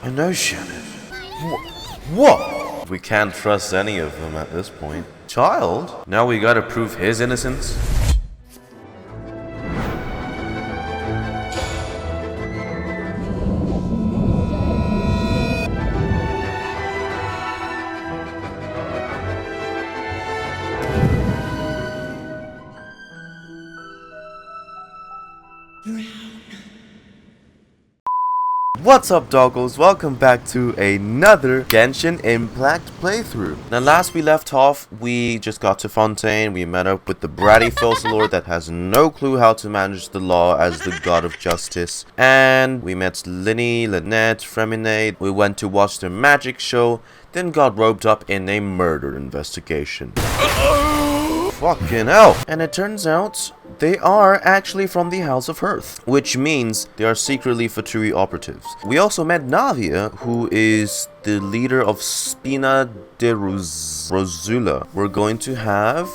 I know Shannon. What? We can't trust any of them at this point. Childe? Now we gotta prove his innocence? What's up, doggos? Welcome back to another Genshin Impact playthrough. Now, last we left off, we just got to Fontaine. We met up with the bratty Folcalor that has no clue how to manage the law as the god of justice. And we met Linny, Lynette, Freminade. We went to watch their magic show, then got roped up in a murder investigation. Fucking hell! And it turns out they are actually from the House of Hearth, which means they are secretly Fatui operatives. We also met Navia, who is the leader of Spina de Rosula. We're going to have,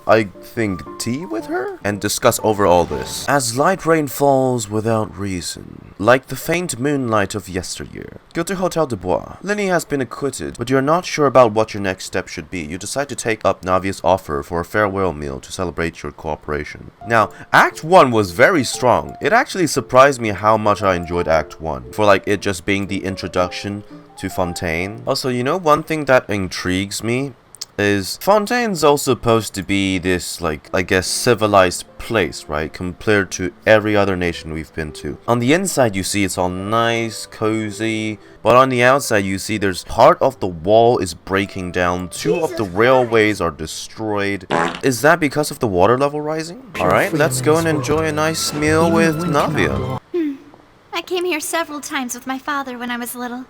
I think, tea with her and discuss over all this. As light rain falls without reason, like the faint moonlight of yesteryear. Go to Hotel de Bois. Linny has been acquitted, but you're not sure about what your next step should be. You decide to take up Navia's offer for a farewell meal to celebrate your cooperation. Now, Act 1 was very strong. It actually surprised me how much I enjoyed Act 1, for like it just being the introduction to Fontaine. Also, you know, one thing that intrigues me is Fontaine's also supposed to be this, like, I guess, civilized place, right? Compared to every other nation we've been to. On the inside, you see it's all nice, cozy, but on the outside, you see there's part of the wall is breaking down, two of the railways are destroyed. Is that because of the water level rising? Alright, let's go and enjoy a nice meal with Navia. I came here several times with my father when I was little,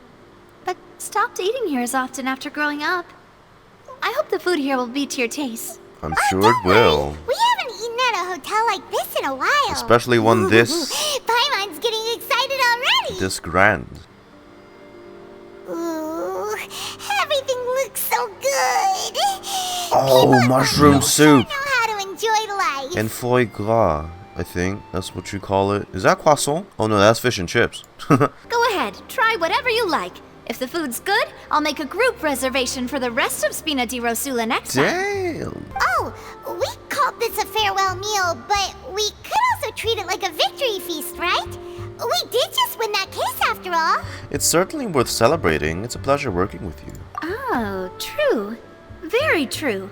but stopped eating here as often after growing up. I hope the food here will be to your taste. I'm sure it will. We haven't eaten at a hotel like this in a while. Especially one this... Paimon's getting excited already. this grand. Ooh, everything looks so good. Oh, mushroom soup. I know how to enjoy life. And foie gras, I think. That's what you call it. Is that Poisson? Oh no, that's fish and chips. Go ahead, try whatever you like. If the food's good, I'll make a group reservation for the rest of Spina di Rosula next time. Damn. Oh, we called this a farewell meal, but we could also treat it like a victory feast, right? We did just win that case after all. It's certainly worth celebrating. It's a pleasure working with you. Oh, true. Very true.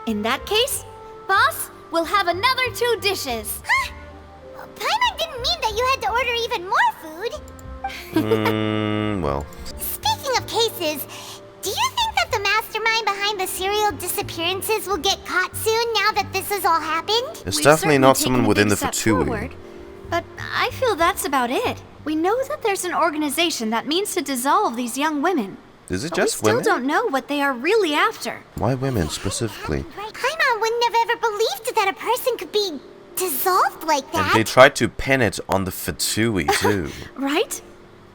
In that case, boss, we'll have another 2 dishes. Huh? Paimon didn't mean that you had to order even more food. Well. Speaking of cases, do you think that the mastermind behind the serial disappearances will get caught soon now that this has all happened? It's We've definitely not certainly someone within taken a the big step Fatui. forward, but I feel that's about it. We know that there's an organization that means to dissolve these young women. Is it But just we still women? don't know what they are really after. Why women specifically? Paimon wouldn't have ever believed that a person could be dissolved like that. And they tried to pin it on the Fatui too. Right?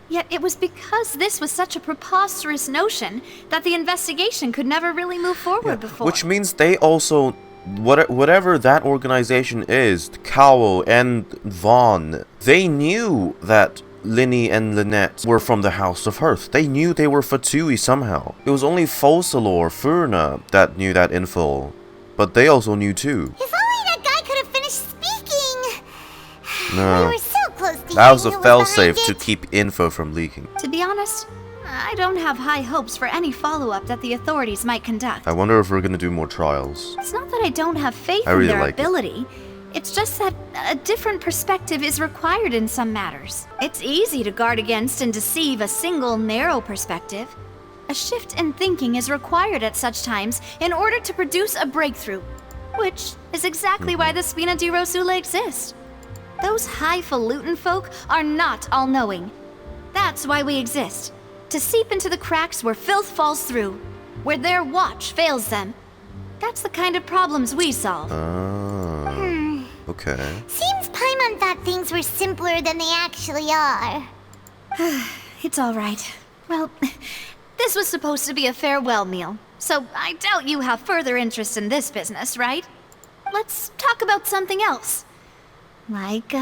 Yet it was because this was such a preposterous notion that the investigation could never really move forward before. Which means they also, whatever that organization is, Cowell and Vaughn, they knew that Linny and Lynette were from the House of Hearth. They knew they were Fatui somehow. It was only Folcalor, Furina that knew that info, but they also knew too. If only that guy could have finished speaking. No. We were so close to That was a hearing who was failsafe behind to it. keep info from leaking. To be honest, I don't have high hopes for any follow-up that the authorities might conduct. I wonder if we're gonna do more trials. It's not that I don't have faith I in really their like it. ability. It's just that a different perspective is required in some matters. It's easy to guard against and deceive a single narrow perspective. A shift in thinking is required at such times in order to produce a breakthrough, which is exactly why the Spina di Rosula exists. Those highfalutin folk are not all-knowing. That's why we exist. To seep into the cracks where filth falls through, where their watch fails them. That's the kind of problems we solve. Okay. Seems Paimon thought things were simpler than they actually are. It's all right. Well, this was supposed to be a farewell meal, so I doubt you have further interest in this business, right? Let's talk about something else. Like,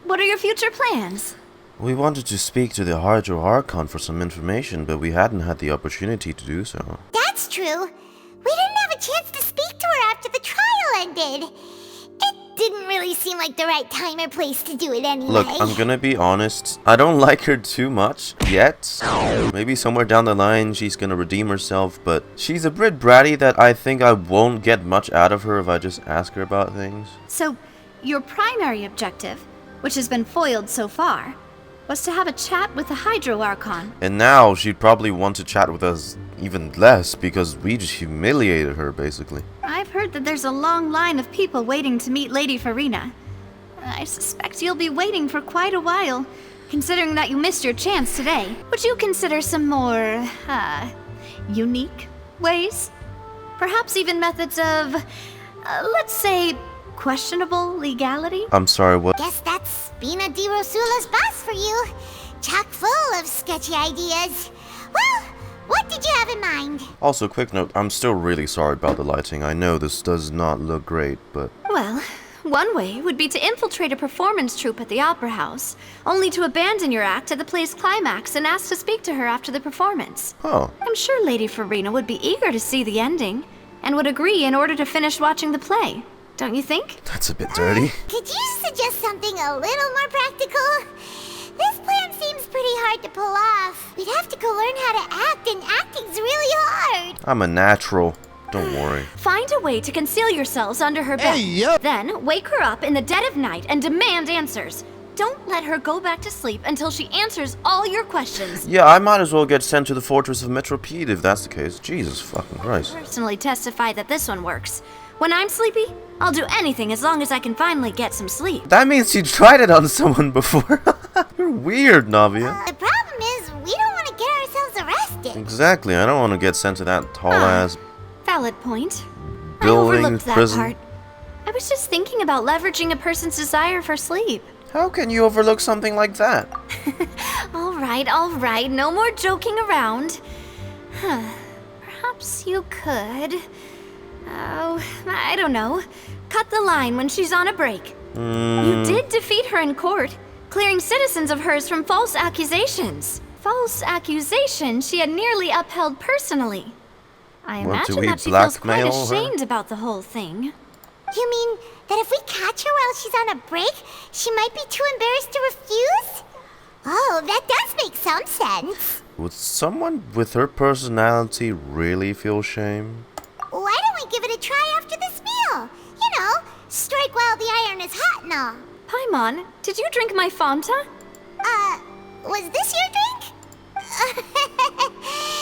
what are your future plans? We wanted to speak to the Hydro Archon for some information, but we hadn't had the opportunity to do so. That's true. We didn't have a chance to speak to her after the trial ended. It didn't really seem like the right time or place to do it anyway. Look, I'm gonna be honest. I don't like her too much yet. Maybe somewhere down the line she's gonna redeem herself, but she's a bit bratty that I think I won't get much out of her if I just ask her about things. So, your primary objective, which has been foiled so far, was to have a chat with the Hydro Archon. And now she'd probably want to chat with us even less because we just humiliated her, basically. I've heard that there's a long line of people waiting to meet Lady Furina. I suspect you'll be waiting for quite a while, considering that you missed your chance today. Would you consider some more, unique ways? Perhaps even methods of, let's say, questionable legality? I'm sorry, what? Guess that's Spina di Rosula's boss for you. Chock full of sketchy ideas. Well, what did you have in mind? Also, quick note, I'm still really sorry about the lighting. I know this does not look great, but... Well, one way would be to infiltrate a performance troupe at the Opera House, only to abandon your act at the play's climax and ask to speak to her after the performance. Oh. I'm sure Lady Furina would be eager to see the ending, and would agree in order to finish watching the play. Don't you think? That's a bit dirty. Could you suggest something a little more practical? This plan seems pretty hard to pull off. We'd have to go learn how to act, and acting's really hard. I'm a natural. Don't worry. Find a way to conceal yourselves under her bed. Hey, yo! Then wake her up in the dead of night and demand answers. Don't let her go back to sleep until she answers all your questions. Yeah, I might as well get sent to the Fortress of Metropede if that's the case. Jesus fucking Christ. Personally testify that this one works. When I'm sleepy, I'll do anything as long as I can finally get some sleep. That means you tried it on someone before. You're weird, Navia. The problem is, we don't want to get ourselves arrested. Exactly, I don't want to get sent to that tall-ass Valid point. I building overlooked that prison. part. I was just thinking about leveraging a person's desire for sleep. How can you overlook something like that? All right, no more joking around. Perhaps you could... Oh, I don't know. Cut the line when she's on a break. You did defeat her in court, clearing citizens of hers from false accusations. False accusations she had nearly upheld personally. I What, do imagine we that she feels quite blackmail her? ashamed about the whole thing. You mean that if we catch her while she's on a break, she might be too embarrassed to refuse? Oh, that does make some sense. Would someone with her personality really feel shame? Why don't we give it a try after this meal? You know, strike while the iron is hot and all. Paimon, did you drink my Fanta? Was this your drink?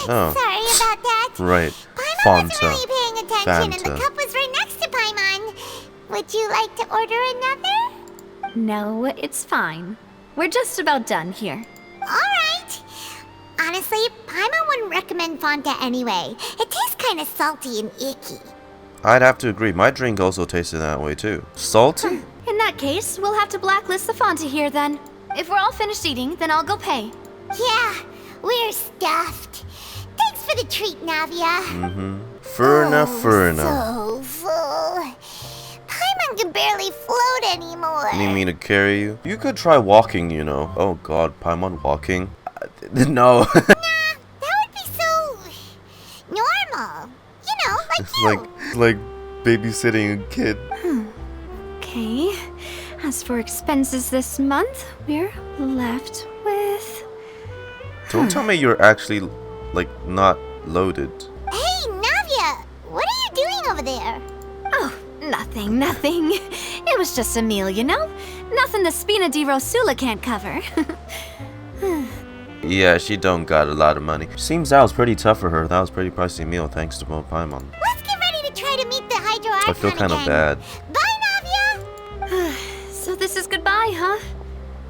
Oh. Sorry about that. Right. Paimon wasn't Fanta. really paying attention, and the Fanta. cup was right next to Paimon. Would you like to order another? No, it's fine. We're just about done here. Alright. Honestly, Paimon wouldn't recommend Fanta anyway. It tastes kind of salty and icky. I'd have to agree. My drink also tasted that way too. Salty? In that case, we'll have to blacklist the Fanta here then. If we're all finished eating, then I'll go pay. Yeah, we're stuffed. Thanks for the treat, Navia. Furina, Oh, Furina. so full. Paimon can barely float anymore. Need me to carry you? You could try walking, you know. Oh god, Paimon walking? No. That would be so... normal. You know, like you. like babysitting a kid. Okay. As for expenses this month, we're left with... Don't tell me you're actually, like, not loaded. Hey, Navia! What are you doing over there? Oh, nothing. It was just a meal, you know? Nothing the Spina di Rosula can't cover. Yeah, she don't got a lot of money. Seems that was pretty tough for her. That was a pretty pricey meal thanks to Paimon. Let's get ready to try to meet the Hydro Archon I feel kind of bad. Bye, Navia! So this is goodbye, huh?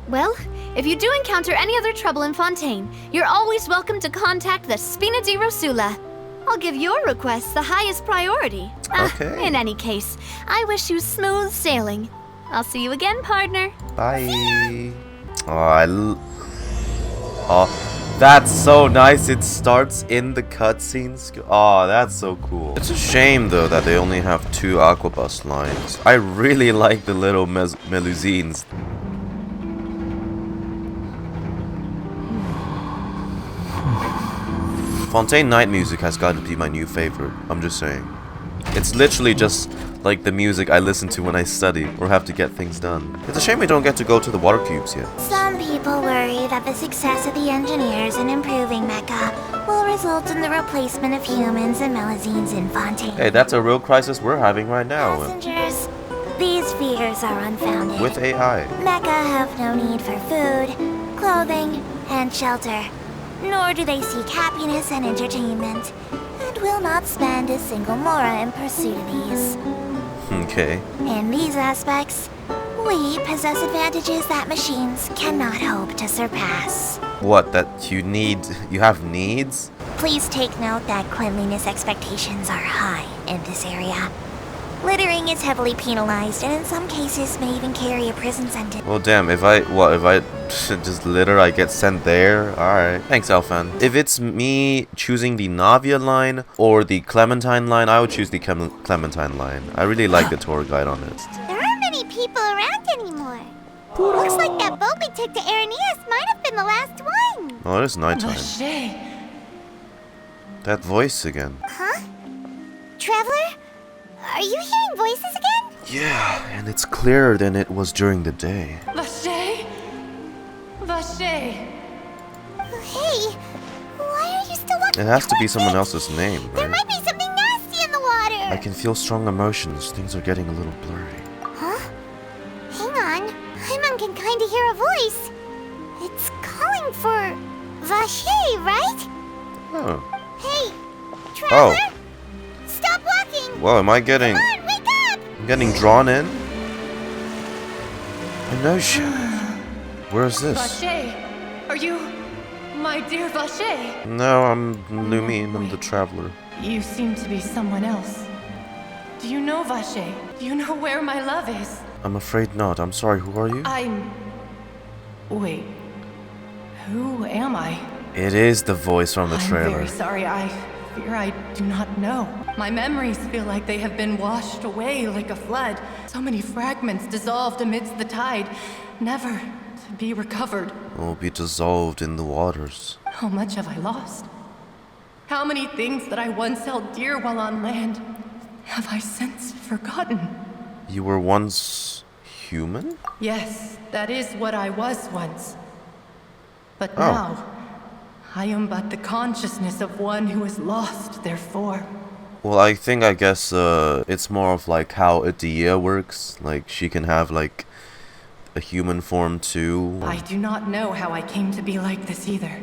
Well, if you do encounter any other trouble in Fontaine, you're always welcome to contact the Spina di Rosula. I'll give your requests the highest priority. Okay. In any case, I wish you smooth sailing. I'll see you again, partner. Bye. Oh, that's so nice. It starts in the cutscenes. Oh, that's so cool. It's a shame, though, that they only have 2 Aquabus lines. I really like the little Melusines. Fontaine night music has got to be my new favorite. I'm just saying. It's literally just like the music I listen to when I study or have to get things done. It's a shame we don't get to go to the water cubes yet. Some people worry that the success of the engineers in improving Mecha will result in the replacement of humans and Melazines in Fontaine. Hey, that's a real crisis we're having right now. Passengers, these fears are unfounded. With AI. Mecha have no need for food, clothing, and shelter. Nor do they seek happiness and entertainment, and will not spend a single mora in pursuit of these. Okay. In these aspects, we possess advantages that machines cannot hope to surpass. What, that you have needs? Please take note that cleanliness expectations are high in this area. Littering is heavily penalized, and in some cases may even carry a prison sentence. Well, damn, if I just litter, I get sent there? Alright. Thanks, Alphan. If it's me choosing the Navia line or the Clementine line, I would choose the Clementine line. I really like the tour guide on it. There aren't many people around anymore. Looks like that boat we took to Araneus might have been the last one. Oh, it is nighttime. That voice again. Huh? Traveler? Are you hearing voices again? Yeah, and it's clearer than it was during the day. Vacher? Vacher? Hey, why are you still walking? It has to be towards someone it? else's name, There right? might be something nasty in the water. I can feel strong emotions. Things are getting a little blurry. Huh? Hang on. Paimon can kinda hear a voice. It's calling for Vacher, right? Oh. Hey, traveler! Stop walking! Whoa, am I getting... Come on, wake up! I'm getting drawn in? I know shit. Where is this? Vacher? Are you my dear Vacher? No, I'm Lumine. I'm the traveler. You seem to be someone else. Do you know Vacher? Do you know where my love is? I'm afraid not. I'm sorry. Who are you? Wait. Who am I? It is the voice from the I'm trailer. very sorry. I fear I do not know. My memories feel like they have been washed away like a flood. So many fragments dissolved amidst the tide, never to be recovered. Will be dissolved in the waters. How much have I lost? How many things that I once held dear while on land have I since forgotten? You were once human? Yes, that is what I was once. But Oh. now, I am but the consciousness of one who is lost, therefore. Well, I guess it's more of like how Adia works. Like, she can have like a human form too. I do not know how I came to be like this either.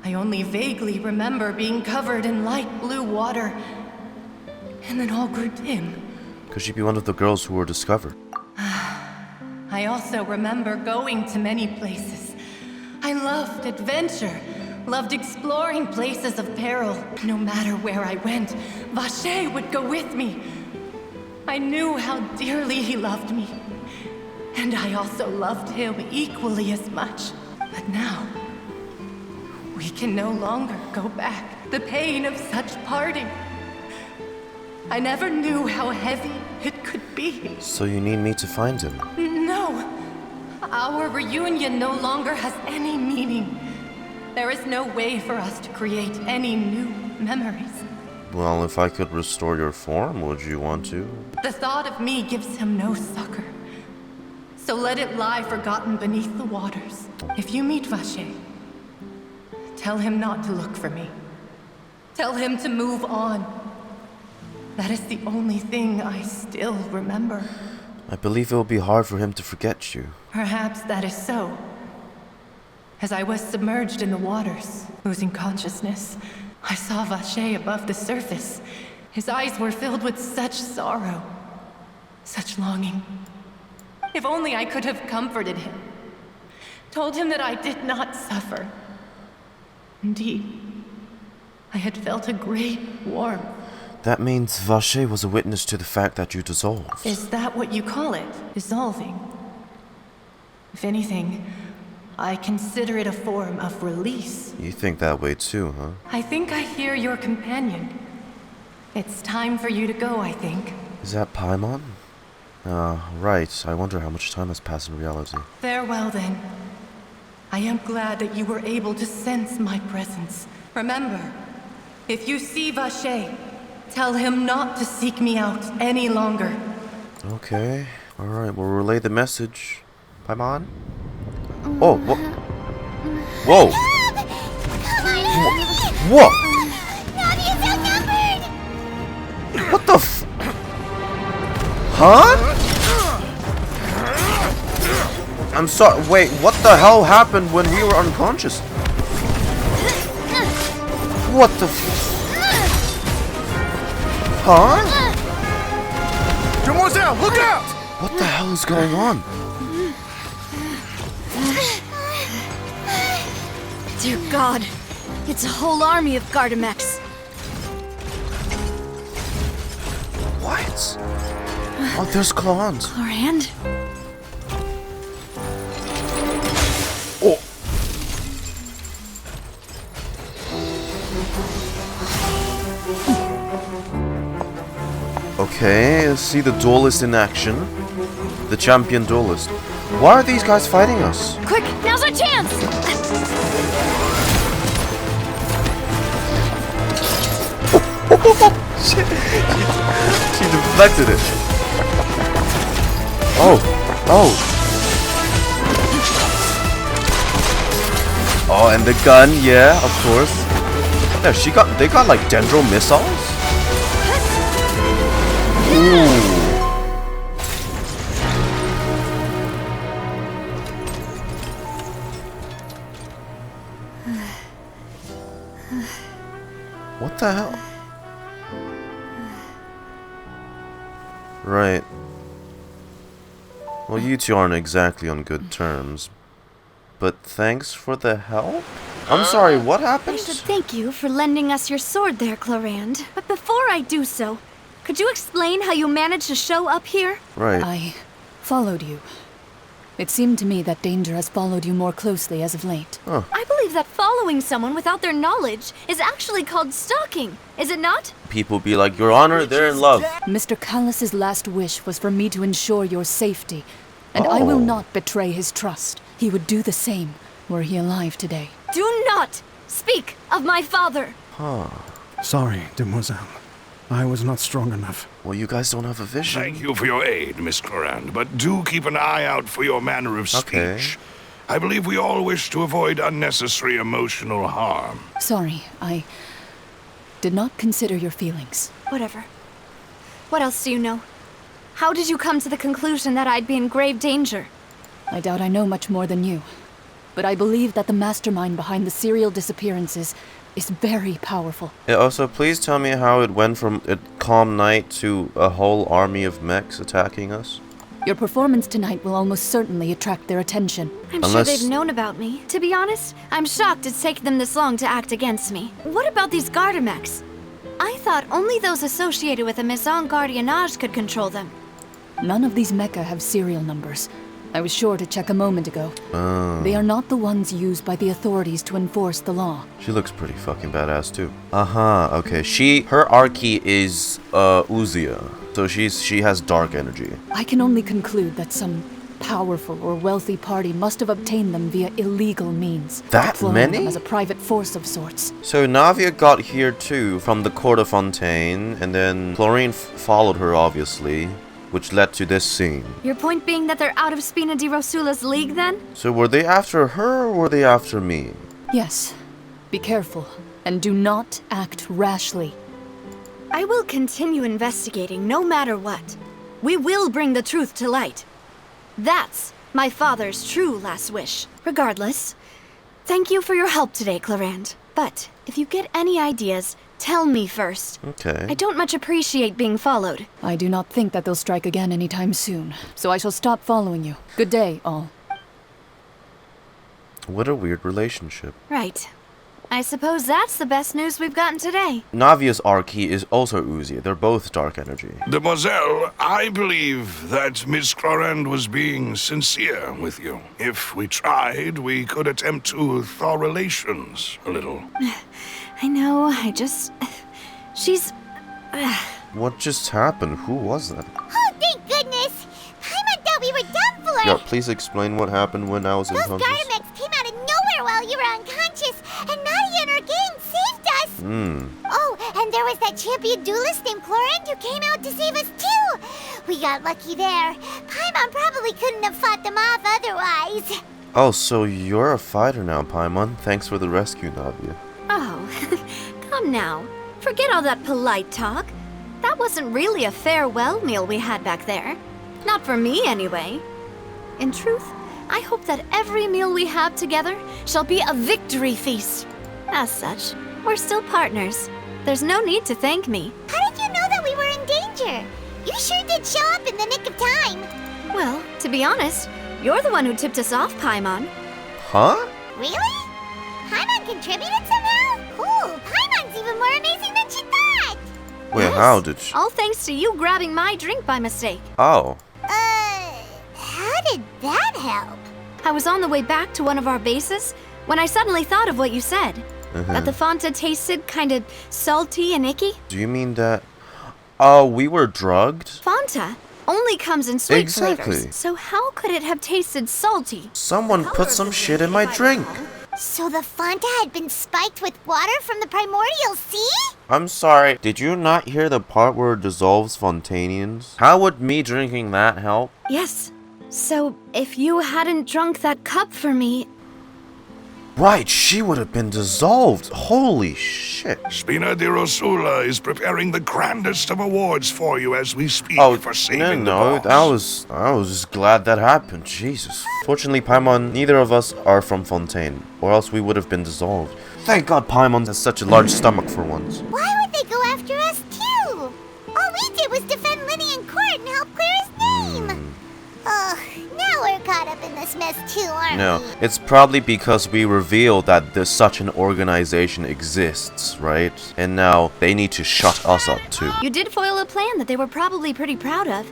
I only vaguely remember being covered in light blue water, and then all grew dim. Could she be one of the girls who were discovered? I also remember going to many places. I loved adventure, loved exploring places of peril. No matter where I went, Vacher would go with me. I knew how dearly he loved me, and I also loved him equally as much. But now, we can no longer go back. The pain of such parting. I never knew how heavy it could be. So you need me to find him? No! Our reunion no longer has any meaning. There is no way for us to create any new memories. Well, if I could restore your form, would you want to? The thought of me gives him no succor. So let it lie forgotten beneath the waters. If you meet Vacher, tell him not to look for me. Tell him to move on. That is the only thing I still remember. I believe it will be hard for him to forget you. Perhaps that is so. As I was submerged in the waters, losing consciousness, I saw Vacher above the surface. His eyes were filled with such sorrow, such longing. If only I could have comforted him, told him that I did not suffer. Indeed, I had felt a great warmth. That means Vacher was a witness to the fact that you dissolved. Is that what you call it? Dissolving? If anything, I consider it a form of release. You think that way too, huh? I think I hear your companion. It's time for you to go, I think. Is that Paimon? Right. I wonder how much time has passed in reality. Farewell, then. I am glad that you were able to sense my presence. Remember, if you see Vacher, tell him not to seek me out any longer. Okay. Alright, we'll relay the message. Paimon? Oh, what? Whoa! Whoa! Navia's outnumbered! What the f... Huh? I'm sorry, wait, what the hell happened when we were unconscious? What the f... Huh? Demoiselle, look out! What the hell is going on? Dear God, it's a whole army of Gardemeks. What? Oh, there's Chlorinde. Chlorinde? Oh. Okay, let's see the duelist in action. The champion duelist. Why are these guys fighting us? Quick, now's our chance! Shit. She deflected it. Oh. Oh, and the gun, yeah, of course. Yeah, they got like dendro missiles? Ooh. What the hell? Right. Well, you two aren't exactly on good terms. But thanks for the help? I'm sorry, what I happened? should thank you for lending us your sword there, Chlorinde. But before I do so, could you explain how you managed to show up here? Right. I followed you. It seemed to me that danger has followed you more closely as of late. I believe that following someone without their knowledge is actually called stalking, is it not? People be like, Your Honor, they're in love. Mr. Callas's last wish was for me to ensure your safety, and I will not betray his trust. He would do the same were he alive today. Do not speak of my father! Sorry, Demoiselle. I was not strong enough. Well, you guys don't have a vision. Thank you for your aid, Miss Chlorinde, but do keep an eye out for your manner of speech. Okay. I believe we all wish to avoid unnecessary emotional harm. Sorry, I did not consider your feelings. Whatever. What else do you know? How did you come to the conclusion that I'd be in grave danger? I doubt I know much more than you, but I believe that the mastermind behind the serial disappearances is very powerful. Yeah, also, please tell me how it went from a calm night to a whole army of mechs attacking us. Your performance tonight will almost certainly attract their attention. I'm sure they've known about me. To be honest, I'm shocked it's taken them this long to act against me. What about these Gardemeks? I thought only those associated with a Maison Gardiennage could control them. None of these mecha have serial numbers. I was sure to check a moment ago. They are not the ones used by the authorities to enforce the law. She looks pretty fucking badass too. Okay. Her Archie is Uzia, so she has dark energy. I can only conclude that some powerful or wealthy party must have obtained them via illegal means. That deploying many? them as a private force of sorts. So Navia got here too from the court of Fontaine, and then Chlorinde followed her obviously, which led to this scene. Your point being that they're out of Spina di Rosula's league then? So were they after her or were they after me? Yes. Be careful, and do not act rashly. I will continue investigating no matter what. We will bring the truth to light. That's my father's true last wish. Regardless, thank you for your help today, Chlorinde. But if you get any ideas, tell me first. Okay. I don't much appreciate being followed. I do not think that they'll strike again anytime soon, so I shall stop following you. Good day, all. What a weird relationship. Right. I suppose that's the best news we've gotten today. Navia's Archie is also Uzia. They're both dark energy. Demoiselle, I believe that Miss Chlorinde was being sincere with you. If we tried, we could attempt to thaw relations a little. I know, she's... What just happened? Who was that? Oh, thank goodness! Paimon thought we were done for! Yeah, please explain what happened when I was Those unconscious. Gardemek came out of nowhere while you were unconscious, and Nadia and her gang saved Oh, and there was that champion duelist named Chlorinde who came out to save us too! We got lucky there. Paimon probably couldn't have fought them off otherwise. Oh, so you're a fighter now, Paimon. Thanks for the rescue, Navia. Oh, come now. Forget all that polite talk. That wasn't really a farewell meal we had back there. Not for me, anyway. In truth, I hope that every meal we have together shall be a victory feast. As such, we're still partners. There's no need to thank me. How did you know that we were in danger? You sure did show up in the nick of time. Well, to be honest, you're the one who tipped us off, Paimon. Huh? Really? Paimon contributed somehow? Cool, Paimon's even more amazing than she thought! Wait, Yes. how did she... All thanks to you grabbing my drink by mistake. Oh. How did that help? I was on the way back to one of our bases when I suddenly thought of what you said. That the Fanta tasted kind of salty and icky. Do you mean that... Oh, we were drugged? Fanta only comes in sweet Exactly. flavors. So how could it have tasted salty? Someone put some shit in my drink. So the Fanta had been spiked with water from the primordial sea? I'm sorry. Did you not hear the part where it dissolves Fontanians? How would me drinking that help? Yes. So if you hadn't drunk that cup for me... Right, she would have been dissolved. Holy shit. Spina di Rosula is preparing the grandest of awards for you as we speak Oh, for saving the no, boss. I was just glad that happened. Jesus. Fortunately, Paimon, neither of us are from Fontaine, or else we would have been dissolved. Thank God Paimon has such a large stomach for once. Why would they go after us too? All we did was defend Linny in court and help clear his name. Ugh, now we're caught up in this mess too, aren't No, we? it's probably because we revealed that there's such an organization exists, right? And now they need to shut us up too. You did foil a plan that they were probably pretty proud of,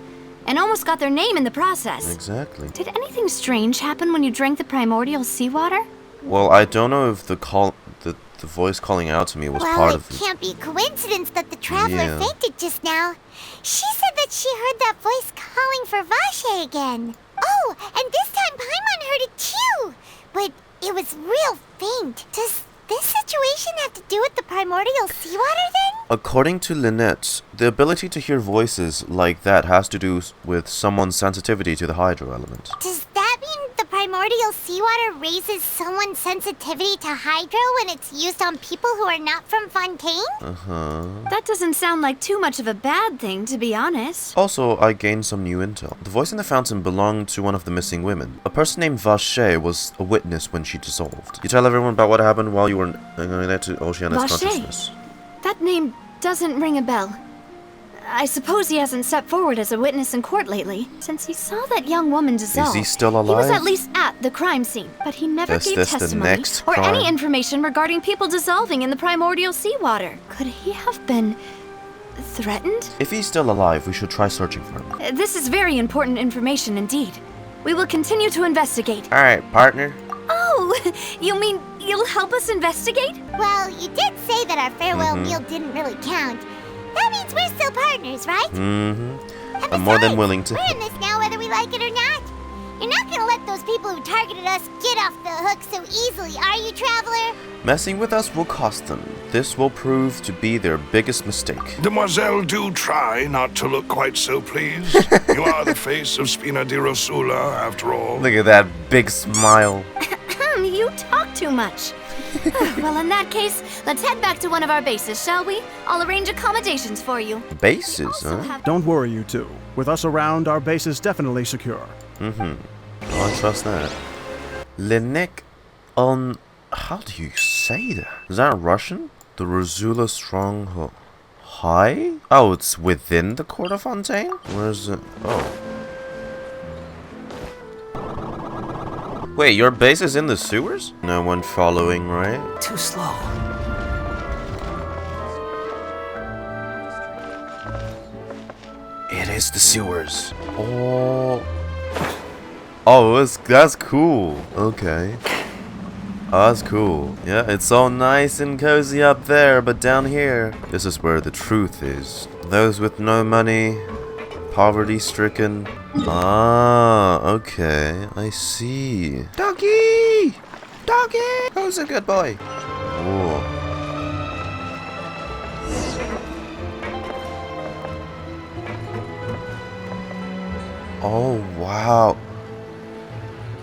and almost got their name in the process. Exactly. Did anything strange happen when you drank the primordial seawater? Well, I don't know if the voice calling out to me was Well, part it of it. can't be coincidence that the traveler Yeah. fainted just now. She said that she heard that voice calling for Vacher again. Oh, and this time Paimon heard it too. But it was real faint. Does this situation have to do with the primordial seawater then? According to Lynette, the ability to hear voices like that has to do with someone's sensitivity to the hydro element. Does that mean the primordial seawater raises someone's sensitivity to hydro when it's used on people who are not from Fontaine? That doesn't sound like too much of a bad thing, to be honest. Also, I gained some new intel. The voice in the fountain belonged to one of the missing women. A person named Vacher was a witness when she dissolved. You tell everyone about what happened while you were there to Oceana's Vacher? consciousness. That name doesn't ring a bell. I suppose he hasn't stepped forward as a witness in court lately. Since he saw that young woman dissolve, Is he still alive? He was at least at the crime scene, but he never Is gave this the testimony next or any crime? information regarding people dissolving in the primordial seawater. Could he have been threatened? If he's still alive, we should try searching for him. This is very important information indeed. We will continue to investigate. Alright, partner. Oh, you mean you'll help us investigate? Well, you did say that our farewell meal didn't really count. That means we're still partners, right? And I'm more than besides, willing to. we're in this now whether we like it or not. You're not gonna let those people who targeted us get off the hook so easily, are you, Traveler? Messing with us will cost them. This will prove to be their biggest mistake. Demoiselle, do try not to look quite so pleased. You are the face of Spina di Rosula, after all. Look at that big smile. You talk too much. Well, in that case, let's head back to one of our bases, shall we? I'll arrange accommodations for you. Bases, Also huh? have- Don't worry, you two. With us around, our base is definitely secure. Oh, I trust that. Lenek on... How do you say that? Is that Russian? The Rosula Stronghold. Hi? Oh, it's within the Court of Fontaine? Where is it? Oh. Wait, your base is in the sewers? No one following, right? Too slow. It is the sewers. Oh. Oh, that's cool. Okay. Oh, that's cool. Yeah, it's all nice and cozy up there, but down here, this is where the truth is. Those with no money, poverty-stricken. Ah, okay, I see. Doggy! Doggy! Who's a good boy? Oh. Oh, wow.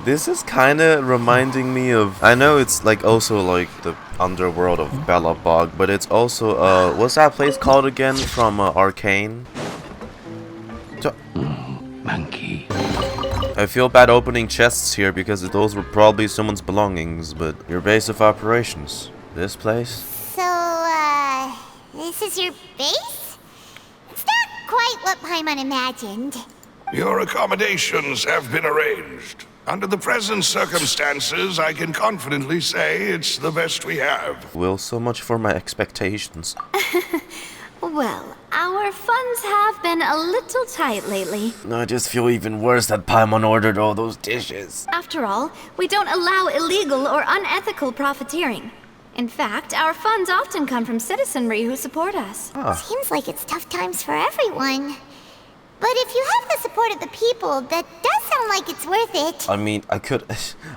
This is kind of reminding me of... I know it's like also like the underworld of Belobog, but it's also, what's that place called again from Arcane? Monkey. I feel bad opening chests here because those were probably someone's belongings, but your base of operations. This place? So, this is your base? It's not quite what Paimon imagined. Your accommodations have been arranged. Under the present circumstances, I can confidently say it's the best we have. Well, so much for my expectations. Well, our funds have been a little tight lately. I just feel even worse that Paimon ordered all those dishes. After all, we don't allow illegal or unethical profiteering. In fact, our funds often come from citizenry who support us. Seems like it's tough times for everyone. But if you have the support of the people, that does sound like it's worth it. I mean,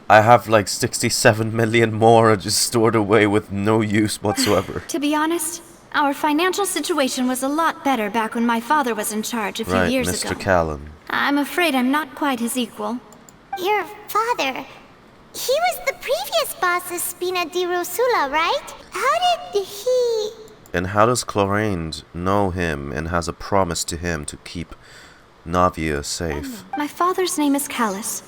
I have like 67 million more just stored away with no use whatsoever. To be honest, our financial situation was a lot better back when my father was in charge a few years Mr. ago. Callan. I'm afraid I'm not quite his equal. Your father, he was the previous boss of Spina di Rosula, right? How did he... And how does Chlorinde know him and has a promise to him to keep Navia safe? My father's name is Callas.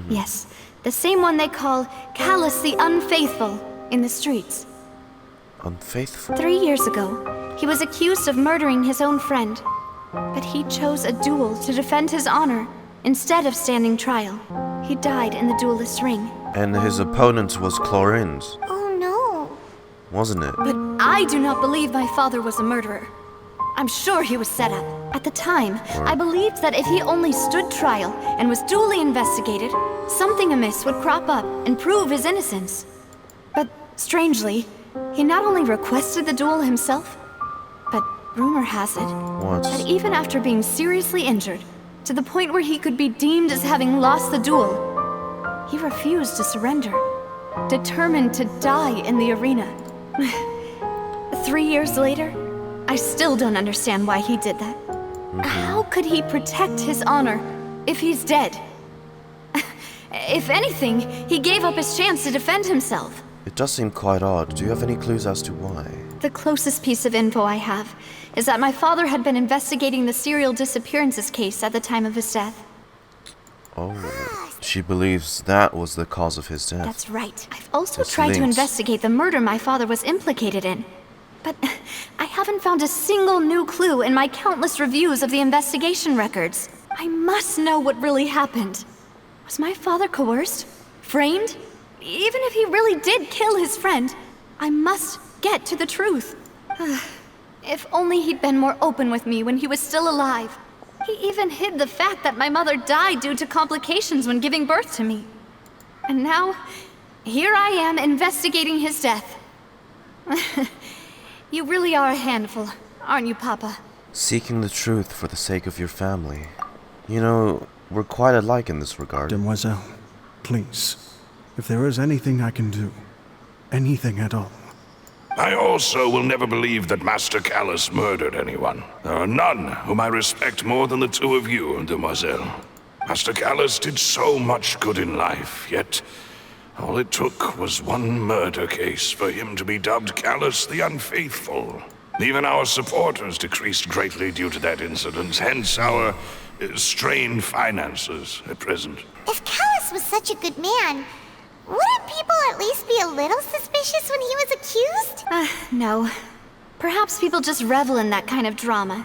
Yes, the same one they call Callas the Unfaithful in the streets. Unfaithful? 3 years ago, he was accused of murdering his own friend. But he chose a duel to defend his honor instead of standing trial. He died in the duelist's ring. And his opponent was Chlorinde, Oh no. wasn't it? But I do not believe my father was a murderer. I'm sure he was set up. At the time, I believed that if he only stood trial and was duly investigated, something amiss would crop up and prove his innocence. But strangely, he not only requested the duel himself, but rumor has it that even after being seriously injured, to the point where he could be deemed as having lost the duel, he refused to surrender, determined to die in the arena. 3 years later, I still don't understand why he did that. How could he protect his honor if he's dead? If anything, he gave up his chance to defend himself. It does seem quite odd. Do you have any clues as to why? The closest piece of info I have is that my father had been investigating the serial disappearances case at the time of his death. Oh, she believes that was the cause of his death. That's right. I've also It's tried to linked. investigate the murder my father was implicated in. But I haven't found a single new clue in my countless reviews of the investigation records. I must know what really happened. Was my father coerced? Framed? Even if he really did kill his friend, I must get to the truth. If only he'd been more open with me when he was still alive. He even hid the fact that my mother died due to complications when giving birth to me. And now, here I am investigating his death. You really are a handful, aren't you, Papa? Seeking the truth for the sake of your family. You know, we're quite alike in this regard. Demoiselle, please, if there is anything I can do, anything at all. I also will never believe that Master Callas murdered anyone. There are none whom I respect more than the two of you, Demoiselle. Master Callas did so much good in life, yet all it took was one murder case for him to be dubbed Callas the Unfaithful. Even our supporters decreased greatly due to that incident, hence our strained finances at present. If Callas was such a good man, wouldn't people at least be a little suspicious when he was accused? No. Perhaps people just revel in that kind of drama.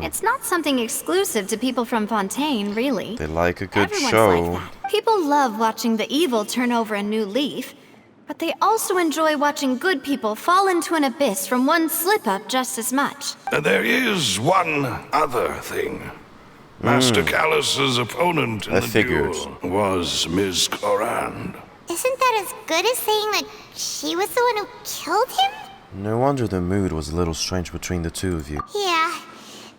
It's not something exclusive to people from Fontaine, really. They like a good Everyone's show. like that. People love watching the evil turn over a new leaf, but they also enjoy watching good people fall into an abyss from one slip-up just as much. There is one other thing. Master Callas's opponent in the duel was Ms. Chlorinde. Isn't that as good as saying that she was the one who killed him? No wonder the mood was a little strange between the two of you. Yeah,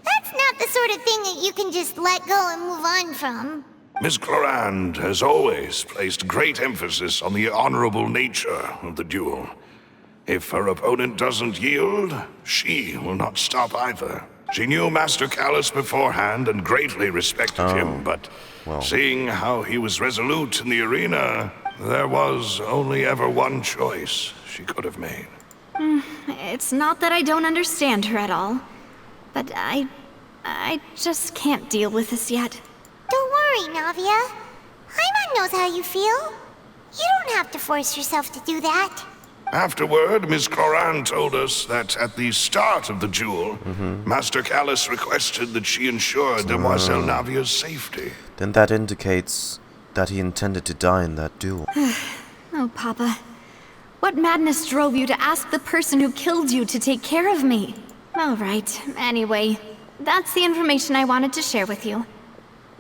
that's not the sort of thing that you can just let go and move on from. Ms. Chlorinde has always placed great emphasis on the honorable nature of the duel. If her opponent doesn't yield, she will not stop either. She knew Master Callas beforehand and greatly respected him, but well. seeing how he was resolute in the arena, there was only ever one choice she could have made. It's not that I don't understand her at all, but I just can't deal with this yet. Don't worry, Navia. Paimon knows how you feel. You don't have to force yourself to do that. Afterward, Miss Chlorinde told us that at the start of the duel, Master Callas requested that she ensured Demoiselle Navia's safety. Then that indicates that he intended to die in that duel. Oh, Papa. What madness drove you to ask the person who killed you to take care of me? All right, anyway, that's the information I wanted to share with you.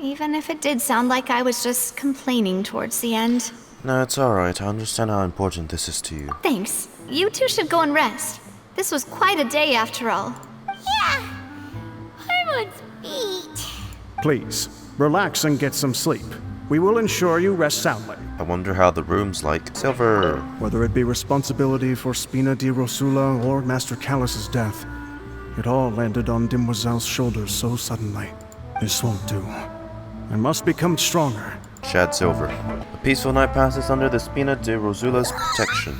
Even if it did sound like I was just complaining towards the end. No, it's alright. I understand how important this is to you. Thanks. You two should go and rest. This was quite a day after all. Yeah. Paimon's beat. Please, relax and get some sleep. We will ensure you rest soundly. I wonder how the room's like. Silver. Whether it be responsibility for Spina di Rosula or Master Callas' death, it all landed on Demoiselle's shoulders so suddenly. This won't do. I must become stronger. Shad Silver. A peaceful night passes under the Spina di Rosula's protection.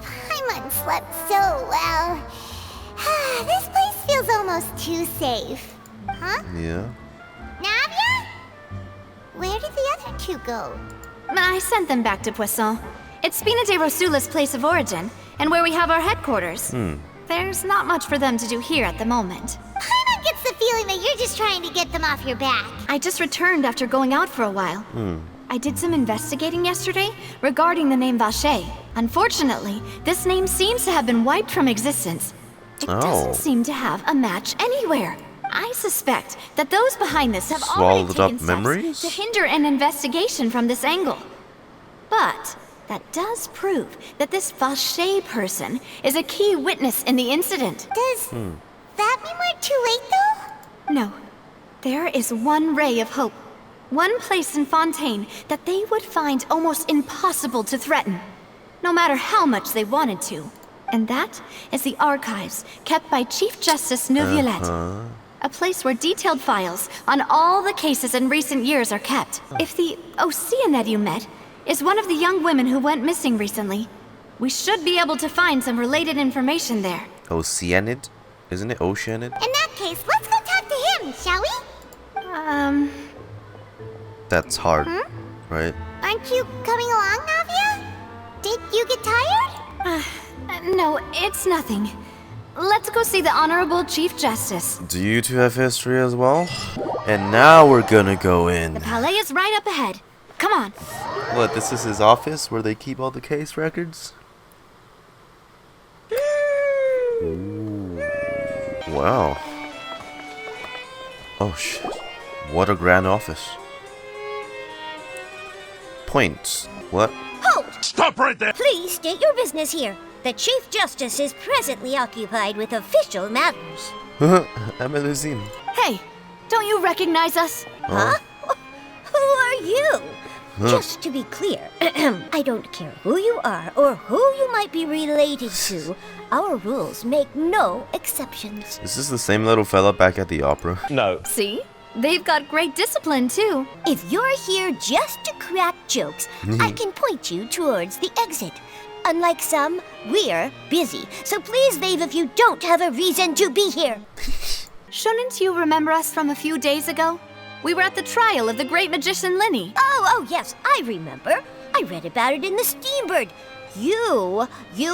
Paimon slept so well. This place feels almost too safe. Huh? Yeah. Navia? Where did the other two go? I sent them back to Poisson. It's Spina di Rosula's place of origin, and where we have our headquarters. There's not much for them to do here at the moment. Paimon gets the feeling that you're just trying to get them off your back. I just returned after going out for a while. I did some investigating yesterday regarding the name Vacher. Unfortunately, this name seems to have been wiped from existence. It doesn't seem to have a match anywhere. I suspect that those behind this have already Swallowed taken up steps memories? to hinder an investigation from this angle. But that does prove that this Vacher person is a key witness in the incident. Does that mean we're too late, though? No. There is one ray of hope. One place in Fontaine that they would find almost impossible to threaten, no matter how much they wanted to. And that is the archives kept by Chief Justice Neuvillette. A place where detailed files on all the cases in recent years are kept. If the Oceanid you met is one of the young women who went missing recently, we should be able to find some related information there. Oceanid? Isn't it Oceanid? In that case, let's go talk to him, shall we? That's hard, right? Aren't you coming along, Navia? Did you get tired? No, it's nothing. Let's go see the Honorable Chief Justice. Do you two have history as well? And now we're gonna go in. The Palais is right up ahead. Come on. What, this is his office where they keep all the case records? Ooh. Wow. Oh shit. What a grand office. Points. What? Halt! Stop right there! Please state your business here. The Chief Justice is presently occupied with official matters. Amelusine. Hey, don't you recognize us? Huh? Who are you? Just to be clear, I don't care who you are or who you might be related to. Our rules make no exceptions. Is this the same little fella back at the opera? No. See? They've got great discipline, too. If you're here just to crack jokes, I can point you towards the exit. Unlike some, we're busy, so please leave if you don't have a reason to be here. Shouldn't you remember us from a few days ago? We were at the trial of the great magician Linny. Oh, yes, I remember. I read about it in the Steambird. You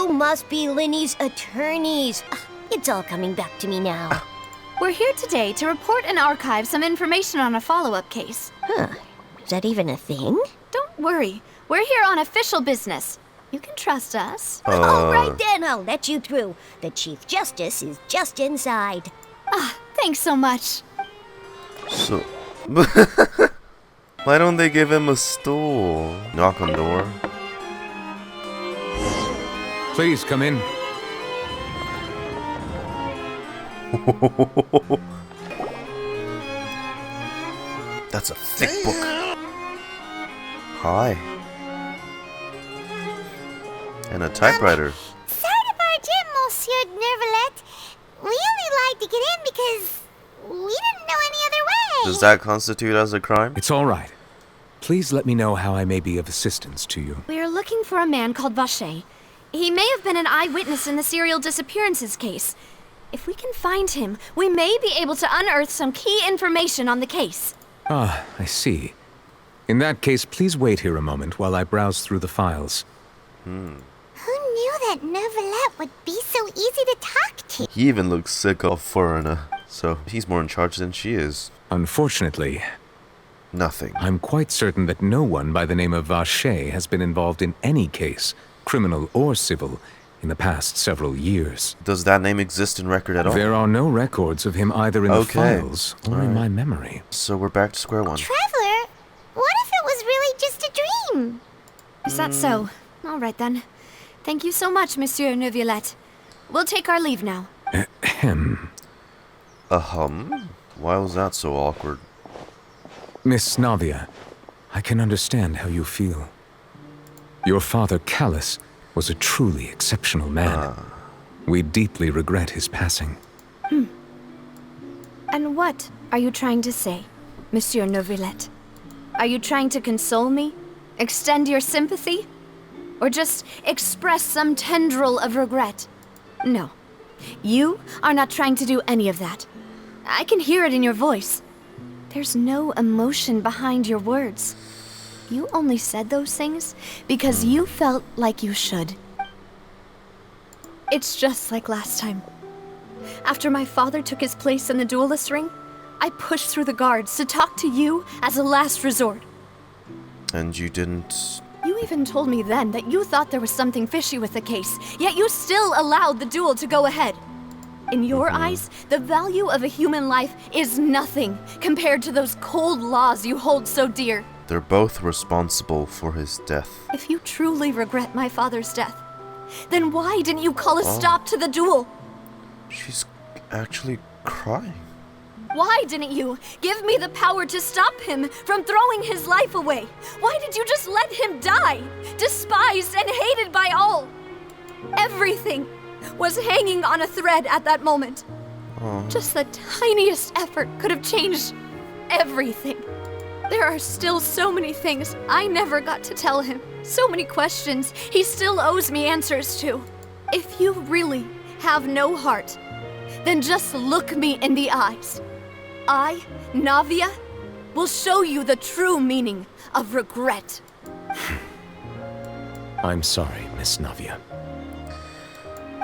must be Linny's attorneys. It's all coming back to me now. We're here today to report and archive some information on a follow-up case. Huh. Is that even a thing? Don't worry. We're here on official business. You can trust us. All right then, I'll let you through. The Chief Justice is just inside. Thanks so much. So... Why don't they give him a stool? Knock on door. Please come in. That's a thick book. Hi. And a typewriter. Sorry to barge in, Monsieur Neuvillette. only lied to get in because we didn't know any other way. Does that constitute as a crime? It's all right. Please let me know how I may be of assistance to you. We're looking for a man called Vacher. He may have been an eyewitness in the serial disappearances case. If we can find him, we may be able to unearth some key information on the case. Ah, I see. In that case, please wait here a moment while I browse through the files. Who knew that Neuvillette would be so easy to talk to? He even looks sick of Furina, so he's more in charge than she is. Unfortunately, Nothing. I'm quite certain that no one by the name of Vacher has been involved in any case, criminal or civil, in the past several years. Does that name exist in record at all? There are no records of him either in the Okay. files or in my memory. So we're back to square one. Traveler, what if it was really just a dream? Is that so? All right then. Thank you so much, Monsieur Neuvillette. We'll take our leave now. Ahem. Why was that so awkward? Miss Navia, I can understand how you feel. Your father, Callas, was a truly exceptional man. We deeply regret his passing. And what are you trying to say, Monsieur Neuvillette? Are you trying to console me? Extend your sympathy? Or just express some tendril of regret? No. You are not trying to do any of that. I can hear it in your voice. There's no emotion behind your words. You only said those things because you felt like you should. It's just like last time. After my father took his place in the duelist ring, I pushed through the guards to talk to you as a last resort. And you didn't... You even told me then that you thought there was something fishy with the case, yet you still allowed the duel to go ahead. In your eyes, the value of a human life is nothing compared to those cold laws you hold so dear. They're both responsible for his death. If you truly regret my father's death, then why didn't you call a stop to the duel? She's actually crying. Why didn't you give me the power to stop him from throwing his life away? Why did you just let him die, despised and hated by all? Everything was hanging on a thread at that moment. Just the tiniest effort could have changed everything. There are still so many things I never got to tell him. So many questions he still owes me answers to. If you really have no heart, then just look me in the eyes. I, Navia, will show you the true meaning of regret. I'm sorry, Miss Navia.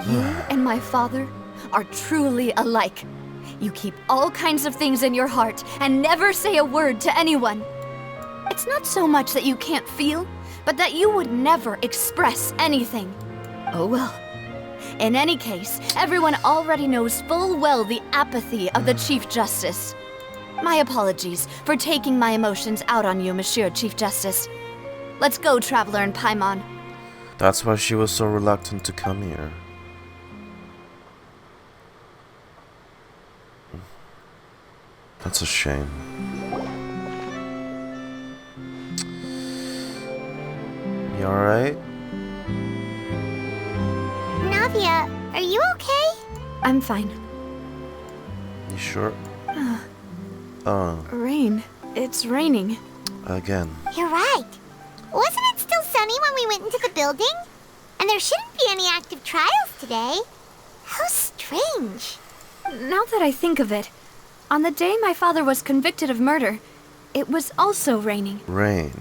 You and my father are truly alike. You keep all kinds of things in your heart and never say a word to anyone. It's not so much that you can't feel, but that you would never express anything. Oh well. In any case, everyone already knows full well the apathy of the Chief Justice. My apologies for taking my emotions out on you, Monsieur Chief Justice. Let's go, Traveler and Paimon. That's why she was so reluctant to come here. That's a shame. You alright? Navia, are you okay? I'm fine. You sure? Rain. It's raining. Again. You're right. Wasn't it still sunny when we went into the building? And there shouldn't be any active trials today. How strange. Now that I think of it, on the day my father was convicted of murder, it was also raining. Rain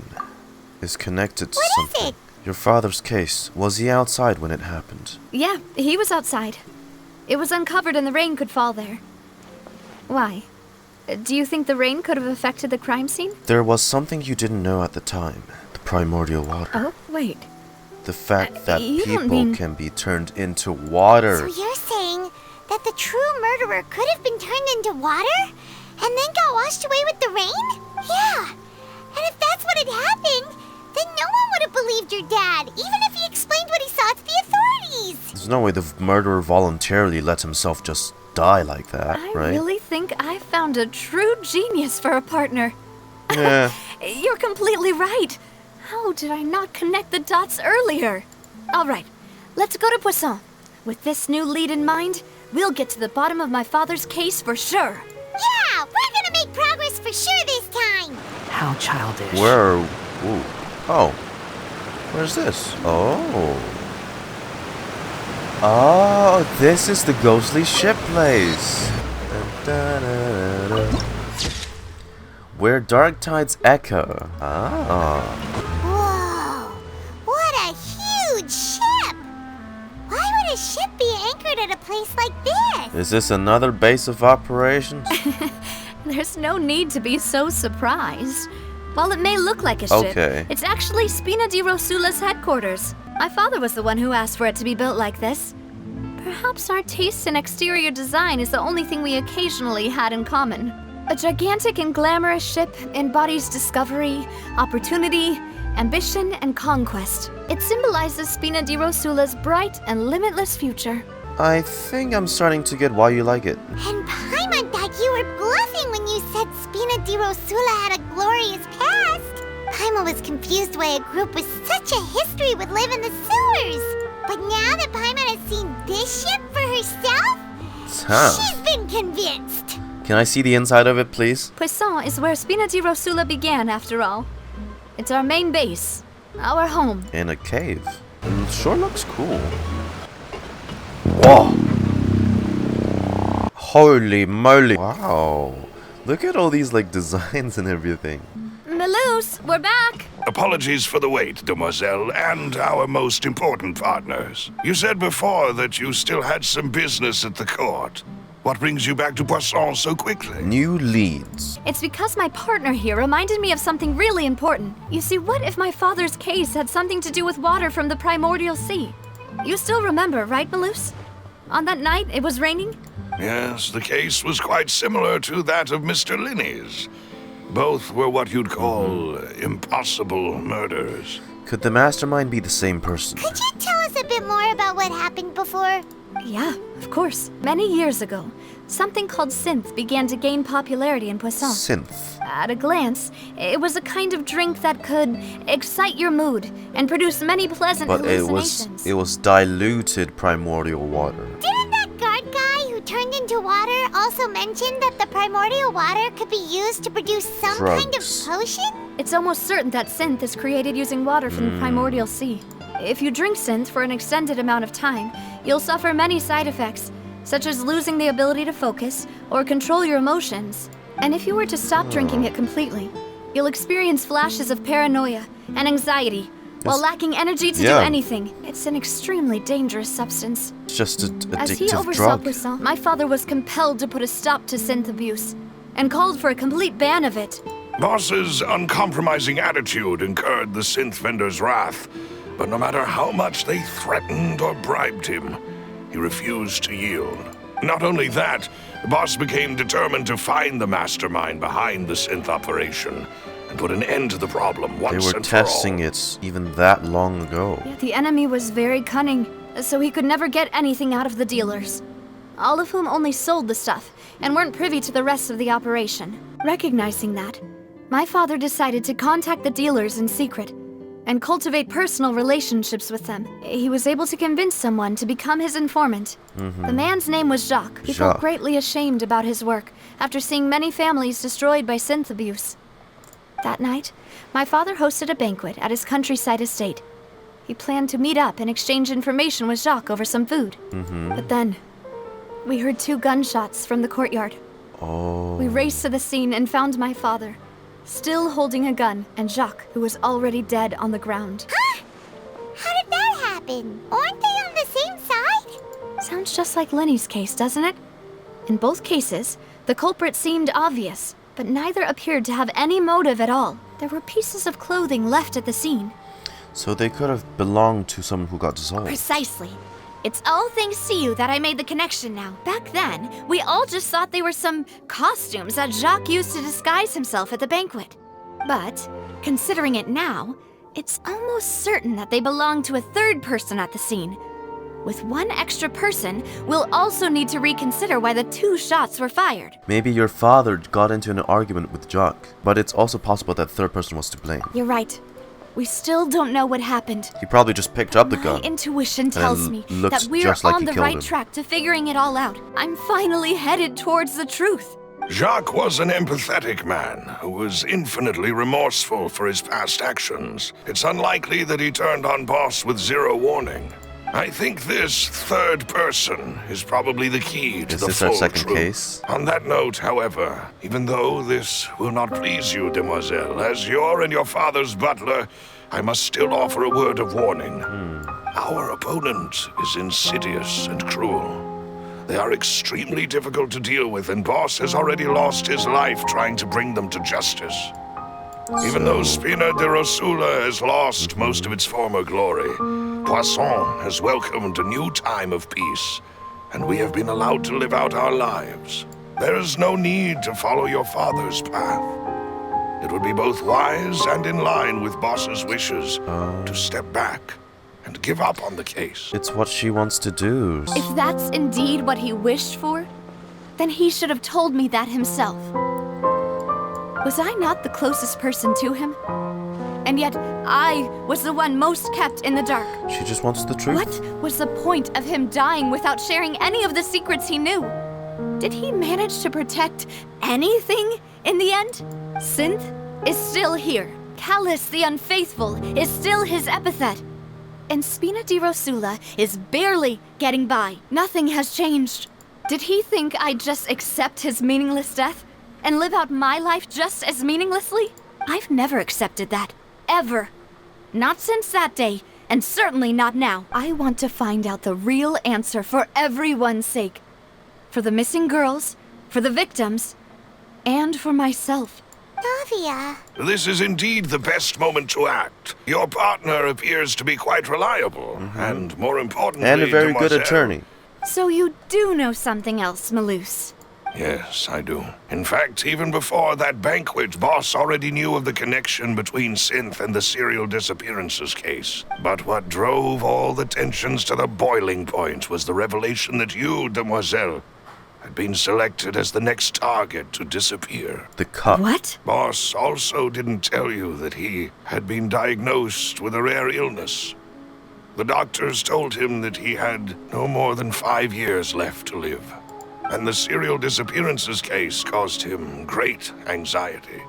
is connected to What is something. it? Your father's case. Was he outside when it happened? Yeah, he was outside. It was uncovered and the rain could fall there. Why? Do you think the rain could have affected the crime scene? There was something you didn't know at the time. The primordial water. Oh, wait. The fact that you don't people mean- can be turned into water. So you're saying that the true murderer could have been turned into water? And then got washed away with the rain? Yeah. And if that's what had happened, then no one would have believed your dad, even if he explained what he saw to the authorities. There's no way the murderer voluntarily let himself just die like that, I right? really think I found a true genius for a partner. Yeah. You're completely right. How did I not connect the dots earlier? All right, let's go to Poisson. With this new lead in mind, we'll get to the bottom of my father's case for sure. Yeah, we're gonna make progress for sure this time. How childish. Where? Ooh. Oh. Where's this? Oh. Oh, this is the ghostly ship place. Where dark tides echo. Ah. Whoa, what a huge ship! Why would a ship be anchored at a place like this? Is this another base of operations? There's no need to be so surprised. While it may look like a ship, it's actually Spina di Rosula's headquarters. My father was the one who asked for it to be built like this. Perhaps our taste in exterior design is the only thing we occasionally had in common. A gigantic and glamorous ship embodies discovery, opportunity, ambition, and conquest. It symbolizes Spina di Rosula's bright and limitless future. I think I'm starting to get why you like it. And Paimon thought you were bluffing when you said Spina di Rosula had a glorious past. Paimon was confused why a group with such a history would live in the sewers. But now that Paimon has seen this ship for herself, she's been convinced. Can I see the inside of it, please? Poisson is where Spina di Rosula began, after all. It's our main base, our home. In a cave. It sure looks cool. Whoa! Holy moly! Wow! Look at all these like designs and everything. Melus, we're back! Apologies for the wait, demoiselle, and our most important partners. You said before that you still had some business at the court. What brings you back to Poisson so quickly? New leads. It's because my partner here reminded me of something really important. You see, what if my father's case had something to do with water from the primordial sea? You still remember, right, Melus? On that night, it was raining? Yes, the case was quite similar to that of Mr. Linney's. Both were what you'd call impossible murders. Could the mastermind be the same person? Could you tell us a bit more about what happened before? Yeah, of course. Many years ago, something called Sinthe began to gain popularity in Poisson. Sinthe. At a glance, it was a kind of drink that could excite your mood and produce many pleasant hallucinations. It was diluted primordial water. Didn't that guard guy who turned into water also mention that the primordial water could be used to produce some kind of potion? It's almost certain that Sinthe is created using water from the primordial sea. If you drink Sinthe for an extended amount of time, you'll suffer many side effects, such as losing the ability to focus or control your emotions. And if you were to stop drinking it completely, you'll experience flashes of paranoia and anxiety while lacking energy to do anything. It's an extremely dangerous substance. It's just an addictive As he oversaw Poisson, my father was compelled to put a stop to Sinthe abuse and called for a complete ban of it. Boss's uncompromising attitude incurred the Sinthe vendor's wrath, but no matter how much they threatened or bribed him, he refused to yield. Not only that, Boss became determined to find the mastermind behind the Sinthe operation and put an end to the problem once and for all. They were testing it even that long ago. Yet the enemy was very cunning, so he could never get anything out of the dealers, all of whom only sold the stuff and weren't privy to the rest of the operation. Recognizing that, my father decided to contact the dealers in secret and cultivate personal relationships with them. He was able to convince someone to become his informant. The man's name was Jacques. He felt greatly ashamed about his work after seeing many families destroyed by Sinthe abuse. That night, my father hosted a banquet at his countryside estate. He planned to meet up and exchange information with Jacques over some food. But then, we heard 2 gunshots from the courtyard. We raced to the scene and found my father, still holding a gun, and Jacques, who was already dead on the ground. Huh? How did that happen? Aren't they on the same side? Sounds just like Lenny's case, doesn't it? In both cases, the culprit seemed obvious, but neither appeared to have any motive at all. There were pieces of clothing left at the scene. So they could have belonged to someone who got dissolved. Precisely. It's all thanks to you that I made the connection now. Back then, we all just thought they were some costumes that Jacques used to disguise himself at the banquet. But, considering it now, it's almost certain that they belong to a third person at the scene. With one extra person, we'll also need to reconsider why the 2 shots were fired. Maybe your father got into an argument with Jacques, but it's also possible that third person was to blame. You're right. We still don't know what happened. He probably just picked up the My gun. intuition tells me looks that we're just like on he the killed right him. track to figuring it all out. I'm finally headed towards the truth. Jacques was an empathetic man who was infinitely remorseful for his past actions. It's unlikely that he turned on Boss with zero warning. I think this third person is probably the key to Is the this full our second truth. case? On that note, however, even though this will not please you, demoiselle, as your and your father's butler, I must still offer a word of warning. Our opponent is insidious and cruel. They are extremely difficult to deal with, and Boss has already lost his life trying to bring them to justice. Even though Spina de Rosula has lost most of its former glory, Poisson has welcomed a new time of peace, and we have been allowed to live out our lives. There is no need to follow your father's path. It would be both wise and in line with Boss's wishes to step back and give up on the case. It's what she wants to do. If that's indeed what he wished for, then he should have told me that himself. Was I not the closest person to him? And yet, I was the one most kept in the dark. She just wants the truth. What was the point of him dying without sharing any of the secrets he knew? Did he manage to protect anything in the end? Sinthe is still here. Callas the Unfaithful is still his epithet. And Spina di Rosula is barely getting by. Nothing has changed. Did he think I'd just accept his meaningless death and live out my life just as meaninglessly? I've never accepted that. Ever. Not since that day, and certainly not now. I want to find out the real answer for everyone's sake. For the missing girls, for the victims, and for myself. Navia. This is indeed the best moment to act. Your partner appears to be quite reliable, and more importantly, And a very good demoiselle. attorney. So you do know something else, Maloose. Yes, I do. In fact, even before that banquet, Boss already knew of the connection between Sinthe and the serial disappearances case. But what drove all the tensions to the boiling point was the revelation that you, demoiselle, had been selected as the next target to disappear. The cut. What? Boss also didn't tell you that he had been diagnosed with a rare illness. The doctors told him that he had no more than 5 years left to live. And the serial disappearances case caused him great anxiety.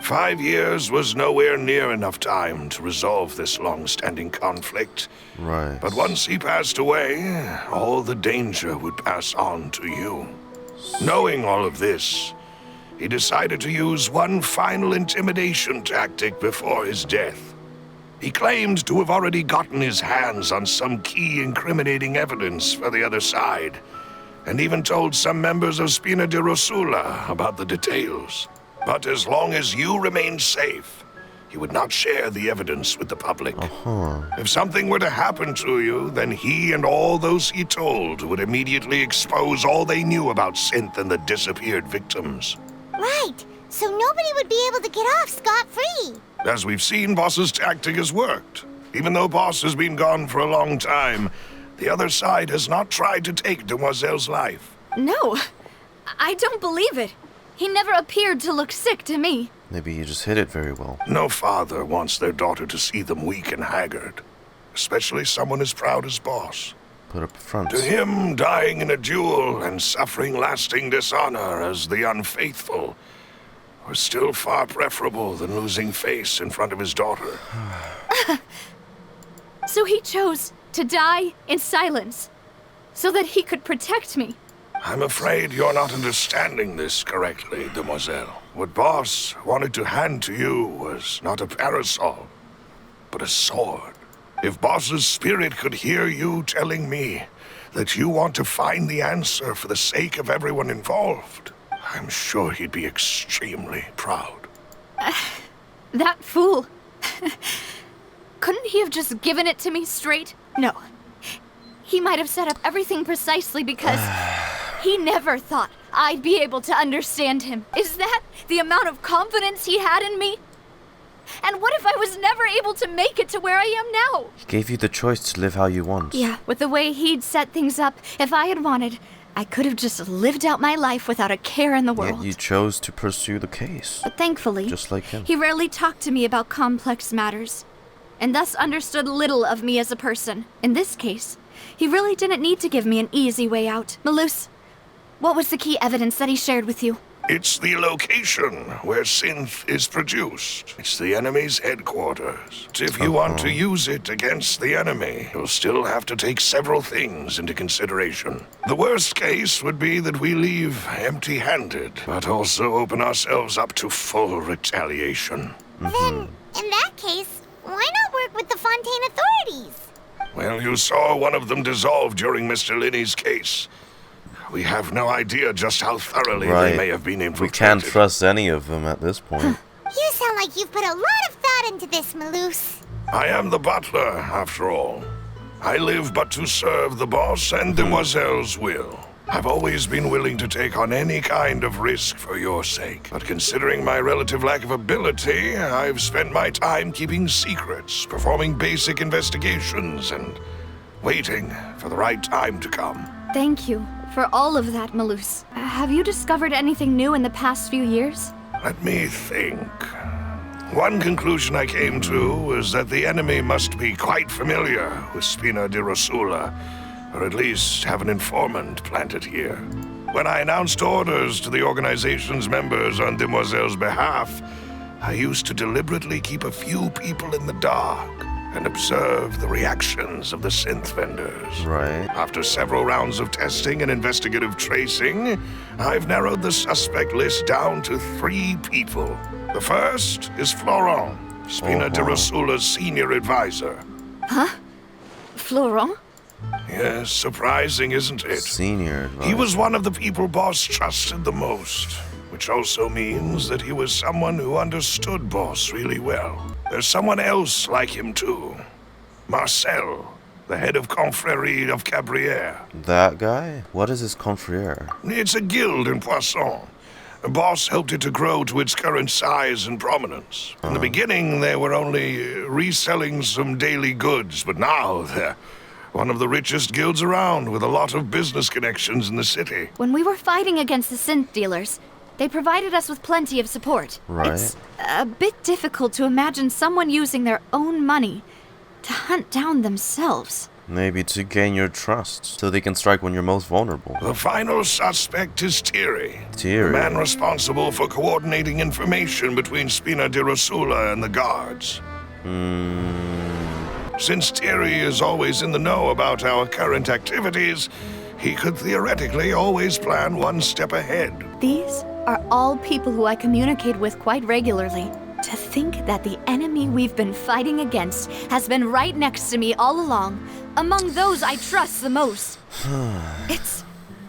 5 years was nowhere near enough time to resolve this long-standing conflict. Right. But once he passed away, all the danger would pass on to you. Knowing all of this, he decided to use one final intimidation tactic before his death. He claimed to have already gotten his hands on some key incriminating evidence for the other side, and even told some members of Spina di Rosula about the details. But as long as you remained safe, he would not share the evidence with the public. If something were to happen to you, then he and all those he told would immediately expose all they knew about Sinthe and the disappeared victims. Right. So nobody would be able to get off scot-free. As we've seen, Boss's tactic has worked. Even though Boss has been gone for a long time, the other side has not tried to take Demoiselle's life. No, I don't believe it. He never appeared to look sick to me. Maybe he just hid it very well. No father wants their daughter to see them weak and haggard, especially someone as proud as Boss. Put up a front. To him, dying in a duel and suffering lasting dishonor as the Unfaithful were still far preferable than losing face in front of his daughter. So he chose to die in silence, so that he could protect me. I'm afraid you're not understanding this correctly, demoiselle. What Boss wanted to hand to you was not a parasol, but a sword. If Boss's spirit could hear you telling me that you want to find the answer for the sake of everyone involved, I'm sure he'd be extremely proud. That fool. Couldn't he have just given it to me straight? No. He might have set up everything precisely because he never thought I'd be able to understand him. Is that the amount of confidence he had in me? And what if I was never able to make it to where I am now? He gave you the choice to live how you want. Yeah, with the way he'd set things up, if I had wanted, I could have just lived out my life without a care in the world. Yet you chose to pursue the case. But thankfully, Just like him. he rarely talked to me about complex matters, and thus understood little of me as a person. In this case, he really didn't need to give me an easy way out. Malus, what was the key evidence that he shared with you? It's the location where Sinthe is produced. It's the enemy's headquarters. If you want to use it against the enemy, you'll still have to take several things into consideration. The worst case would be that we leave empty-handed, but also open ourselves up to full retaliation. Then, in that case, why not work with the Fontaine authorities? Well, you saw one of them dissolve during Mr. Linney's case. We have no idea just how thoroughly they may have been infiltrated. We can't trust any of them at this point. You sound like you've put a lot of thought into this, Malus. I am the butler, after all. I live but to serve the boss and Demoiselle's will. I've always been willing to take on any kind of risk for your sake. But considering my relative lack of ability, I've spent my time keeping secrets, performing basic investigations, and waiting for the right time to come. Thank you for all of that, Malus. Have you discovered anything new in the past few years? Let me think. One conclusion I came to was that the enemy must be quite familiar with Spina di Rosula, or at least have an informant planted here. When I announced orders to the organization's members on Demoiselle's behalf, I used to deliberately keep a few people in the dark and observe the reactions of the synth vendors. Right. After several rounds of testing and investigative tracing, I've narrowed the suspect list down to 3 people. The first is Florent, Spina di Rosula's senior advisor. Huh? Florent? Yes, surprising, isn't it? Senior advisor. He was one of the people Boss trusted the most, which also means that he was someone who understood Boss really well. There's someone else like him too. Marcel, the head of Confrérie of Cabrières. That guy? What is his confrère? It's a guild in Poisson. Boss helped it to grow to its current size and prominence. In the beginning, they were only reselling some daily goods, but now they're one of the richest guilds around, with a lot of business connections in the city. When we were fighting against the synth dealers, they provided us with plenty of support. Right. It's a bit difficult to imagine someone using their own money to hunt down themselves. Maybe to gain your trust, so they can strike when you're most vulnerable. The final suspect is Thierry. Thierry. The man responsible for coordinating information between Spina di Rosula and the guards. Since Thierry is always in the know about our current activities, he could theoretically always plan one step ahead. These are all people who I communicate with quite regularly. To think that the enemy we've been fighting against has been right next to me all along, among those I trust the most. It's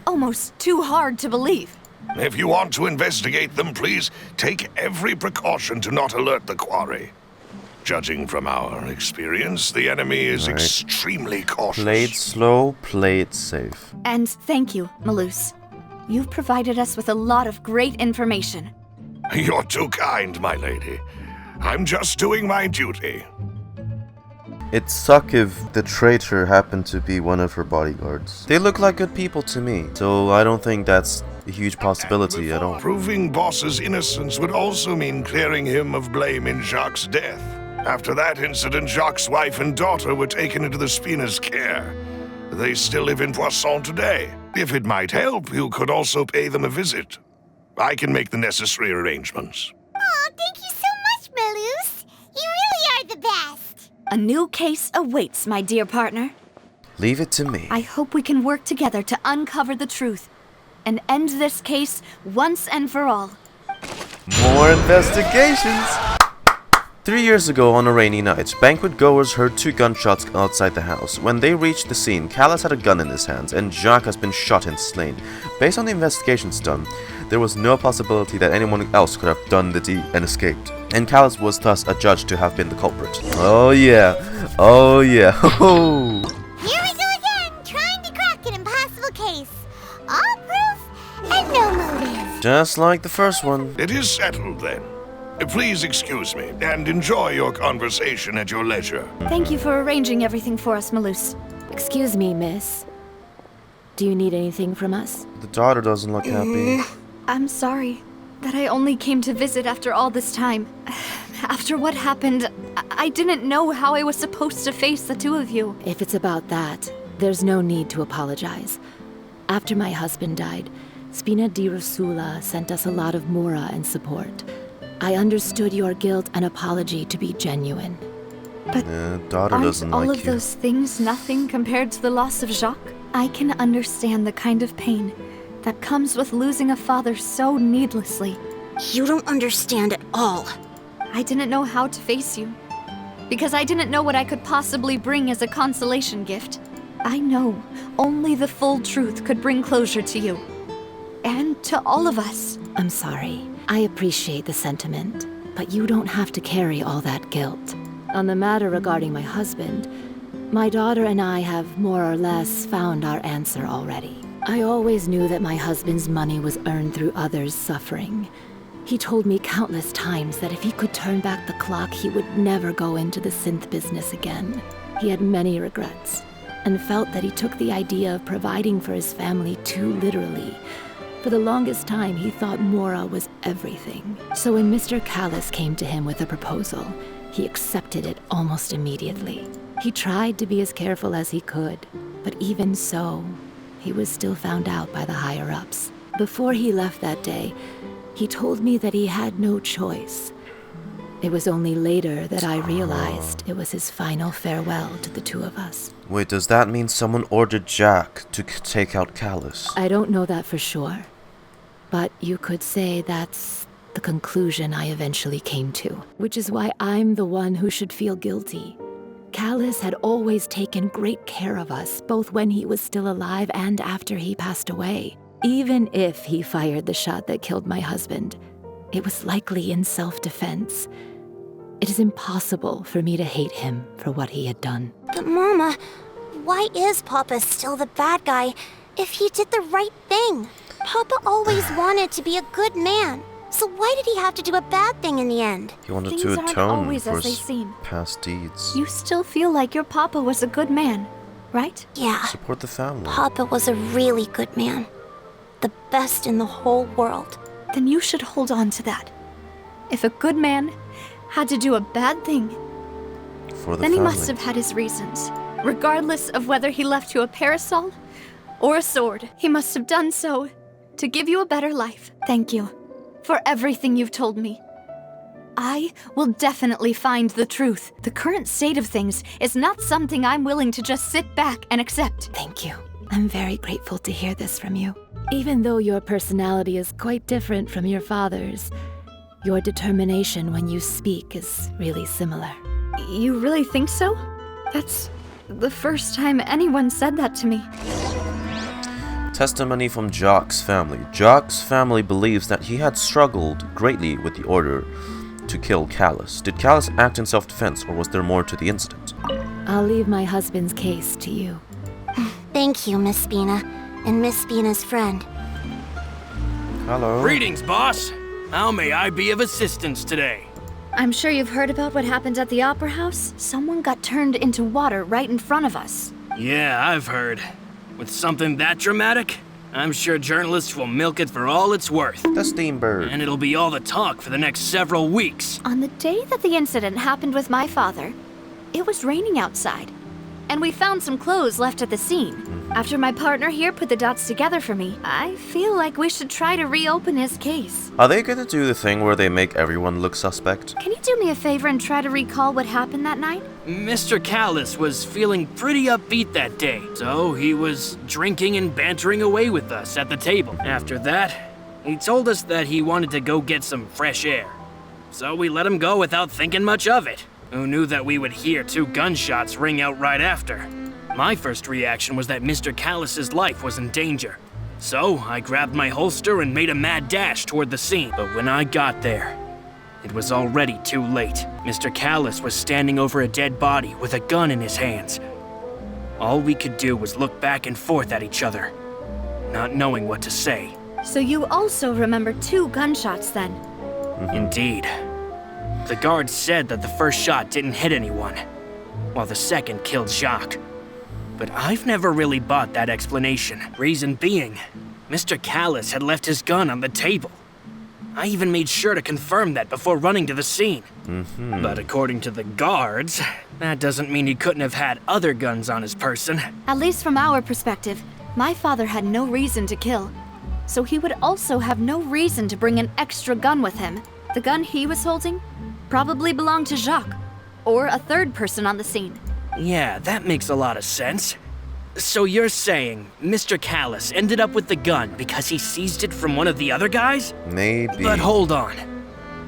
almost too hard to believe. If you want to investigate them, please take every precaution to not alert the quarry. Judging from our experience, the enemy is extremely cautious. Play it slow, play it safe. And thank you, Malus. You've provided us with a lot of great information. You're too kind, my lady. I'm just doing my duty. It'd suck if the traitor happened to be one of her bodyguards. They look like good people to me, so I don't think that's a huge possibility at all. Proving Boss's innocence would also mean clearing him of blame in Jacques' death. After that incident, Jacques' wife and daughter were taken into the Spina's care. They still live in Poisson today. If it might help, you could also pay them a visit. I can make the necessary arrangements. Aw, thank you so much, Malus. You really are the best. A new case awaits, my dear partner. Leave it to me. I hope we can work together to uncover the truth and end this case once and for all. More investigations! 3 years ago on a rainy night, banquet goers heard 2 gunshots outside the house. When they reached the scene, Callas had a gun in his hands and Jacques has been shot and slain. Based on the investigations done, there was no possibility that anyone else could have done the deed and escaped. And Callas was thus adjudged to have been the culprit. Oh yeah, oh yeah, ho. Here we go again, trying to crack an impossible case. All proof and no motive. Just like the first one. It is settled then. Please excuse me, and enjoy your conversation at your leisure. Thank you for arranging everything for us, Malus. Excuse me, miss. Do you need anything from us? The daughter doesn't look happy. I'm sorry that I only came to visit after all this time. After what happened, I didn't know how I was supposed to face the two of you. If it's about that, there's no need to apologize. After my husband died, Spina di Rosula sent us a lot of mora and support. I understood your guilt and apology to be genuine. But daughter doesn't all like of you. those things nothing compared to the loss of Jacques? I can understand the kind of pain that comes with losing a father so needlessly. You don't understand at all. I didn't know how to face you, because I didn't know what I could possibly bring as a consolation gift. I know only the full truth could bring closure to you, and to all of us. I'm sorry. I appreciate the sentiment, but you don't have to carry all that guilt. On the matter regarding my husband, my daughter and I have more or less found our answer already. I always knew that my husband's money was earned through others' suffering. He told me countless times that if he could turn back the clock, he would never go into the synth business again. He had many regrets, and felt that he took the idea of providing for his family too literally. For the longest time, he thought mora was everything. So when Mr. Callas came to him with a proposal, he accepted it almost immediately. He tried to be as careful as he could, but even so, he was still found out by the higher-ups. Before he left that day, he told me that he had no choice. It was only later that I realized it was his final farewell to the two of us. Wait, does that mean someone ordered Jack to take out Callas? I don't know that for sure, but you could say that's the conclusion I eventually came to, which is why I'm the one who should feel guilty. Callas had always taken great care of us, both when he was still alive and after he passed away. Even if he fired the shot that killed my husband, it was likely in self-defense. It is impossible for me to hate him for what he had done. But Mama, why is Papa still the bad guy if he did the right thing? Papa always wanted to be a good man. So why did he have to do a bad thing in the end? He wanted Things to aren't atone always for as they his seem. past deeds. You still feel like your papa was a good man, right? Yeah, Support the family. Papa was a really good man. The best in the whole world. Then you should hold on to that. If a good man had to do a bad thing, For the then he family. must have had his reasons. Regardless of whether he left you a parasol or a sword, he must have done so to give you a better life. Thank you for everything you've told me. I will definitely find the truth. The current state of things is not something I'm willing to just sit back and accept. Thank you. I'm very grateful to hear this from you. Even though your personality is quite different from your father's, your determination when you speak is really similar. You really think so? That's the first time anyone said that to me. Testimony from Jacques' family. Jacques' family believes that he had struggled greatly with the order to kill Callas. Did Callas act in self-defense, or was there more to the incident? I'll leave my husband's case to you. Thank you, Miss Spina, and Miss Spina's friend. Hello. Greetings, boss. How may I be of assistance today? I'm sure you've heard about what happened at the Opera House. Someone got turned into water right in front of us. Yeah, I've heard. With something that dramatic, I'm sure journalists will milk it for all it's worth. The Steambird. And it'll be all the talk for the next several weeks. On the day that the incident happened with my father, it was raining outside, and we found some clothes left at the scene. After my partner here put the dots together for me, I feel like we should try to reopen his case. Are they gonna do the thing where they make everyone look suspect? Can you do me a favor and try to recall what happened that night? Mr. Callas was feeling pretty upbeat that day, so he was drinking and bantering away with us at the table. After that, he told us that he wanted to go get some fresh air. So we let him go without thinking much of it. Who knew that we would hear 2 gunshots ring out right after? My first reaction was that Mr. Callas's life was in danger. So I grabbed my holster and made a mad dash toward the scene. But when I got there, it was already too late. Mr. Callas was standing over a dead body with a gun in his hands. All we could do was look back and forth at each other, not knowing what to say. So you also remember 2 gunshots then? Indeed. The guard said that the first shot didn't hit anyone, while the second killed Jacques. But I've never really bought that explanation. Reason being, Mr. Callas had left his gun on the table. I even made sure to confirm that before running to the scene. But according to the guards, that doesn't mean he couldn't have had other guns on his person. At least from our perspective, my father had no reason to kill. So he would also have no reason to bring an extra gun with him. The gun he was holding probably belonged to Jacques, or a third person on the scene. Yeah, that makes a lot of sense. So you're saying Mr. Callas ended up with the gun because he seized it from one of the other guys? Maybe. But hold on.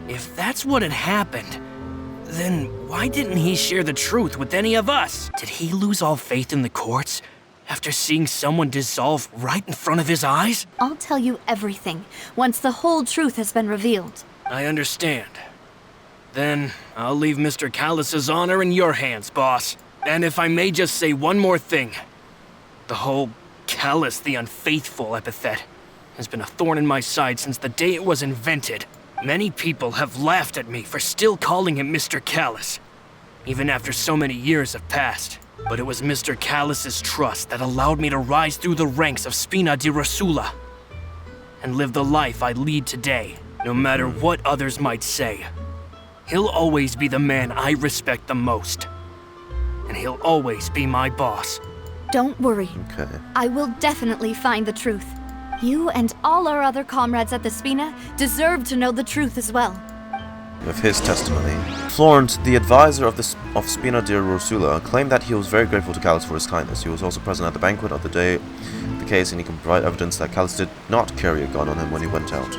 If that's what had happened, then why didn't he share the truth with any of us? Did he lose all faith in the courts after seeing someone dissolve right in front of his eyes? I'll tell you everything once the whole truth has been revealed. I understand. Then I'll leave Mr. Callas's honor in your hands, boss. And if I may just say one more thing. The whole Callas the Unfaithful epithet has been a thorn in my side since the day it was invented. Many people have laughed at me for still calling him Mr. Callas, even after so many years have passed. But it was Mr. Callas's trust that allowed me to rise through the ranks of Spina di Rosula and live the life I lead today, no matter what others might say. He'll always be the man I respect the most, and he'll always be my boss. Don't worry. Okay. I will definitely find the truth. You and all our other comrades at the Spina deserve to know the truth as well. With his testimony, Florent, the advisor of Spina di Rosula, claimed that he was very grateful to Callas for his kindness. He was also present at the banquet of the day of the case, and he can provide evidence that Callas did not carry a gun on him when he went out.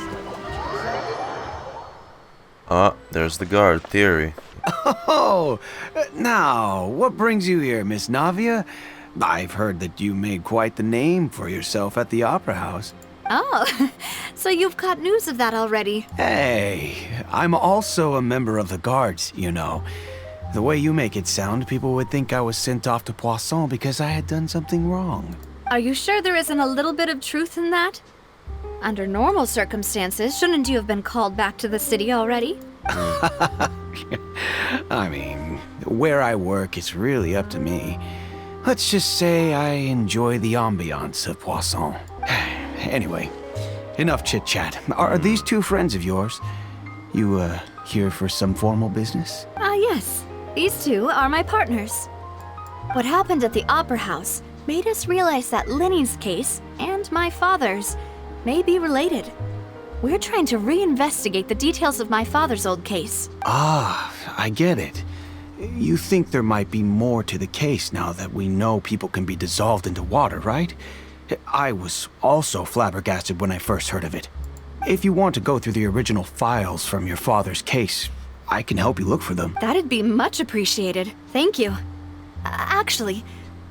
Ah, there's the guard theory. Oh, now, what brings you here, Miss Navia? I've heard that you made quite the name for yourself at the Opera House. Oh, so you've caught news of that already. Hey, I'm also a member of the guards, you know. The way you make it sound, people would think I was sent off to Poisson because I had done something wrong. Are you sure there isn't a little bit of truth in that? Under normal circumstances, shouldn't you have been called back to the city already? I mean, where I work is really up to me. Let's just say I enjoy the ambiance of Poisson. Anyway, enough chit-chat. Are these two friends of yours? You, here for some formal business? Yes. These two are my partners. What happened at the Opera House made us realize that Linny's case and my father's may be related. We're trying to reinvestigate the details of my father's old case. Ah, I get it. You think there might be more to the case now that we know people can be dissolved into water, right? I was also flabbergasted when I first heard of it. If you want to go through the original files from your father's case, I can help you look for them. That'd be much appreciated. Thank you. Actually,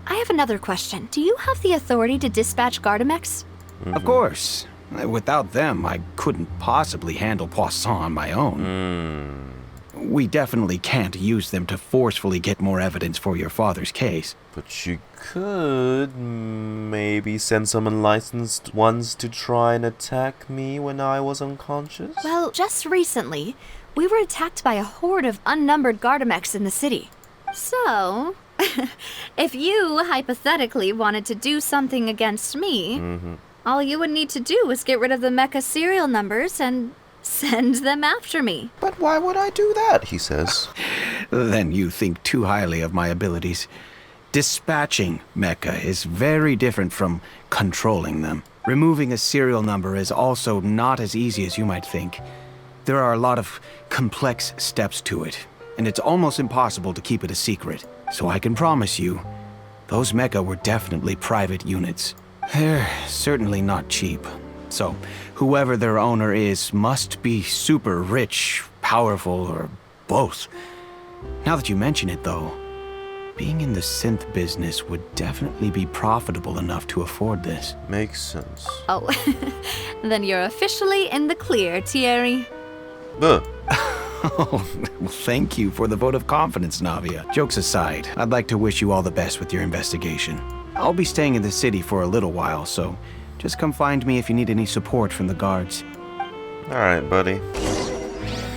I have another question. Do you have the authority to dispatch Gardemecs? Of course. Without them, I couldn't possibly handle Poisson on my own. We definitely can't use them to forcefully get more evidence for your father's case. But you could maybe send some unlicensed ones to try and attack me when I was unconscious? Well, just recently, we were attacked by a horde of unnumbered Gardemecs in the city. So, if you hypothetically wanted to do something against me, all you would need to do is get rid of the mecha serial numbers and send them after me. But why would I do that, he says. Then you think too highly of my abilities. Dispatching mecha is very different from controlling them. Removing a serial number is also not as easy as you might think. There are a lot of complex steps to it, and it's almost impossible to keep it a secret. So I can promise you, those mecha were definitely private units. They're certainly not cheap. So, whoever their owner is must be super rich, powerful, or both. Now that you mention it, though, being in the synth business would definitely be profitable enough to afford this. Makes sense. Oh, then you're officially in the clear, Thierry. Oh, well, thank you for the vote of confidence, Navia. Jokes aside, I'd like to wish you all the best with your investigation. I'll be staying in the city for a little while, so just come find me if you need any support from the guards. Alright, buddy.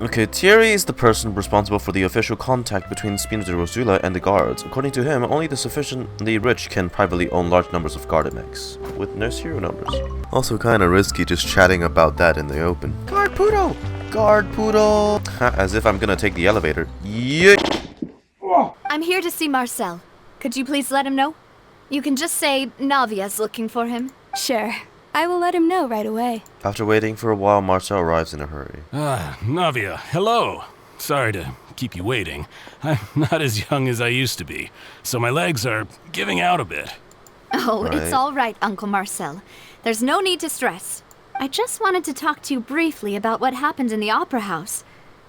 Okay, Thierry is the person responsible for the official contact between Spina de Rosula and the guards. According to him, only the sufficiently rich can privately own large numbers of Gardemeks, with no serial numbers. Also kinda risky just chatting about that in the open. Guard Poodle! Guard Poodle! As if I'm gonna take the elevator. Yeah. I'm here to see Marcel. Could you please let him know? You can just say Navia's looking for him. Sure. I will let him know right away. After waiting for a while, Marcel arrives in a hurry. Ah, Navia, hello. Sorry to keep you waiting. I'm not as young as I used to be, so my legs are giving out a bit. Oh, Right. it's all right, Uncle Marcel. There's no need to stress. I just wanted to talk to you briefly about what happened in the Opera House.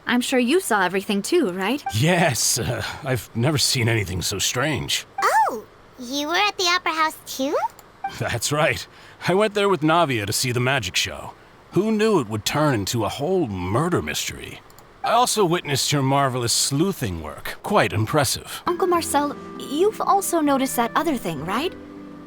I'm sure you saw everything too, right? Yes, I've never seen anything so strange. Oh, you were at the Opera House too? That's right. I went there with Navia to see the magic show. Who knew it would turn into a whole murder mystery? I also witnessed your marvelous sleuthing work. Quite impressive. Uncle Marcel, you've also noticed that other thing, right?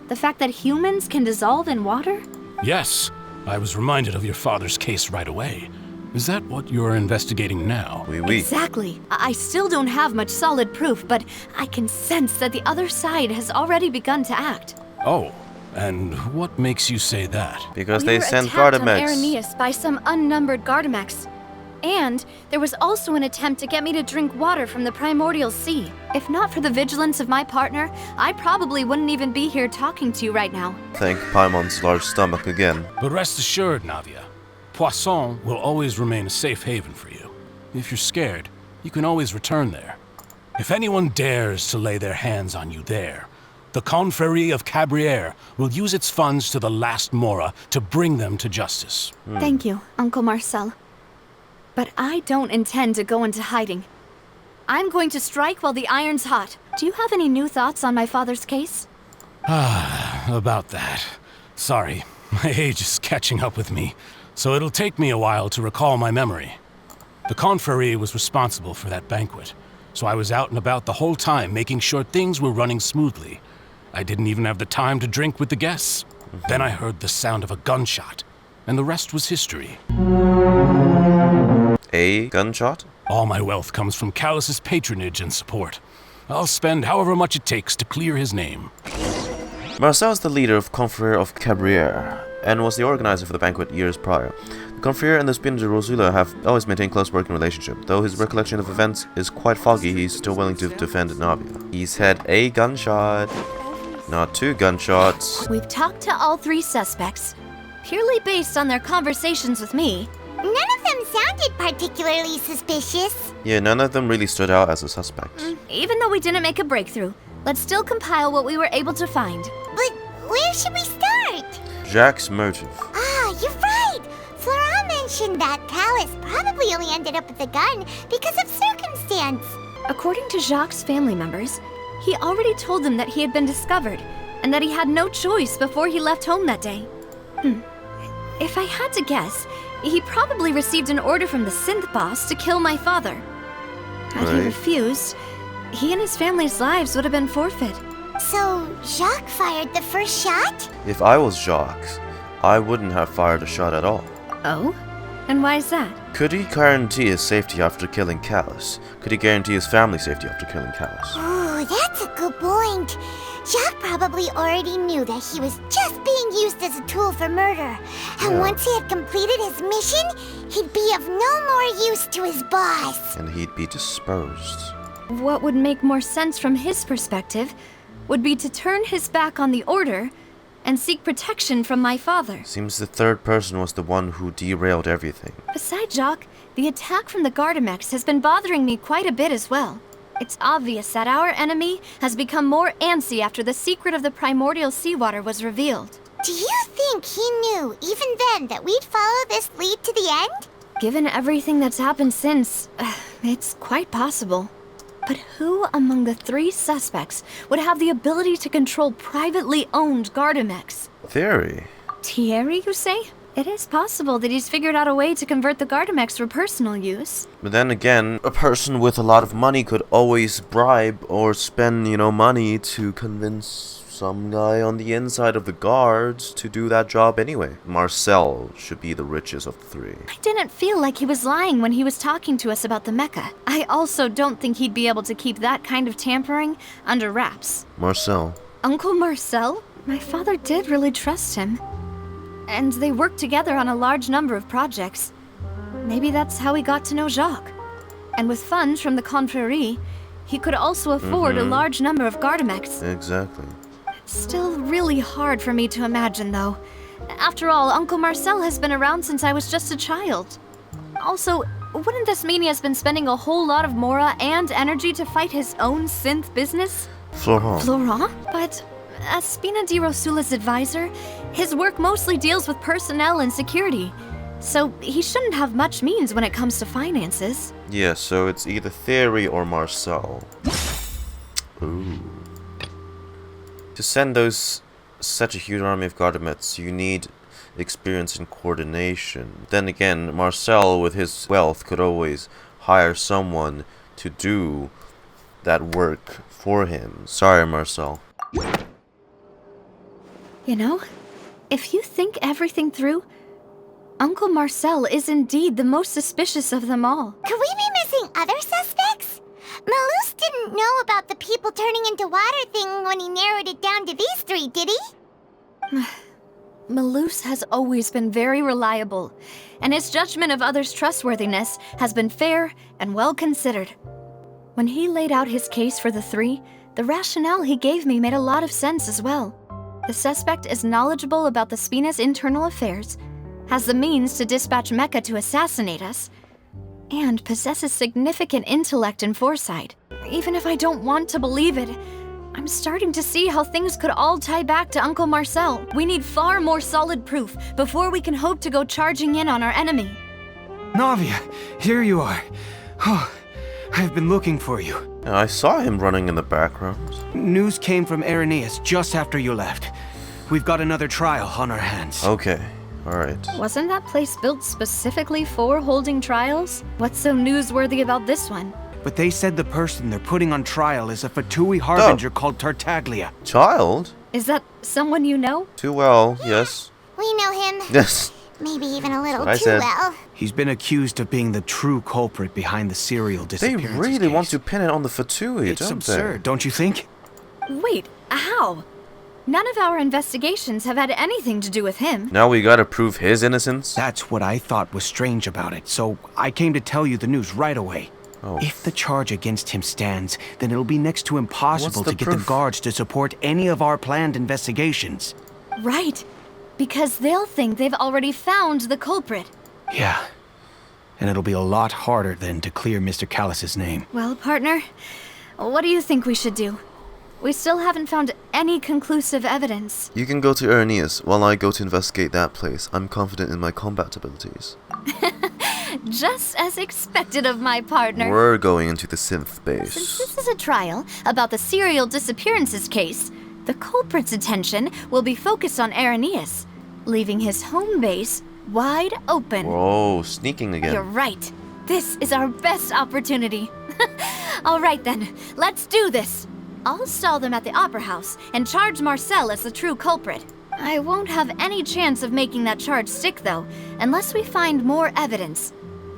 The fact that humans can dissolve in water? Yes, I was reminded of your father's case right away. Is that what you're investigating now? Oui, oui. Exactly. I still don't have much solid proof, but I can sense that the other side has already begun to act. Oh, and what makes you say that? Because We they were sent attacked on Gardemeks. Araneus by some unnumbered Gardemeks. And there was also an attempt to get me to drink water from the primordial sea. If not for the vigilance of my partner, I probably wouldn't even be here talking to you right now. Thank Paimon's large stomach again. But rest assured, Navia, Poisson will always remain a safe haven for you. If you're scared, you can always return there. If anyone dares to lay their hands on you there, the Confrérie of Cabrières will use its funds to the last Mora to bring them to justice. Thank you, Uncle Marcel. But I don't intend to go into hiding. I'm going to strike while the iron's hot. Do you have any new thoughts on my father's case? About that. Sorry, my age is catching up with me, so it'll take me a while to recall my memory. The Confrérie was responsible for that banquet, so I was out and about the whole time making sure things were running smoothly. I didn't even have the time to drink with the guests. Then I heard the sound of a gunshot, and the rest was history. A gunshot? All my wealth comes from Callas' patronage and support. I'll spend however much it takes to clear his name. Marcel is the leader of Confrérie of Cabrières, and was the organizer for the banquet years prior. The Confrérie and the Spina de Rosula have always maintained close working relationship. Though his recollection of events is quite foggy, he's still willing to defend Navia. He's had a gunshot, not two gunshots. We've talked to all three suspects. Purely based on their conversations with me, None of them sounded particularly suspicious. Yeah, none of them really stood out as a suspect. even though we didn't make a breakthrough, let's still compile what we were able to find. But where should we start? Jack's motive. Ah, you're right! Flora mentioned that Callas probably only ended up with the gun because of circumstance. According to Jacques' family members, he already told them that he had been discovered, and that he had no choice before he left home that day. If I had to guess, he probably received an order from the Sinthe boss to kill my father. Had he Right. refused, he and his family's lives would have been forfeit. So, Jacques fired the first shot? If I was Jacques, I wouldn't have fired a shot at all. Oh? And why is that? Could he guarantee his safety after killing Callas? Could he guarantee his family's safety after killing Callas? Ooh, that's a good point. Jacques probably already knew that he was just being used as a tool for murder. And Yeah. once he had completed his mission, he'd be of no more use to his boss. And he'd be disposed. What would make more sense from his perspective would be to turn his back on the order and seek protection from my father. Seems the third person was the one who derailed everything. Besides Jacques, the attack from the Gardemeks has been bothering me quite a bit as well. It's obvious that our enemy has become more antsy after the secret of the primordial seawater was revealed. Do you think he knew, even then, that we'd follow this lead to the end? Given everything that's happened since, it's quite possible. But who among the three suspects would have the ability to control privately owned Gardemeks? Theory. Thierry, you say? It is possible that he's figured out a way to convert the Gardemeks for personal use. But then again, a person with a lot of money could always bribe or spend, money to convince some guy on the inside of the guards to do that job anyway. Marcel should be the richest of the three. I didn't feel like he was lying when he was talking to us about the mecha. I also don't think he'd be able to keep that kind of tampering under wraps. Marcel. Uncle Marcel? My father did really trust him. And they worked together on a large number of projects. Maybe that's how he got to know Jacques. And with funds from the Confrérie, he could also afford a large number of Gardemecs. Exactly. It's still really hard for me to imagine, though. After all, Uncle Marcel has been around since I was just a child. Also, wouldn't this mean he has been spending a whole lot of mora and energy to fight his own synth business? Florent. Florent? But as Spina di Rosula's advisor, his work mostly deals with personnel and security. So he shouldn't have much means when it comes to finances. Yeah, so it's either Theory or Marcel. Ooh. To send such a huge army of Gardemecs, you need experience and coordination. Then again, Marcel, with his wealth, could always hire someone to do that work for him. Sorry, Marcel. You know, if you think everything through, Uncle Marcel is indeed the most suspicious of them all. Could we be missing other suspects? Malus didn't know about the people turning into water thing when he narrowed it down to these three, did he? Malus has always been very reliable, and his judgment of others' trustworthiness has been fair and well considered. When he laid out his case for the three, the rationale he gave me made a lot of sense as well. The suspect is knowledgeable about the Spina's internal affairs, has the means to dispatch Mecha to assassinate us, and possesses significant intellect and foresight. Even if I don't want to believe it, I'm starting to see how things could all tie back to Uncle Marcel. We need far more solid proof before we can hope to go charging in on our enemy. Navia, here you are. Oh, I've been looking for you. I saw him running in the background. News came from Irenaeus just after you left. We've got another trial on our hands. Okay. Alright. Wasn't that place built specifically for holding trials? What's so newsworthy about this one? But they said the person they're putting on trial is a Fatui harbinger called Tartaglia. Child? Is that someone you know? Too well, yes. We know him. Yes. Maybe even a little That's too what I said. well. He's been accused of being the true culprit behind the serial They disappearances really case. want to pin it on the Fatui, It's don't absurd, don't you think? Wait, how? None of our investigations have had anything to do with him. Now we gotta prove his innocence? That's what I thought was strange about it, so I came to tell you the news right away. Oh. If the charge against him stands, then it'll be next to impossible What's to the get the proof? guards to support any of our planned investigations. Right. Because they'll think they've already found the culprit. Yeah. And it'll be a lot harder then to clear Mr. Callas's name. Well, partner, what do you think we should do? We still haven't found any conclusive evidence. You can go to Irenaeus while I go to investigate that place. I'm confident in my combat abilities. Just as expected of my partner. We're going into the synth Since base. this is a trial about the serial disappearances case, the culprit's attention will be focused on Irenaeus, leaving his home base wide open. Whoa, sneaking again. You're right. This is our best opportunity. All right then, let's do this. I'll stall them at the Opera House and charge Marcel as the true culprit. I won't have any chance of making that charge stick, though, unless we find more evidence.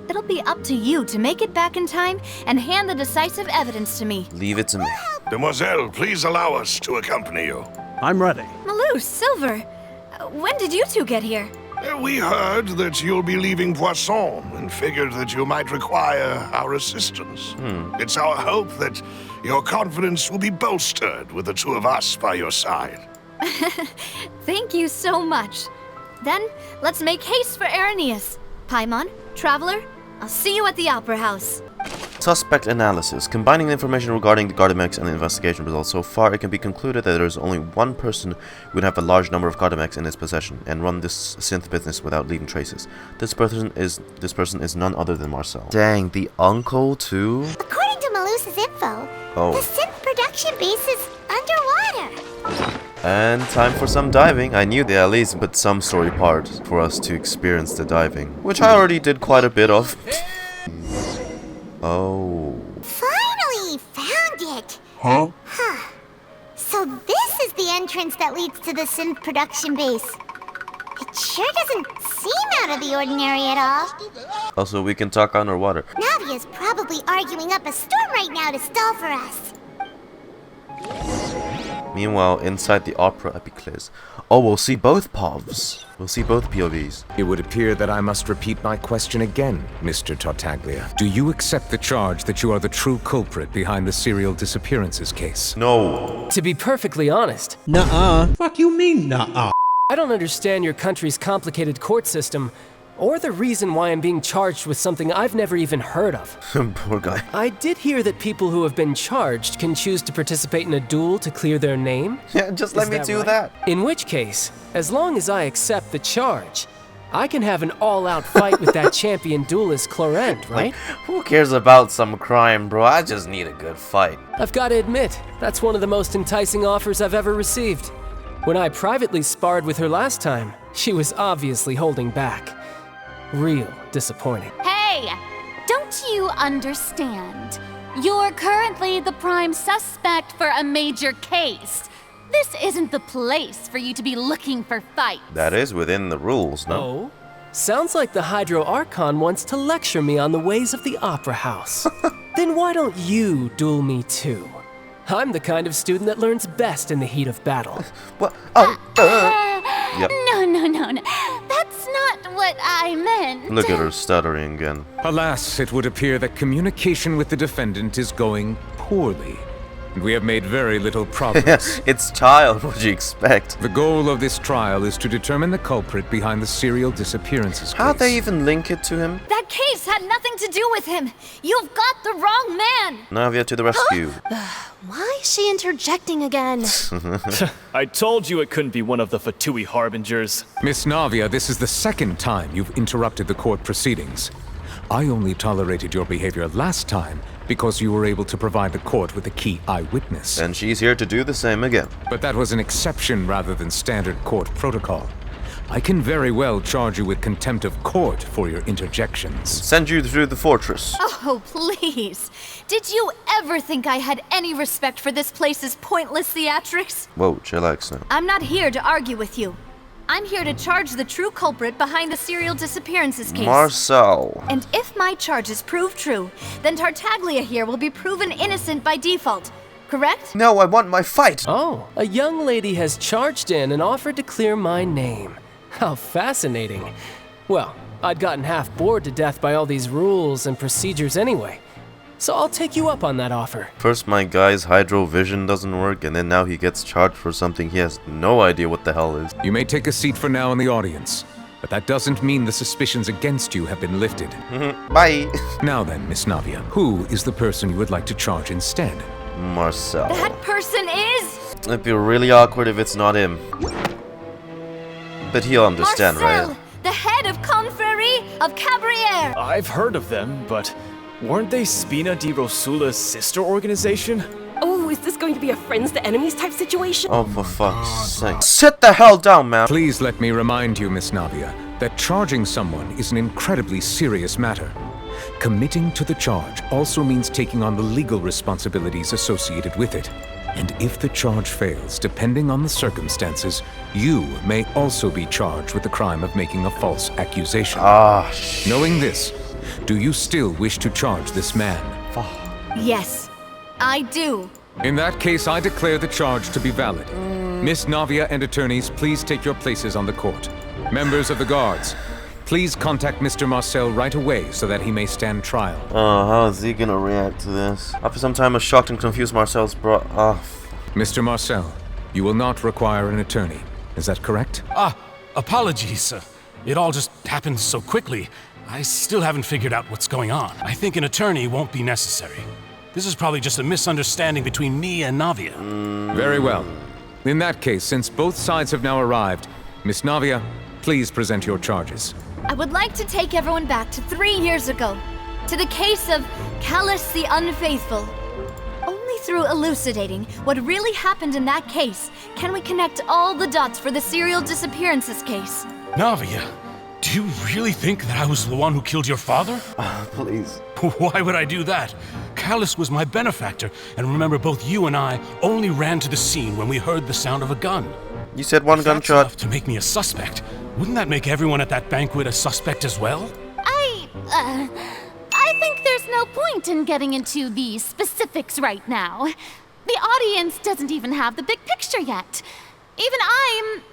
It'll be up to you to make it back in time and hand the decisive evidence to me. Leave it to me. Demoiselle, please allow us to accompany you. I'm ready. Malus, Silver, when did you two get here? We heard that you'll be leaving Poisson and figured that you might require our assistance. It's our hope that your confidence will be bolstered with the two of us by your side. Thank you so much. Then, let's make haste for Irenaeus. Paimon, Traveler, I'll see you at the Opera House. Suspect analysis. Combining the information regarding the Gardemecs and the investigation results so far, it can be concluded that there is only one person who would have a large number of Gardemecs in his possession and run this synth business without leaving traces. This person is none other than Marcel. Dang, the uncle too? According to Malus's info, Oh. the synth production base is underwater. And time for some diving. I knew they at least put some story part for us to experience the diving, which I already did quite a bit of. Oh. Finally found it. Huh? Huh. So this is the entrance that leads to the synth production base. It sure doesn't seem out of the ordinary at all. Also, we can talk underwater. Navia's probably arguing up a storm right now to stall for us. Meanwhile, inside the opera epiclese. Oh, we'll see both POVs. We'll see both POVs. It would appear that I must repeat my question again, Mr. Tartaglia. Do you accept the charge that you are the true culprit behind the serial disappearances case? No. To be perfectly honest. Nuh-uh. Fuck you mean, nuh-uh? I don't understand your country's complicated court system, or the reason why I'm being charged with something I've never even heard of. Poor guy. I did hear that people who have been charged can choose to participate in a duel to clear their name. Yeah, just let me do that. In which case, as long as I accept the charge, I can have an all-out fight with that champion duelist Chlorinde, right? Like, who cares about some crime, bro? I just need a good fight. I've got to admit, that's one of the most enticing offers I've ever received. When I privately sparred with her last time, she was obviously holding back. Real disappointing. Hey! Don't you understand? You're currently the prime suspect for a major case. This isn't the place for you to be looking for fights. That is within the rules, no? Oh? Sounds like the Hydro-Archon wants to lecture me on the ways of the Opera House. Then why don't you duel me too? I'm the kind of student that learns best in the heat of battle. What? Yep. No. That's not what I meant. Look at her stuttering again. Alas, it would appear that communication with the defendant is going poorly. And we have made very little progress. It's Childe, what do you expect? The goal of this trial is to determine the culprit behind the serial disappearances case. How'd they even link it to him? That case had nothing to do with him. You've got the wrong man. Navia to the rescue. Why is she interjecting again? I told you it couldn't be one of the Fatui harbingers. Miss Navia, this is the second time you've interrupted the court proceedings. I only tolerated your behavior last time because you were able to provide the court with a key eyewitness. And she's here to do the same again. But that was an exception rather than standard court protocol. I can very well charge you with contempt of court for your interjections. Send you through the fortress. Oh, please. Did you ever think I had any respect for this place's pointless theatrics? Whoa, chillax now. I'm not here to argue with you. I'm here to charge the true culprit behind the serial disappearances case. Marcel. And if my charges prove true, then Tartaglia here will be proven innocent by default. Correct? No, I want my fight. Oh, a young lady has charged in and offered to clear my name. How fascinating. Well, I'd gotten half bored to death by all these rules and procedures anyway. So I'll take you up on that offer. First my guy's hydro vision doesn't work, and then now he gets charged for something he has no idea what the hell is. You may take a seat for now in the audience, but that doesn't mean the suspicions against you have been lifted. Bye. Now then, Miss Navia, who is the person you would like to charge instead? Marcel. That person is... It'd be really awkward if it's not him. But he'll understand, Marcel, right? the head of Confrérie of Cabriere. I've heard of them, but weren't they Spina di Rosula's sister organization? Oh, is this going to be a friends to enemies type situation? Oh, for fuck's sake. Sit the hell down, man. Please let me remind you, Miss Navia, that charging someone is an incredibly serious matter. Committing to the charge also means taking on the legal responsibilities associated with it. And if the charge fails, depending on the circumstances, you may also be charged with the crime of making a false accusation. Knowing this, do you still wish to charge this man? Yes, I do. In that case, I declare the charge to be valid. Miss Navia and attorneys, please take your places on the court. Members of the guards, please contact Mr. Marcel right away so that he may stand trial. Oh, how is he gonna react to this? After some time, a shocked and confused Marcel's brought... Mr. Marcel, you will not require an attorney. Is that correct? Apologies. It all just happened so quickly. I still haven't figured out what's going on. I think an attorney won't be necessary. This is probably just a misunderstanding between me and Navia. Very well. In that case, since both sides have now arrived, Miss Navia, please present your charges. I would like to take everyone back to 3 years ago, to the case of Callas the Unfaithful. Only through elucidating what really happened in that case can we connect all the dots for the serial disappearances case. Navia, do you really think that I was the one who killed your father? Please. Why would I do that? Callas was my benefactor, and remember both you and I only ran to the scene when we heard the sound of a gun. You said one gunshot. That's enough to make me a suspect. Wouldn't that make everyone at that banquet a suspect as well? I think there's no point in getting into the specifics right now. The audience doesn't even have the big picture yet. Even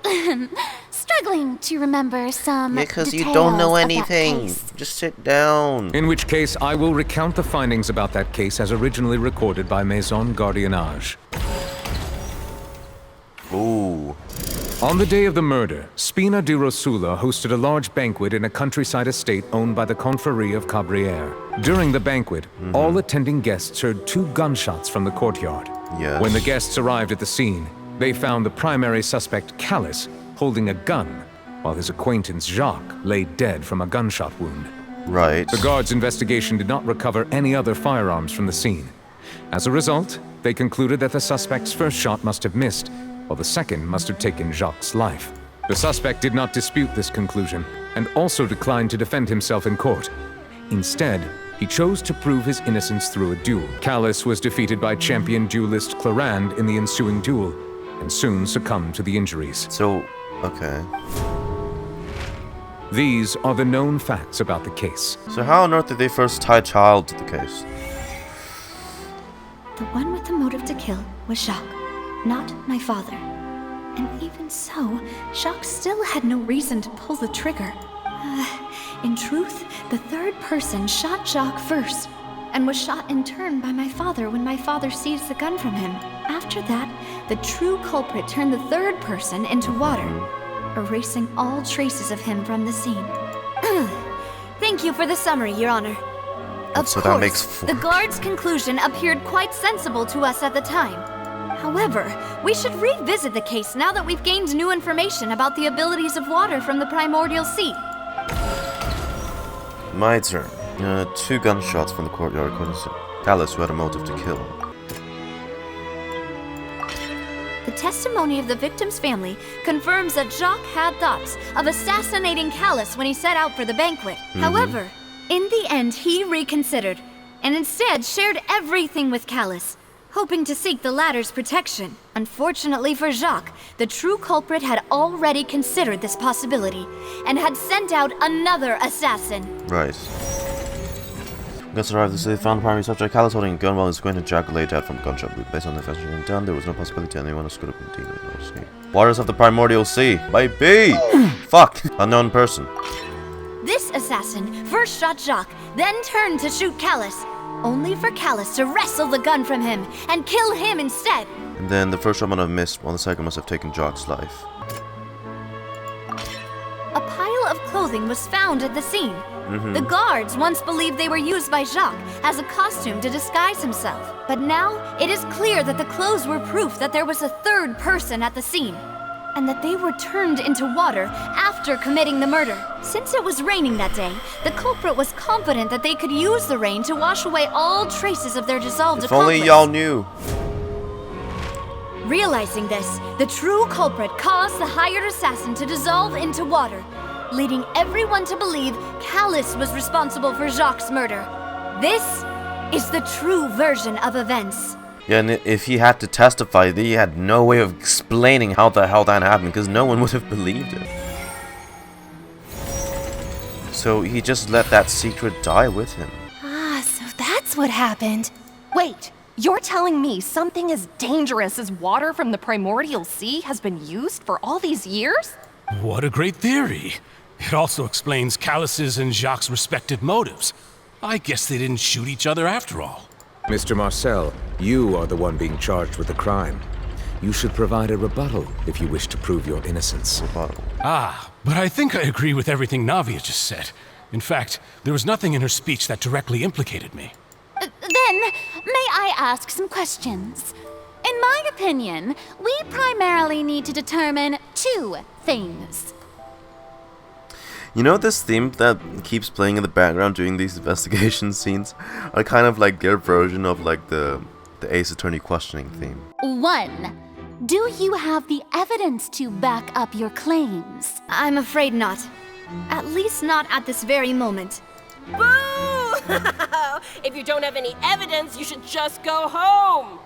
I'm struggling to remember some because you details don't know of that anything. case. Just sit down. In which case, I will recount the findings about that case as originally recorded by Maison Gardiennage. Ooh. On the day of the murder, Spina di Rosula hosted a large banquet in a countryside estate owned by the Confrérie of Cabrières. During the banquet, all attending guests heard 2 gunshots from the courtyard. Yes. When the guests arrived at the scene, they found the primary suspect, Callas, holding a gun, while his acquaintance, Jacques, lay dead from a gunshot wound. Right. The guards' investigation did not recover any other firearms from the scene. As a result, they concluded that the suspect's first shot must have missed, while the second must have taken Jacques' life. The suspect did not dispute this conclusion, and also declined to defend himself in court. Instead, he chose to prove his innocence through a duel. Callas was defeated by champion duelist Chlorinde in the ensuing duel, and soon succumbed to the injuries. So, okay. These are the known facts about the case. So how on earth did they first tie Childe to the case? The one with the motive to kill was Jacques, not my father. And even so, Jacques still had no reason to pull the trigger. In truth, the third person shot Jacques first, and was shot in turn by my father when my father seized the gun from him. After that, the true culprit turned the third person into water, erasing all traces of him from the scene. Thank you for the summary, Your Honor. Of So course, that makes 4. the guard's conclusion appeared quite sensible to us at the time. However, we should revisit the case now that we've gained new information about the abilities of water from the primordial sea. My turn. 2 gunshots from the courtyard according to Callas, who had a motive to kill. The testimony of the victim's family confirms that Jacques had thoughts of assassinating Callas when he set out for the banquet. However, in the end, he reconsidered, and instead shared everything with Callas, hoping to seek the latter's protection. Unfortunately for Jacques, the true culprit had already considered this possibility, and had sent out another assassin. Right. Guests arrived at the city, found the primary subject Callas holding a gun while his acquaintance Jack lay dead from a gunshot wound. Based on the investigation done, there was no possibility anyone else could have been dealing with escape. Waters of the primordial sea. Baby! Fuck! Unknown person. This assassin first shot Jacques, then turned to shoot Callas, only for Callas to wrestle the gun from him and kill him instead. And then the first shot might have missed, while the second must have taken Jacques' life. A pile of clothing was found at the scene. The guards once believed they were used by Jacques as a costume to disguise himself. But now, it is clear that the clothes were proof that there was a third person at the scene, and that they were turned into water after committing the murder. Since it was raining that day, the culprit was confident that they could use the rain to wash away all traces of their dissolved If only y'all knew. Realizing this, the true culprit caused the hired assassin to dissolve into water, leading everyone to believe Callas was responsible for Jacques' murder. This is the true version of events. Yeah, and if he had to testify, he had no way of explaining how the hell that happened, because no one would have believed it. So he just let that secret die with him. Ah, so that's what happened. Wait, you're telling me something as dangerous as water from the primordial sea has been used for all these years? What a great theory. It also explains Callas's and Jacques' respective motives. I guess they didn't shoot each other after all. Mr. Marcel, you are the one being charged with the crime. You should provide a rebuttal if you wish to prove your innocence. Rebuttal. Ah, but I think I agree with everything Navia just said. In fact, there was nothing in her speech that directly implicated me. Then, may I ask some questions? In my opinion, we primarily need to determine 2 things. You know, this theme that keeps playing in the background during these investigation scenes are kind of like their version of like the Ace Attorney questioning theme. 1. Do you have the evidence to back up your claims? I'm afraid not. At least not at this very moment. Boo! If you don't have any evidence, you should just go home.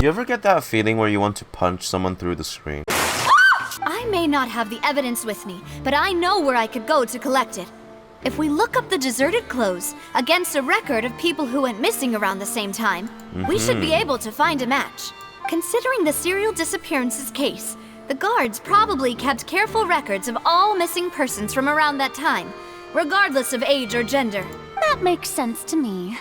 You ever get that feeling where you want to punch someone through the screen? I may not have the evidence with me, but I know where I could go to collect it. If we look up the deserted clothes against a record of people who went missing around the same time, we should be able to find a match. Considering the serial disappearances case, the guards probably kept careful records of all missing persons from around that time, regardless of age or gender. That makes sense to me.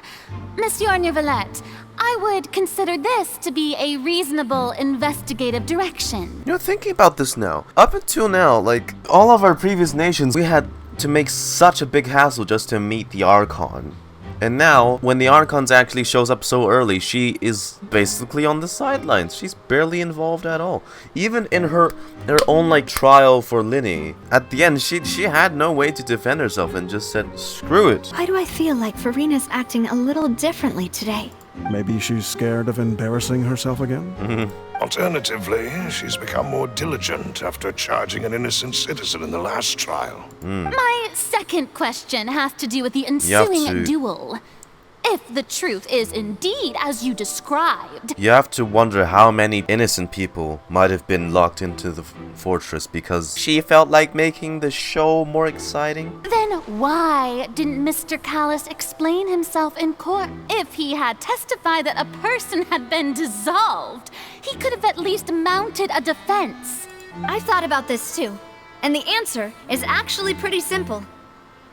Monsieur Neuvillette, I would consider this to be a reasonable investigative direction. You know, thinking about this now, up until now, like, all of our previous nations, we had to make such a big hassle just to meet the Archon. And now, when the Archon actually shows up so early, she is basically on the sidelines. She's barely involved at all. Even in her own, like, trial for Linny, at the end, she had no way to defend herself and just said, screw it. Why do I feel like Furina's acting a little differently today? Maybe she's scared of embarrassing herself again? Alternatively, she's become more diligent after charging an innocent citizen in the last trial. My second question has to do with the ensuing duel. If the truth is indeed as you described... You have to wonder how many innocent people might have been locked into the fortress because she felt like making the show more exciting. Then why didn't Mr. Callas explain himself in court? If he had testified that a person had been dissolved, he could have at least mounted a defense. I thought about this too, and the answer is actually pretty simple.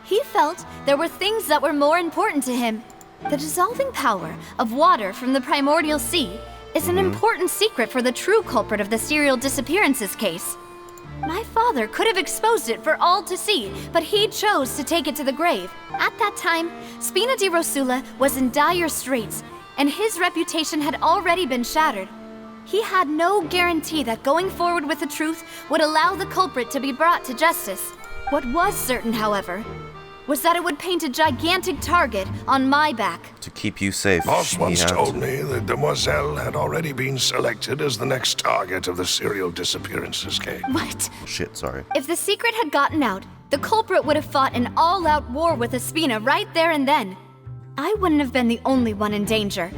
He felt there were things that were more important to him. The dissolving power of water from the primordial sea is an important secret for the true culprit of the serial disappearances case. My father could have exposed it for all to see, but he chose to take it to the grave. At that time, Spina di Rosula was in dire straits, and his reputation had already been shattered. He had no guarantee that going forward with the truth would allow the culprit to be brought to justice. What was certain, however, was that it would paint a gigantic target on my back. To keep you safe. Boss once told me that Demoiselle had already been selected as the next target of the serial disappearances case. What? Shit, sorry. If the secret had gotten out, the culprit would have fought an all-out war with Espina right there and then. I wouldn't have been the only one in danger.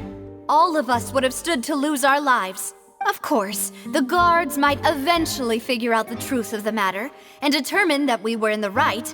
All of us would have stood to lose our lives. Of course, the guards might eventually figure out the truth of the matter and determine that we were in the right.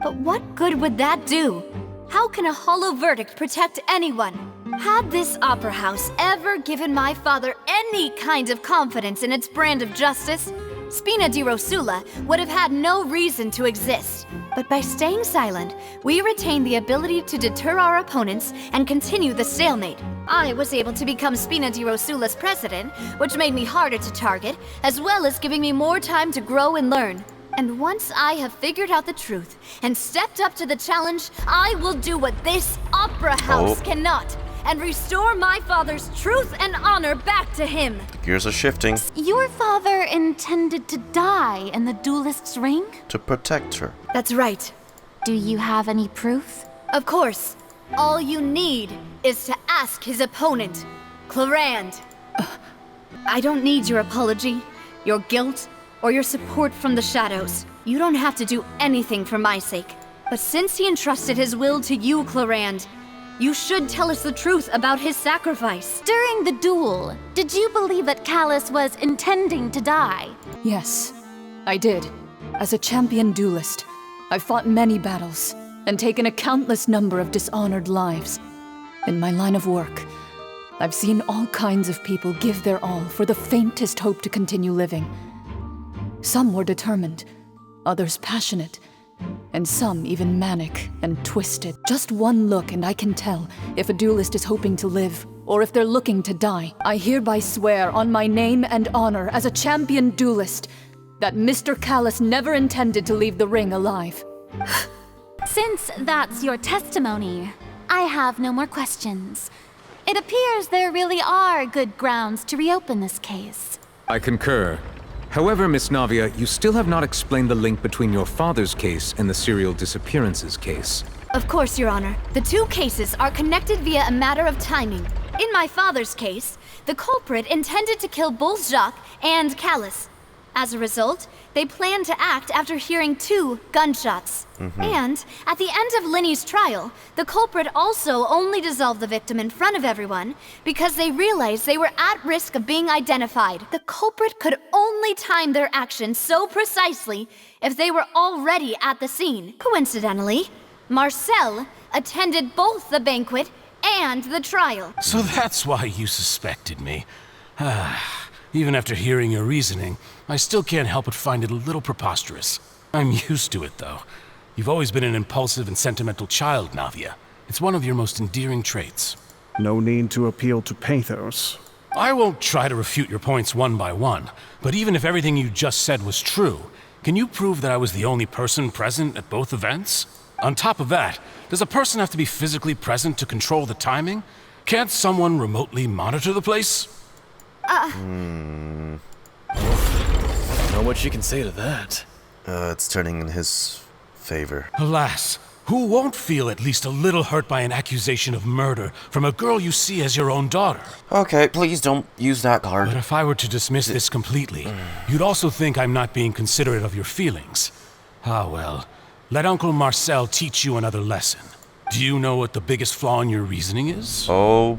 But what good would that do? How can a hollow verdict protect anyone? Had this opera house ever given my father any kind of confidence in its brand of justice, Spina di Rosula would have had no reason to exist. But by staying silent, we retain the ability to deter our opponents and continue the stalemate. I was able to become Spina di Rosula's president, which made me harder to target, as well as giving me more time to grow and learn. And once I have figured out the truth and stepped up to the challenge, I will do what this opera house cannot and restore my father's truth and honor back to him. The gears are shifting. Your father intended to die in the duelist's ring? To protect her. That's right. Do you have any proof? Of course. All you need is to ask his opponent, Chlorinde. I don't need your apology, your guilt, or your support from the shadows. You don't have to do anything for my sake. But since he entrusted his will to you, Chlorinde, you should tell us the truth about his sacrifice. During the duel, did you believe that Callas was intending to die? Yes, I did. As a champion duelist, I've fought many battles and taken a countless number of dishonored lives. In my line of work, I've seen all kinds of people give their all for the faintest hope to continue living. Some were determined, others passionate, and some even manic and twisted. Just one look and I can tell if a duelist is hoping to live or if they're looking to die. I hereby swear on my name and honor as a champion duelist that Mr. Callas never intended to leave the ring alive. Since that's your testimony, I have no more questions. It appears there really are good grounds to reopen this case. I concur. However, Miss Navia, you still have not explained the link between your father's case and the serial disappearances case. Of course, Your Honor. The two cases are connected via a matter of timing. In my father's case, the culprit intended to kill both Jacques and Callas. As a result, they planned to act after hearing 2 gunshots. And at the end of Linny's trial, the culprit also only dissolved the victim in front of everyone because they realized they were at risk of being identified. The culprit could only time their actions so precisely if they were already at the scene. Coincidentally, Marcel attended both the banquet and the trial. So that's why you suspected me. Even after hearing your reasoning, I still can't help but find it a little preposterous. I'm used to it, though. You've always been an impulsive and sentimental child, Navia. It's one of your most endearing traits. No need to appeal to pathos. I won't try to refute your points one by one, but even if everything you just said was true, can you prove that I was the only person present at both events? On top of that, does a person have to be physically present to control the timing? Can't someone remotely monitor the place? Know what you can say to that? It's turning in his favor. Alas, who won't feel at least a little hurt by an accusation of murder from a girl you see as your own daughter? Okay, please don't use that card. But if I were to dismiss this completely, you'd also think I'm not being considerate of your feelings. Ah well, let Uncle Marcel teach you another lesson. Do you know what the biggest flaw in your reasoning is? Oh,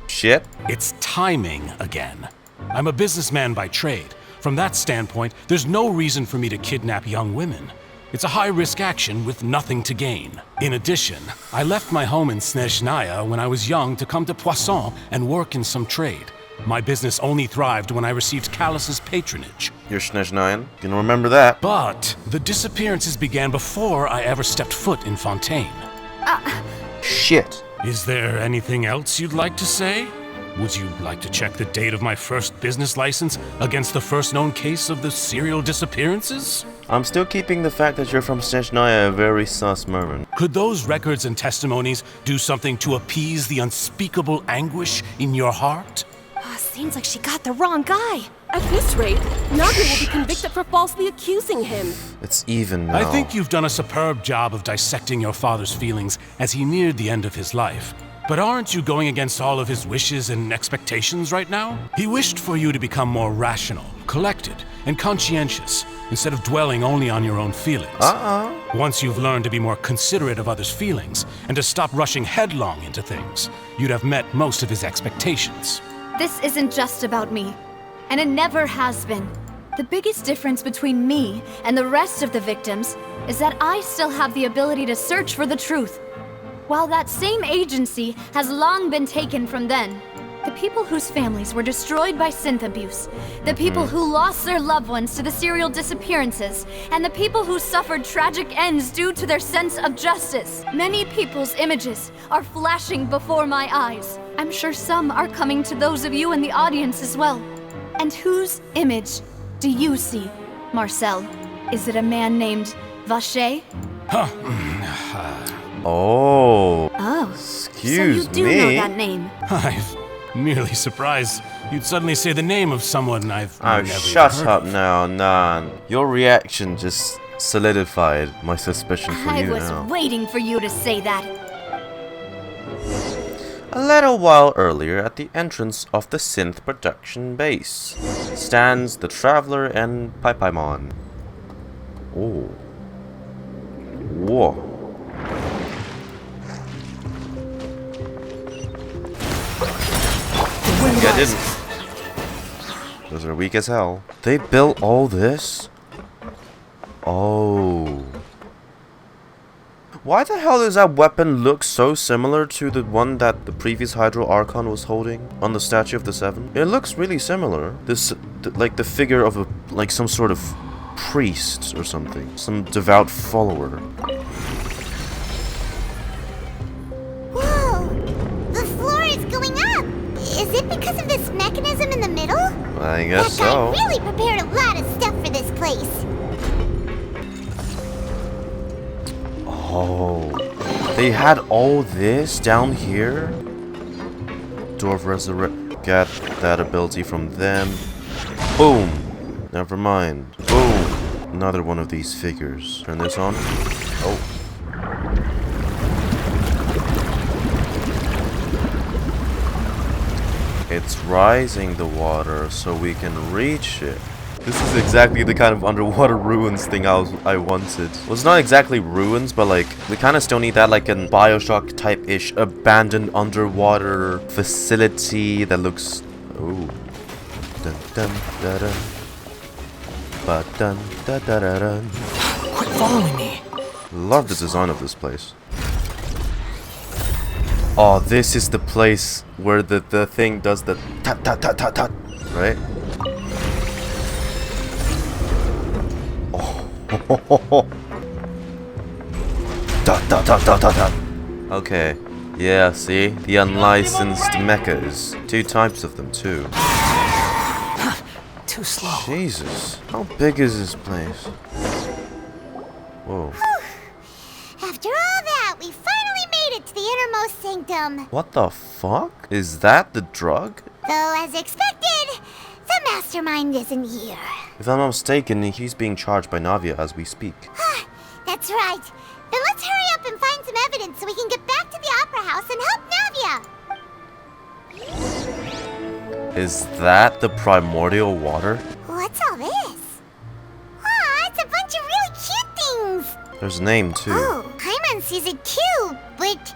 shit. It's timing again. I'm a businessman by trade. From that standpoint, there's no reason for me to kidnap young women. It's a high-risk action with nothing to gain. In addition, I left my home in Snezhnaya when I was young to come to Poisson and work in some trade. My business only thrived when I received Callas's patronage. You're Snezhnayan. You can remember that. But the disappearances began before I ever stepped foot in Fontaine. Shit. Is there anything else you'd like to say? Would you like to check the date of my first business license against the first known case of the serial disappearances? I'm still keeping the fact that you're from Snezhnaya a very sus moment. Could those records and testimonies do something to appease the unspeakable anguish in your heart? Seems like she got the wrong guy. At this rate, Navia will be convicted for falsely accusing him. It's even now. I think you've done a superb job of dissecting your father's feelings as he neared the end of his life. But aren't you going against all of his wishes and expectations right now? He wished for you to become more rational, collected, and conscientious, instead of dwelling only on your own feelings. Once you've learned to be more considerate of others' feelings, and to stop rushing headlong into things, you'd have met most of his expectations. This isn't just about me, and it never has been. The biggest difference between me and the rest of the victims is that I still have the ability to search for the truth. While that same agency has long been taken from them, the people whose families were destroyed by synth abuse, the people who lost their loved ones to the serial disappearances, and the people who suffered tragic ends due to their sense of justice. Many people's images are flashing before my eyes. I'm sure some are coming to those of you in the audience as well. And whose image do you see, Marcel? Is it a man named Vacher? Oh. Excuse so you do know that name. I'm merely surprised you'd suddenly say the name of someone I've never shut heard up of. now, Nan. Your reaction just solidified my suspicion for I you was now. waiting for you to say that. A little while earlier, at the entrance of the synth production base, stands the Traveler and Paimon. Oh. Whoa. Yeah, I didn't. Those are weak as hell. They built all this? Oh. Why the hell does that weapon look so similar to the one that the previous Archon was holding on the Statue of the Seven? It looks really similar. This, like the figure of a, like some sort of priest or something. Some devout follower. Whoa! The floor is going up! Is it because of this mechanism in the middle? I guess that so. guy really prepared a lot of stuff for this place. Oh, they had all this down here? Dwarf Resurrect. Get that ability from them. Boom. Never mind. Boom. Another one of these figures. Turn this on. Oh. It's rising the water so we can reach it. This is exactly the kind of underwater ruins thing I wanted. Well, it's not exactly ruins, but like, we kind of still need that, like, a Bioshock type-ish abandoned underwater facility that looks... Oh. Dun dun da dun. Ba dun da da da dun. Quit following me. Love the design of this place. Oh, this is the place where the thing does the tat tat tat tat tat, right? Oh. Dot dot dot dot dot dot. Okay. Yeah, see? The unlicensed mechas. 2 types of them, too. Too slow. Jesus. How big is this place? Whoa. After all that, we finally made it to the innermost sanctum. What the fuck? Is that the drug? Though, as expected, the mastermind isn't here. If I'm not mistaken, he's being charged by Navia as we speak. That's right. Then let's hurry up and find some evidence so we can get back to the Opera House and help Navia. Is that the primordial water? What's all this? It's a bunch of really cute things. There's a name, too. Oh, Paimon sees it too, but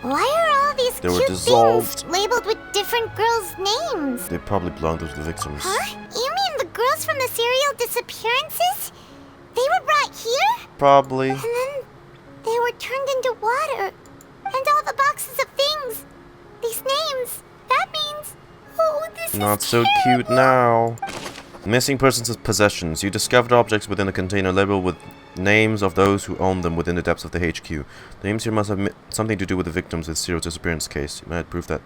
why are all these cute dissolved. things labeled with different girls' names? They probably belong to the victims. Huh? You mean the girls from the serial disappearances? They were brought here? Probably. And then they were turned into water. And all the boxes of things. These names. That means... Oh, this Not is so terrible. cute now. Missing persons' possessions. You discovered objects within a container labeled with names of those who own them within the depths of the HQ. The names here must have something to do with the victims of the serial disappearance case. You might prove that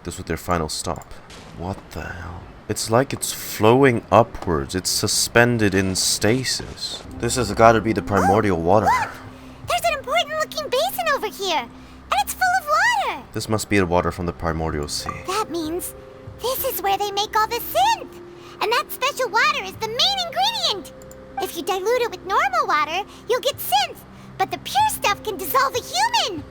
this was their final stop. What the hell? It's like it's flowing upwards. It's suspended in stasis. This has got to be the primordial water. Look! There's an important looking basin over here. And it's full of water. This must be the water from the primordial sea. That means this is where they make all the synth. And that special water is the main ingredient. If you dilute it with normal water, you'll get synth. But the pure stuff can dissolve a human.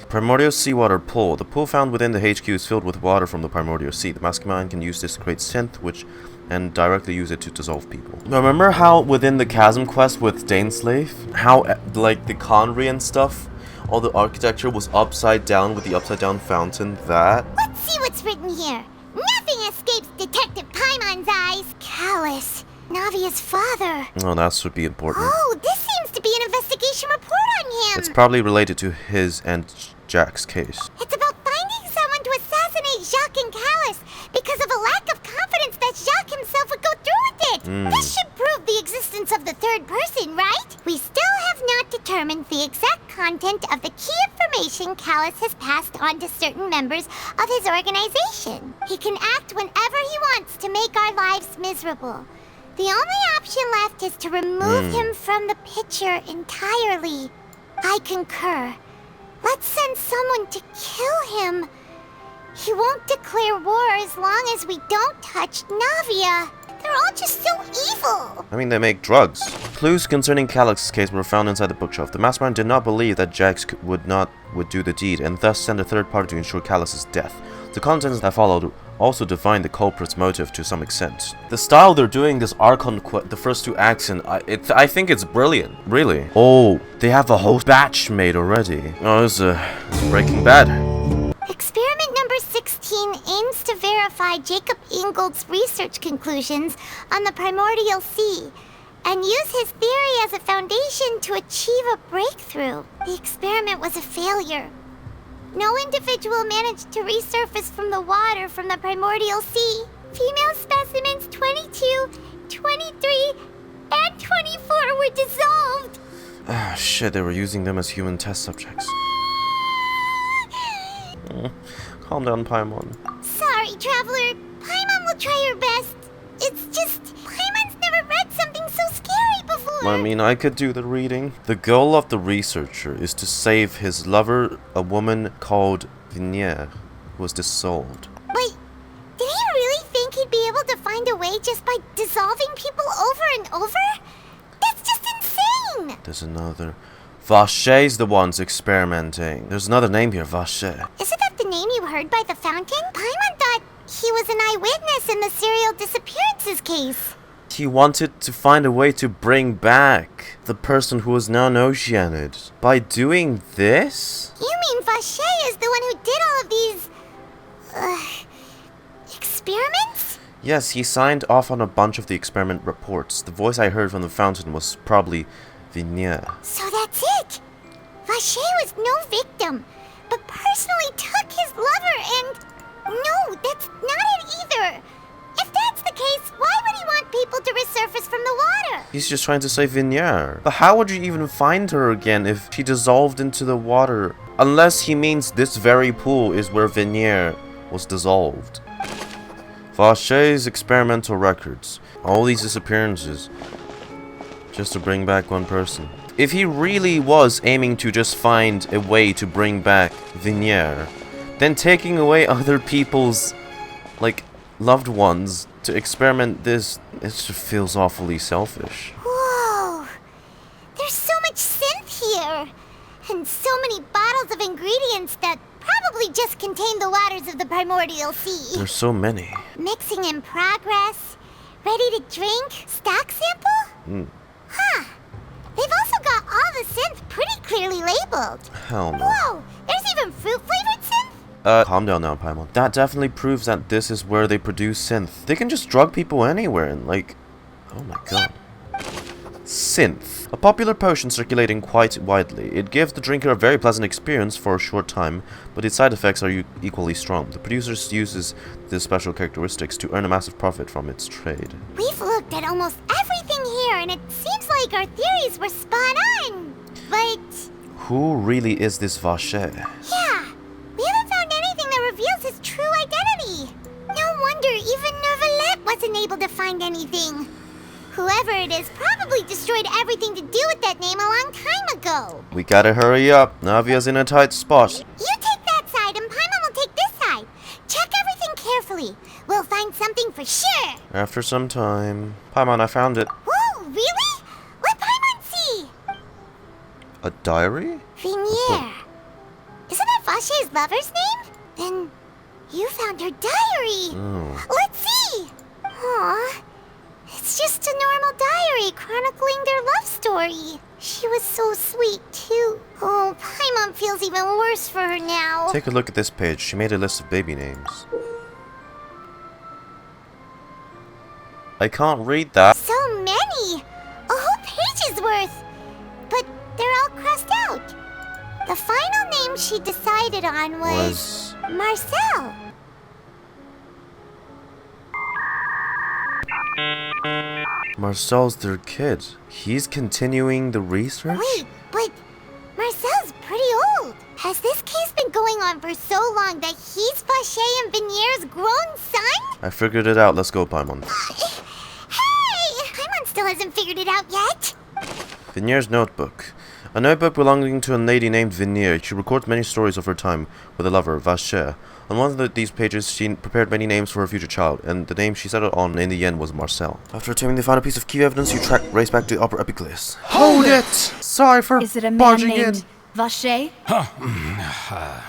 Primordial seawater pool. The pool found within the HQ is filled with water from the primordial sea. The mastermind can use this to create synth, and directly use it to dissolve people. Remember how within the Chasm quest with Daneslave, how like the Conrian stuff, all the architecture was upside down with the upside down fountain? That. Let's see what's written here. Nothing escapes Detective Paimon's eyes. Callas, Navia's father. Oh, that should be important. Oh, this seems to be an investigation report on him. It's probably related to his and Jack's case. It's about finding someone to assassinate Jacques and Callas because of a lack of confidence that Jacques himself would go through with it. This should prove the existence of the third person, right? We still have not determined the exact content of the key information Callas has passed on to certain members of his organization. He can act whenever he wants to make our lives miserable. The only option left is to remove him from the picture entirely. I concur. Let's send someone to kill him. He won't declare war as long as we don't touch Navia. They're all just so evil. I mean, they make drugs. Clues concerning Callas' case were found inside the bookshelf. The mastermind did not believe that Jax would do the deed, and thus sent a third party to ensure Callas' death. The contents that followed also divine the culprit's motive to some extent. The style they're doing this Archon the first 2 acts in, I think it's brilliant. Really. Oh, they have a whole batch made already. Oh, it's Breaking Bad. Experiment number 16 aims to verify Jacob Ingold's research conclusions on the primordial sea and use his theory as a foundation to achieve a breakthrough. The experiment was a failure. No individual managed to resurface from the water from the primordial sea. Female specimens 22, 23, and 24 were dissolved. Ah, shit, they were using them as human test subjects. Calm down, Paimon. Sorry, Traveler. Paimon will try her best. It's just, Paimon's never read something so scary before. I mean, I could do the reading. The goal of the researcher is to save his lover, a woman called Vacher, who was dissolved. Wait, did he really think he'd be able to find a way just by dissolving people over and over? That's just insane! There's another. Vacher's the ones experimenting. There's another name here, Vacher. Isn't that the name you heard by the fountain? Paimon thought he was an eyewitness in the serial disappearances case. he wanted to find a way to bring back the person who was now Oceanid. By doing this? You mean Vacher is the one who did all of these... experiments? Yes, he signed off on a bunch of the experiment reports. The voice I heard from the fountain was probably Vacher. So that's it! Vacher was no victim, but personally took his lover and... No, that's not it either! If that's the case, why would he want people to resurface from the water? He's just trying to save Vacher. But how would you even find her again if she dissolved into the water? Unless he means this very pool is where Vacher was dissolved. Vacher's experimental records. All these disappearances. Just to bring back one person. If he really was aiming to just find a way to bring back Vacher, then taking away other people's, like, loved ones to experiment this, it just feels awfully selfish. Whoa! There's so much synth here! And so many bottles of ingredients that probably just contain the waters of the primordial sea. There's so many. Mixing in progress, ready to drink, stock sample? Huh. They've also got all the synth pretty clearly labeled. Hell no. Whoa! There's even fruit-flavored synth? Calm down now, Paimon. That definitely proves that this is where they produce synth. They can just drug people anywhere and, like... Oh my god. Synth. A popular potion circulating quite widely. It gives the drinker a very pleasant experience for a short time, but its side effects are equally strong. The producer uses these special characteristics to earn a massive profit from its trade. We've looked at almost everything here, and it seems like our theories were spot on. But... Who really is this Vacher? Yeah, we haven't found anything that reveals his true identity. No wonder even Neuvillette wasn't able to find anything. Whoever it is probably destroyed everything to do with that name a long time ago. We gotta hurry up. Navia's in a tight spot. You take that side and Paimon will take this side. Check everything carefully. We'll find something for sure. After some time. Paimon, I found it. Whoa, really? Let Paimon see. A diary? Vacher. Isn't that Vacher's lover's name? Then you found her diary. Oh. Let's see. Aww. It's just a normal diary chronicling their love story. She was so sweet, too. Oh, Paimon feels even worse for her now. Take a look at this page. She made a list of baby names. I can't read that. So many! A whole page's worth! But they're all crossed out. The final name she decided on was... Marcel. Marcel's their kid. He's continuing the research? Wait, but Marcel's pretty old. Has this case been going on for so long that he's Vacher and Vacher's grown son? I figured it out. Let's go, Paimon. Hey! Paimon still hasn't figured it out yet. Vacher's notebook. A notebook belonging to a lady named Vacher. She records many stories of her time with a lover, Vacher. On one of these pages, she prepared many names for her future child, and the name she settled on in the end was Marcel. After attempting to find a piece of key evidence, you race back to the upper epiclise. Hold it! Sorry for Is it a man barging named in. Vacher?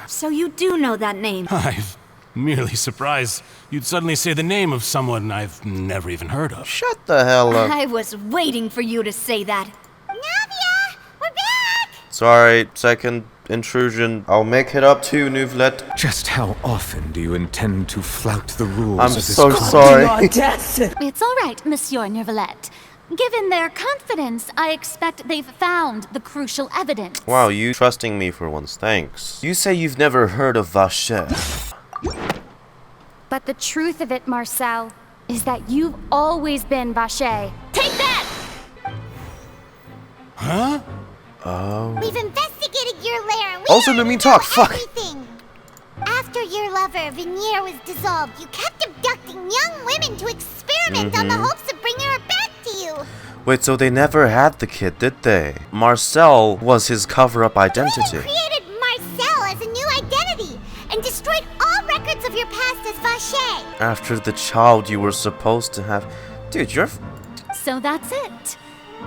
So you do know that name? I'm merely surprised you'd suddenly say the name of someone I've never even heard of. Shut the hell up. I was waiting for you to say that. Navia! We're back! Sorry, second intrusion. I'll make it up to you, Neuvillette. Just how often do you intend to flout the rules I'm of this so club? sorry. It's all right, Monsieur Neuvillette. Given their confidence, I expect they've found the crucial evidence. Wow, you trusting me for once. Thanks. You say you've never heard of Vacher. But the truth of it, Marcel, is that you've always been Vacher. Take that! Huh? Oh. We've investigated your lair and we Also, let me talk. Fuck. everything. After your lover, Vacher, was dissolved, you kept abducting young women to experiment on the hopes of bringing her back to you. Wait, so they never had the kid, did they? Marcel was his cover-up identity. You created Marcel as a new identity and destroyed all records of your past as Vacher. After the child you were supposed to have. Dude, you're... So that's it.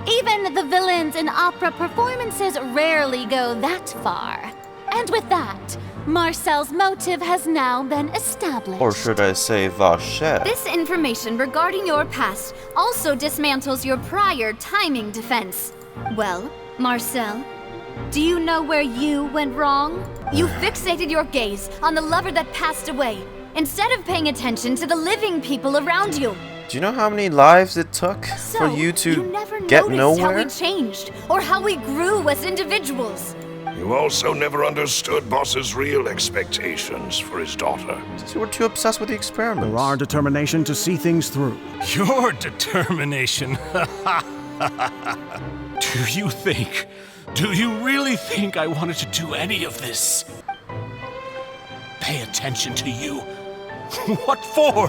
Even the villains in opera performances rarely go that far. And with that, Marcel's motive has now been established. Or should I say Vacher? This information regarding your past also dismantles your prior timing defense. Well, Marcel, do you know where you went wrong? You fixated your gaze on the lover that passed away, instead of paying attention to the living people around you. Do you know how many lives it took for you to get nowhere? How we changed, or how we grew as individuals. You also never understood Boss's real expectations for his daughter. You were too obsessed with the experiments. Or our determination to see things through. Your determination? Do you really think I wanted to do any of this? Pay attention to you? What for?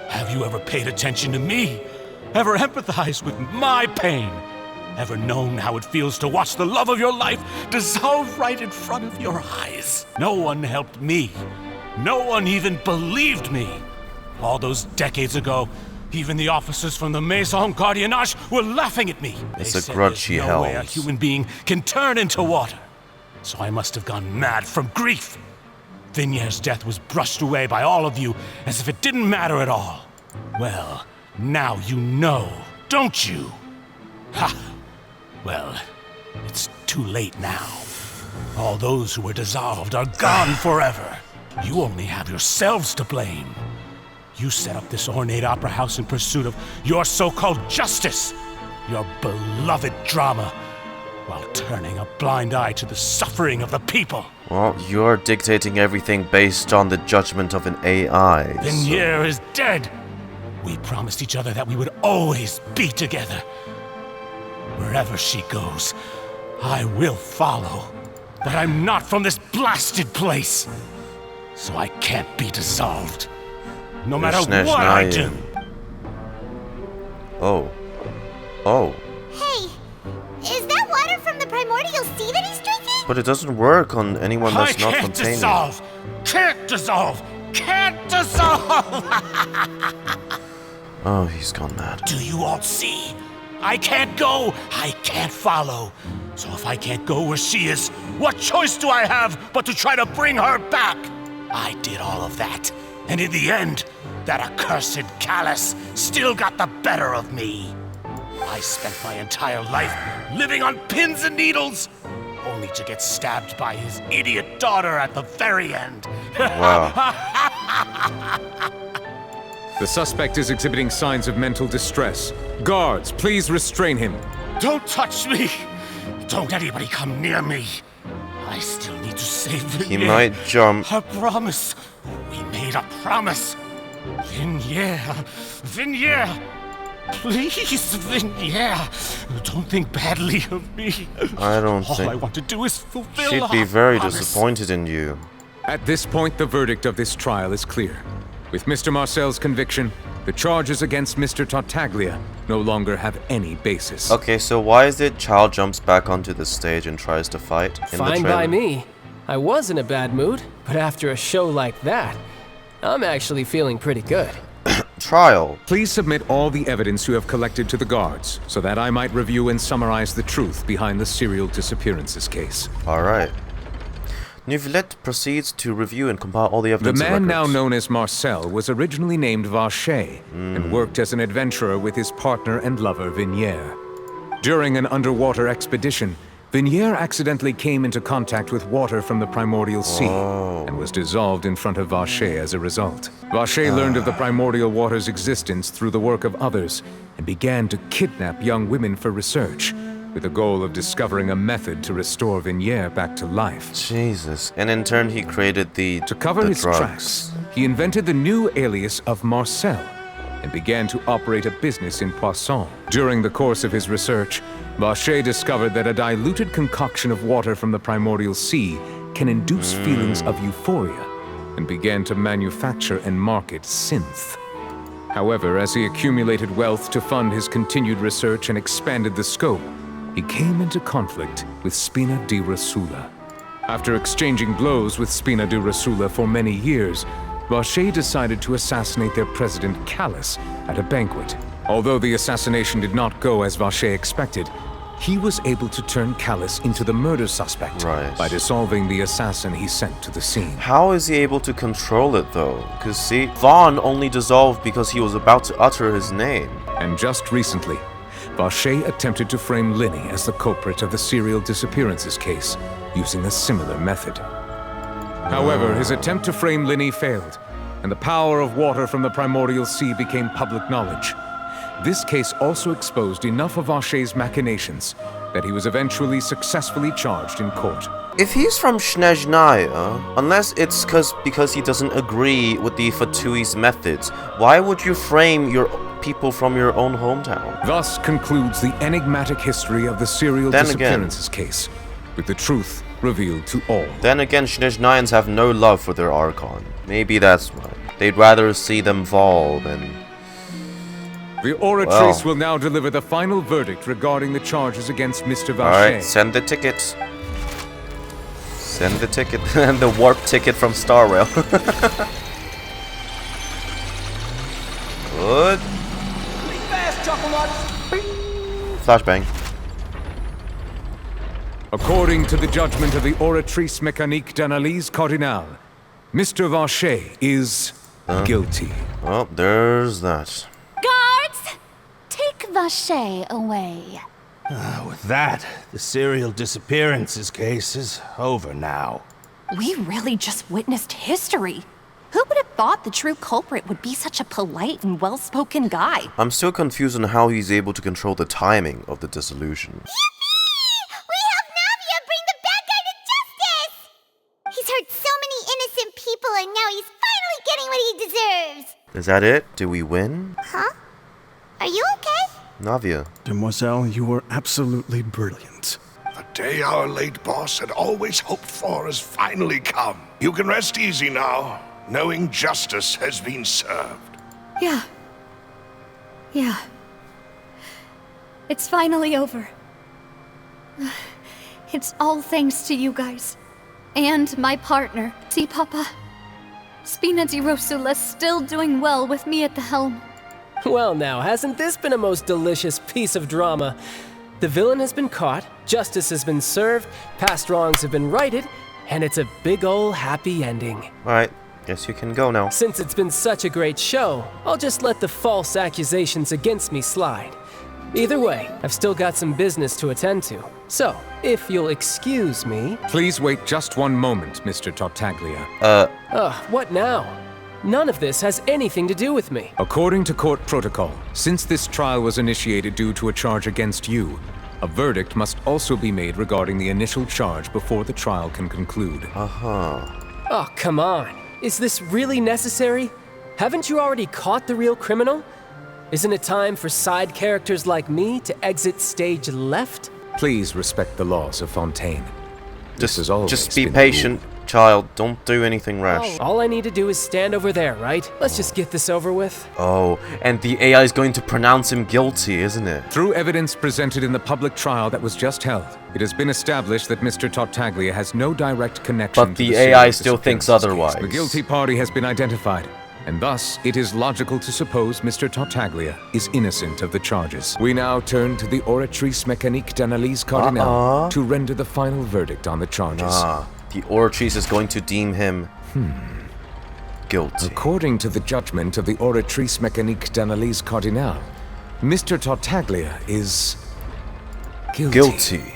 Have you ever paid attention to me? Ever empathized with my pain? Ever known how it feels to watch the love of your life dissolve right in front of your eyes? No one helped me. No one even believed me. All those decades ago, even the officers from the Maison Gardiennage were laughing at me. It's They a said grudge he there's no way a held. human being can turn into water. So I must have gone mad from grief. Vignere's death was brushed away by all of you as if it didn't matter at all. Well, now you know, don't you? Ha! Well, it's too late now. All those who were dissolved are gone forever. You only have yourselves to blame. You set up this ornate opera house in pursuit of your so-called justice, your beloved drama, while turning a blind eye to the suffering of the people. Well, you're dictating everything based on the judgment of an AI. Vignere is dead. We promised each other that we would always be together. Wherever she goes, I will follow. But I'm not from this blasted place. So I can't be dissolved. No matter what I do. Oh. Oh. Hey, is that water from the primordial sea that he's drinking? But it doesn't work on anyone that's not Can't Fontaine. dissolve! Can't dissolve! Can't dissolve! Oh, he's gone mad. Do you all see? I can't go! I can't follow! So if I can't go where she is, what choice do I have but to try to bring her back? I did all of that, and in the end, that accursed Callas still got the better of me. I spent my entire life living on pins and needles, only to get stabbed by his idiot daughter at the very end. Wow. The suspect is exhibiting signs of mental distress. Guards, please restrain him. Don't touch me! Don't anybody come near me! I still need to save Vignere. He might jump. A promise. We made a promise. Vignere! Please, Vignere! Don't think badly of me. I don't All think... I want to do is fulfill She'd our be very promise. disappointed in you. At this point, the verdict of this trial is clear. With Mr. Marcel's conviction, the charges against Mr. Tartaglia no longer have any basis. Okay, so why is it Childe jumps back onto the stage and tries to fight in the Fine trailer? by me. I was in a bad mood, but after a show like that, I'm actually feeling pretty good. Trial. Please submit all the evidence you have collected to the guards, so that I might review and summarize the truth behind the serial disappearances case. Alright. Neuvillette proceeds to review and compile all the evidence. The man and now records. known as Marcel was originally named Vacher and worked as an adventurer with his partner and lover Vignere. During an underwater expedition, Vignere accidentally came into contact with water from the primordial sea and was dissolved in front of Vacher as a result. Vacher learned of the primordial water's existence through the work of others and began to kidnap young women for research, with the goal of discovering a method to restore Vignere back to life. Jesus. And in turn, he created the To cover his drugs. tracks, he invented the new alias of Marcel and began to operate a business in Poisson. During the course of his research, Vacher discovered that a diluted concoction of water from the primordial sea can induce feelings of euphoria, and began to manufacture and market Sinthe. However, as he accumulated wealth to fund his continued research and expanded the scope, he came into conflict with Spina di Rosula. After exchanging blows with Spina di Rosula for many years, Vacher decided to assassinate their president Callas at a banquet. Although the assassination did not go as Vacher expected, he was able to turn Callas into the murder suspect by dissolving the assassin he sent to the scene. How is he able to control it though? Because see, Vaughn only dissolved because he was about to utter his name. And just recently, Vacher attempted to frame Linny as the culprit of the serial disappearances case, using a similar method. However, his attempt to frame Linny failed, and the power of water from the primordial sea became public knowledge. This case also exposed enough of Vacher's machinations that he was eventually successfully charged in court. If he's from Snezhnaya, unless it's because he doesn't agree with the Fatui's methods, why would you frame your people from your own hometown? Thus concludes the enigmatic history of the serial disappearances case, with the truth revealed to all. Then again, Snezhnayans have no love for their Archon. Maybe that's why. They'd rather see them fall than... The Oratrice will now deliver the final verdict regarding the charges against Mr. Vacher. Alright, send the ticket. Send the ticket. And the warp ticket from Star Rail. Good. Flashbang. According to the judgment of the Oratrice Mécanique d'Analyse Cardinale, Mr. Vacher is guilty. Oh, there's that. Guards! Take Vacher away. With that, the serial disappearances case is over now. We really just witnessed history. Who would have thought the true culprit would be such a polite and well-spoken guy? I'm still confused on how he's able to control the timing of the dissolution. We helped Navia bring the bad guy to justice! He's hurt so many innocent people and now he's finally getting what he deserves! Is that it? Do we win? Huh? Are you okay? Navia. Demoiselle, you were absolutely brilliant. The day our late boss had always hoped for has finally come. You can rest easy now, knowing justice has been served. Yeah. It's finally over. It's all thanks to you guys. And my partner. See, Papa? Spina di Rosula's still doing well with me at the helm. Well now, hasn't this been a most delicious piece of drama? The villain has been caught, justice has been served, past wrongs have been righted, and it's a big ol' happy ending. Alright, guess you can go now. Since it's been such a great show, I'll just let the false accusations against me slide. Either way, I've still got some business to attend to. So, if you'll excuse me... Please wait just one moment, Mr. Tartaglia. What now? None of this has anything to do with me. According to court protocol, since this trial was initiated due to a charge against you, a verdict must also be made regarding the initial charge before the trial can conclude. Oh, come on. Is this really necessary? Haven't you already caught the real criminal? Isn't it time for side characters like me to exit stage left? Please respect the laws of Fontaine. Just be patient, child. Don't do anything rash. All I need to do is stand over there, right? Let's just get this over with. Oh, and the AI is going to pronounce him guilty, isn't it? Through evidence presented in the public trial that was just held, it has been established that Mr. Tartaglia has no direct connection but the AI still thinks otherwise. The guilty party has been identified, and thus it is logical to suppose Mr. Tartaglia is innocent of the charges. We now turn to the Oratrice Mécanique d'Analyse Cardinale to render the final verdict on the charges. The Oratrice is going to deem him guilty. According to the judgment of the Oratrice Mécanique d'Analyse Cardinale, Mr. Tartaglia is guilty.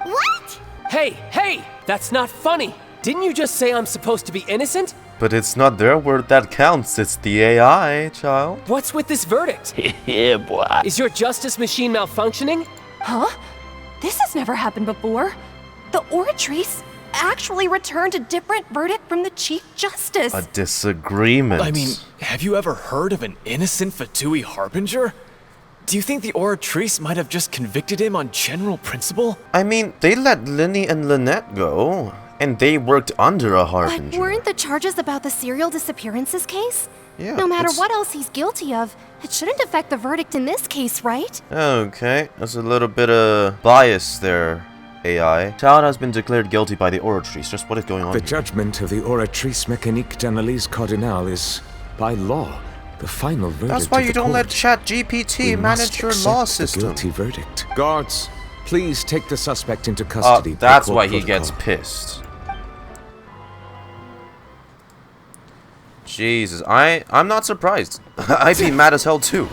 What? Hey! That's not funny! Didn't you just say I'm supposed to be innocent? But it's not their word that counts, it's the AI, child. What's with this verdict? Yeah, boy. Is your justice machine malfunctioning? Huh? This has never happened before. The Oratrice actually returned a different verdict from the Chief Justice. A disagreement. I mean, have you ever heard of an innocent Fatui Harbinger? Do you think the Oratrice might have just convicted him on general principle? I mean, they let Linny and Lynette go, and they worked under a Harbinger. But weren't the charges about the serial disappearances case? Yeah. No matter what else he's guilty of, it shouldn't affect the verdict in this case, right? Okay, there's a little bit of bias there, AI. Child has been declared guilty by the Oratrice. Just what is going on The here? judgment of the Oratrice Mécanique d'Analyse Cardinale is, by law, the final verdict. That's why of you the don't let court. ChatGPT We manage must your accept law the system. guilty verdict. Guards, Please take the suspect into custody. That's why he gets pissed. Jesus, I'm not surprised. I'd be mad as hell too.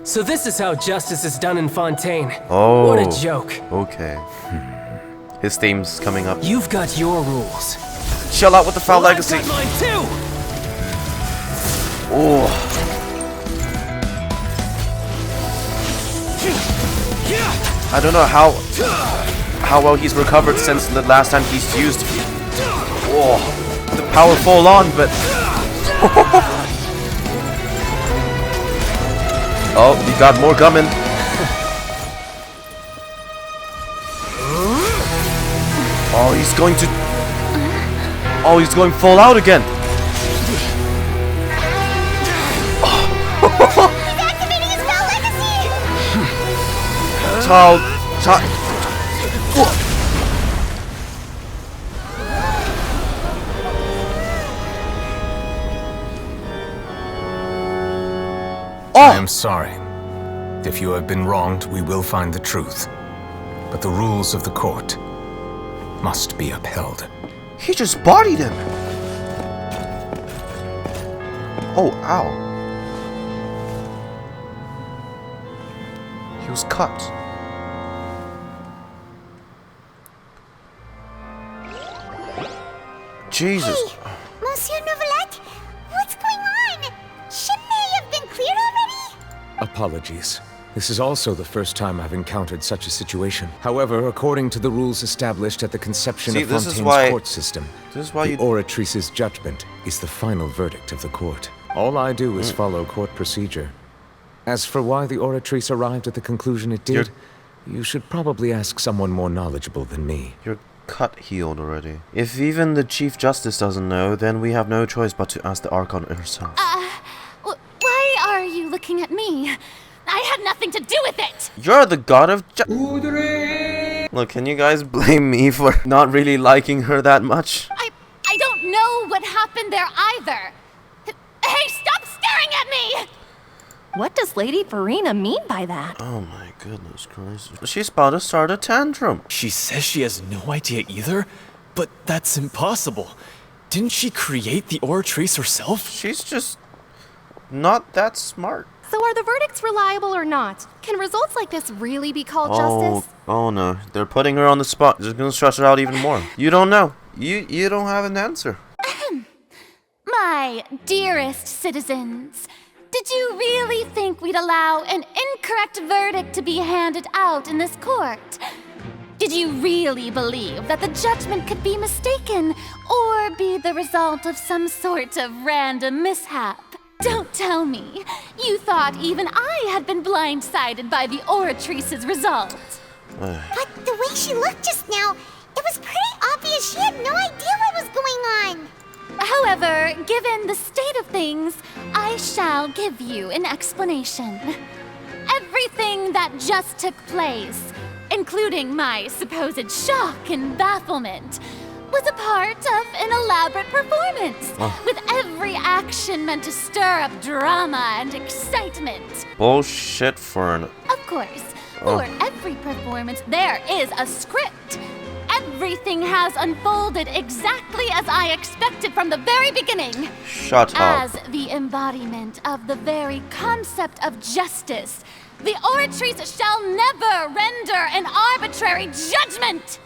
So this is how justice is done in Fontaine. Oh. What a joke. Okay. His theme's coming up. You've got your rules. Chill out with the foul legacy. I've got mine too. Oh. I don't know how well he's recovered since the last time he's used. Oh, the power full on, but oh, you got more coming. Oh, he's going to. Oh, he's going full out again. He's activating his spell legacy! Child. I am sorry. If you have been wronged, we will find the truth. But the rules of the court must be upheld. He just bodied him. Oh, ow. He was cut. Jesus. Hey, Monsieur Neuvillette, what's going on? Shouldn't they have been cleared already? Apologies. This is also the first time I've encountered such a situation. However, according to the rules established at the conception of Fontaine's court system, the Oratrice's judgment is the final verdict of the court. All I do is follow court procedure. As for why the Oratrice arrived at the conclusion it did, you should probably ask someone more knowledgeable than me. Your cut healed already. If even the Chief Justice doesn't know, then we have no choice but to ask the Archon herself. Why are you looking at me? I had nothing to do with it! You're the god of Look, can you guys blame me for not really liking her that much? I don't know what happened there either. Hey, stop staring at me! What does Lady Furina mean by that? Oh my goodness Christ. She's about to start a tantrum. She says she has no idea either, but that's impossible. Didn't she create the Oratrice herself? She's just not that smart. So are the verdicts reliable or not? Can results like this really be called justice? Oh no, they're putting her on the spot. Just gonna stress her out even more. You don't know. You don't have an answer. My dearest citizens, did you really think we'd allow an incorrect verdict to be handed out in this court? Did you really believe that the judgment could be mistaken or be the result of some sort of random mishap? Don't tell me. You thought even I had been blindsided by the Oratrice's result. But the way she looked just now, it was pretty obvious she had no idea what was going on. However, given the state of things, I shall give you an explanation. Everything that just took place, including my supposed shock and bafflement, was a part of an elaborate performance, with every action meant to stir up drama and excitement. Bullshit, Fern. Of course, for every performance there is a script. Everything has unfolded exactly as I expected from the very beginning. Shut up. As the embodiment of the very concept of justice, the Oratrice shall never render an arbitrary judgment.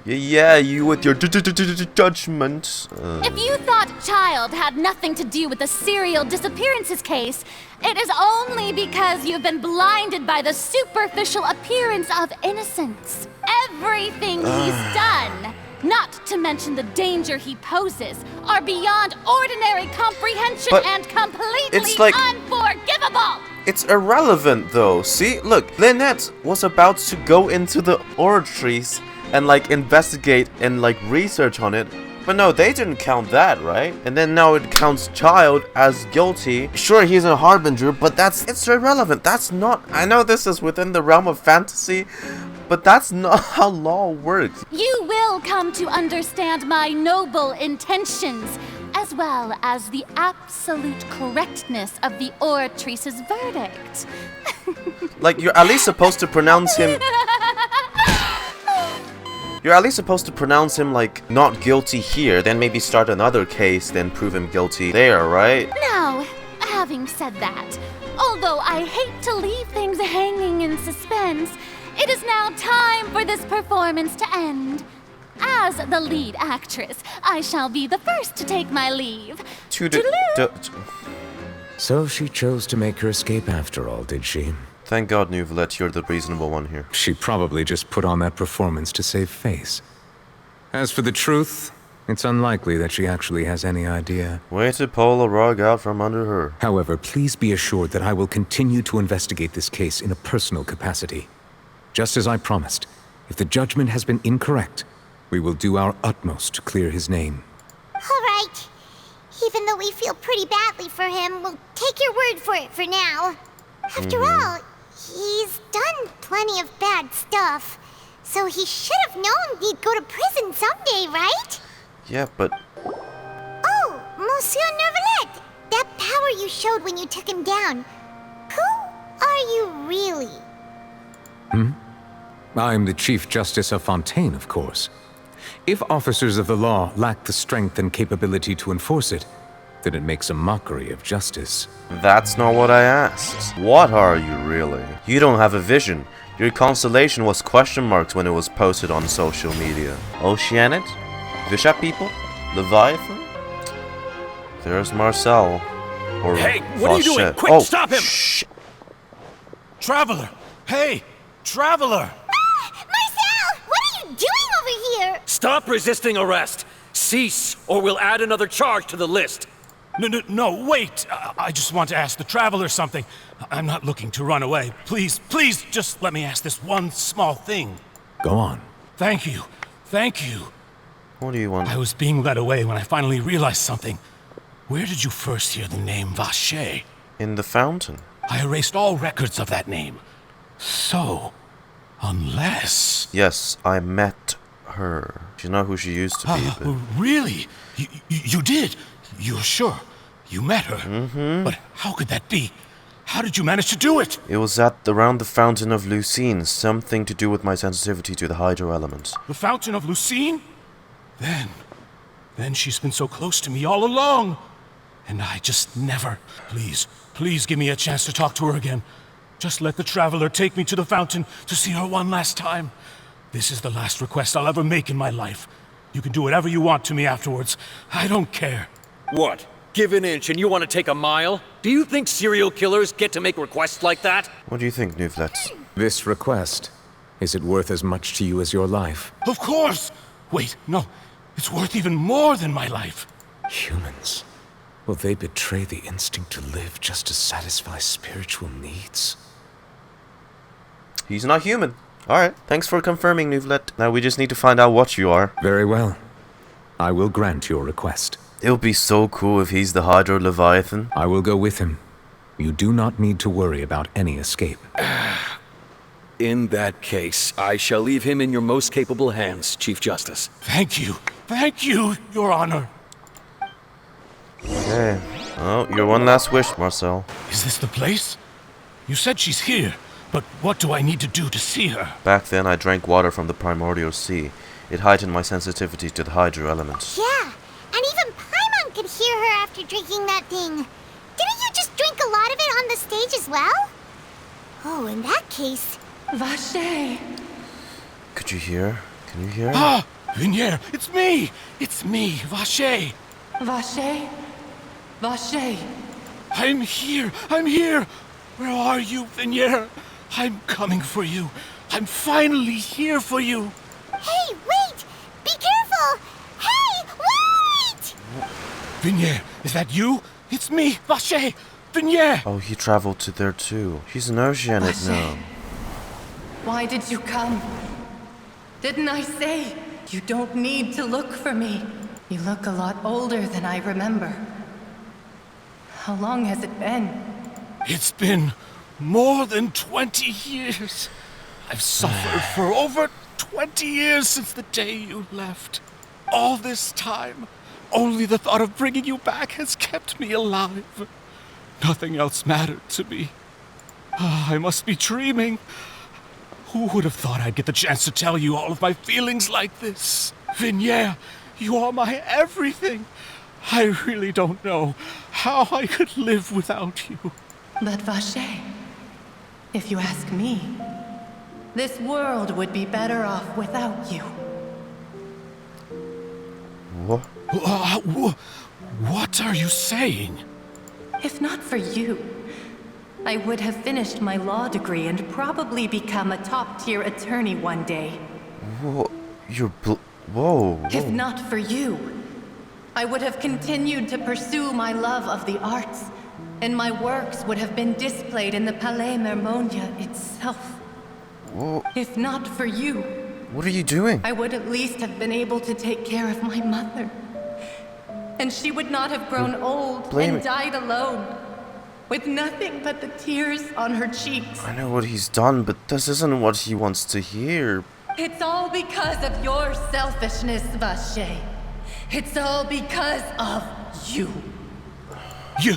Yeah, you with your judgment. If you thought Childe had nothing to do with the serial disappearances case, it is only because you've been blinded by the superficial appearance of innocence. Everything he's done, not to mention the danger he poses, are beyond ordinary comprehension and completely unforgivable! It's irrelevant though. See, look, Lynette was about to go into the Oratrice and like investigate and like research on it. But no, they didn't count that, right? And then now it counts Childe as guilty. Sure, he's a harbinger, but it's irrelevant. That's not, I know this is within the realm of fantasy, but that's not how law works. You will come to understand my noble intentions, as well as the absolute correctness of the Oratrice's verdict. Like, you're at least supposed to pronounce him... You're at least supposed to pronounce him, like, not guilty here, then maybe start another case, then prove him guilty there, right? Now, having said that, although I hate to leave things hanging in suspense, it is now time for this performance to end. As the lead actress, I shall be the first to take my leave. So she chose to make her escape after all, did she? Thank God, Neuvillette, you're the reasonable one here. She probably just put on that performance to save face. As for the truth, it's unlikely that she actually has any idea. Way to pull a rug out from under her. However, please be assured that I will continue to investigate this case in a personal capacity. Just as I promised, if the judgment has been incorrect, we will do our utmost to clear his name. All right. Even though we feel pretty badly for him, we'll take your word for it for now. After all, he's done plenty of bad stuff, so he should have known he'd go to prison someday, right? Yeah, but... Oh, Monsieur Neuvillette! That power you showed when you took him down. Who are you really? I'm the Chief Justice of Fontaine, of course. If officers of the law lack the strength and capability to enforce it, then it makes a mockery of justice. That's not what I asked. What are you really? You don't have a vision. Your constellation was question marks when it was posted on social media. Oceanid? Visha people? Leviathan? There's Marcel. Or hey, what are you doing? Quick, stop him! Shh. Traveler! Hey! Traveler! Marcel! What are you doing over here? Stop resisting arrest! Cease, or we'll add another charge to the list. No, wait! I just want to ask the Traveler something. I'm not looking to run away. Please, just let me ask this one small thing. Go on. Thank you. What do you want? I was being led away when I finally realized something. Where did you first hear the name Vacher? In the fountain. I erased all records of that name. So, unless... Yes, I met her. Do you know who she used to be? Really? You did? You're sure? You met her? But how could that be? How did you manage to do it? It was around the Fountain of Lucine, something to do with my sensitivity to the hydro element. The Fountain of Lucine? Then she's been so close to me all along. And I just never... Please give me a chance to talk to her again. Just let the Traveler take me to the fountain to see her one last time. This is the last request I'll ever make in my life. You can do whatever you want to me afterwards. I don't care. What? Give an inch and you want to take a mile? Do you think serial killers get to make requests like that? What do you think, Neuvillette? This request, is it worth as much to you as your life? Of course! Wait, no. It's worth even more than my life. Humans. Will they betray the instinct to live just to satisfy spiritual needs? He's not human. Alright, thanks for confirming, Neuvillette. Now we just need to find out what you are. Very well. I will grant your request. It would be so cool if he's the Hydro Leviathan. I will go with him. You do not need to worry about any escape. In that case, I shall leave him in your most capable hands, Chief Justice. Thank you, Your Honor. Okay. Oh, your one last wish, Marcel. Is this the place? You said she's here, but what do I need to do to see her? Back then, I drank water from the primordial sea. It heightened my sensitivity to the hydro element. Yeah, and even Paimon could hear her after drinking that thing. Didn't you just drink a lot of it on the stage as well? Oh, in that case... Vacher! Could you hear? Can you hear? Ah! Vinier! It's me! It's me, Vacher! Vacher? Vacher! I'm here! Where are you, Vinier? I'm coming for you. I'm finally here for you. Hey, wait! Be careful! Hey, wait! Vinier, is that you? It's me, Vacher! Vinier! Oh, he traveled to there too. He's an Oceanid now. Why did you come? Didn't I say you don't need to look for me? You look a lot older than I remember. How long has it been? It's been more than 20 years. I've suffered for over 20 years since the day you left. All this time, only the thought of bringing you back has kept me alive. Nothing else mattered to me. I must be dreaming. Who would have thought I'd get the chance to tell you all of my feelings like this? Vignere, you are my everything. I really don't know how I could live without you. But Vacher, if you ask me, this world would be better off without you. What? What are you saying? If not for you, I would have finished my law degree and probably become a top-tier attorney one day. Whoa, whoa. If not for you, I would have continued to pursue my love of the arts, and my works would have been displayed in the Palais Mermonia itself. Whoa. If not for you, what are you doing? I would at least have been able to take care of my mother. And she would not have grown old and died alone, with nothing but the tears on her cheeks. I know what he's done, but this isn't what he wants to hear. It's all because of your selfishness, Vacher. It's all because of you. You...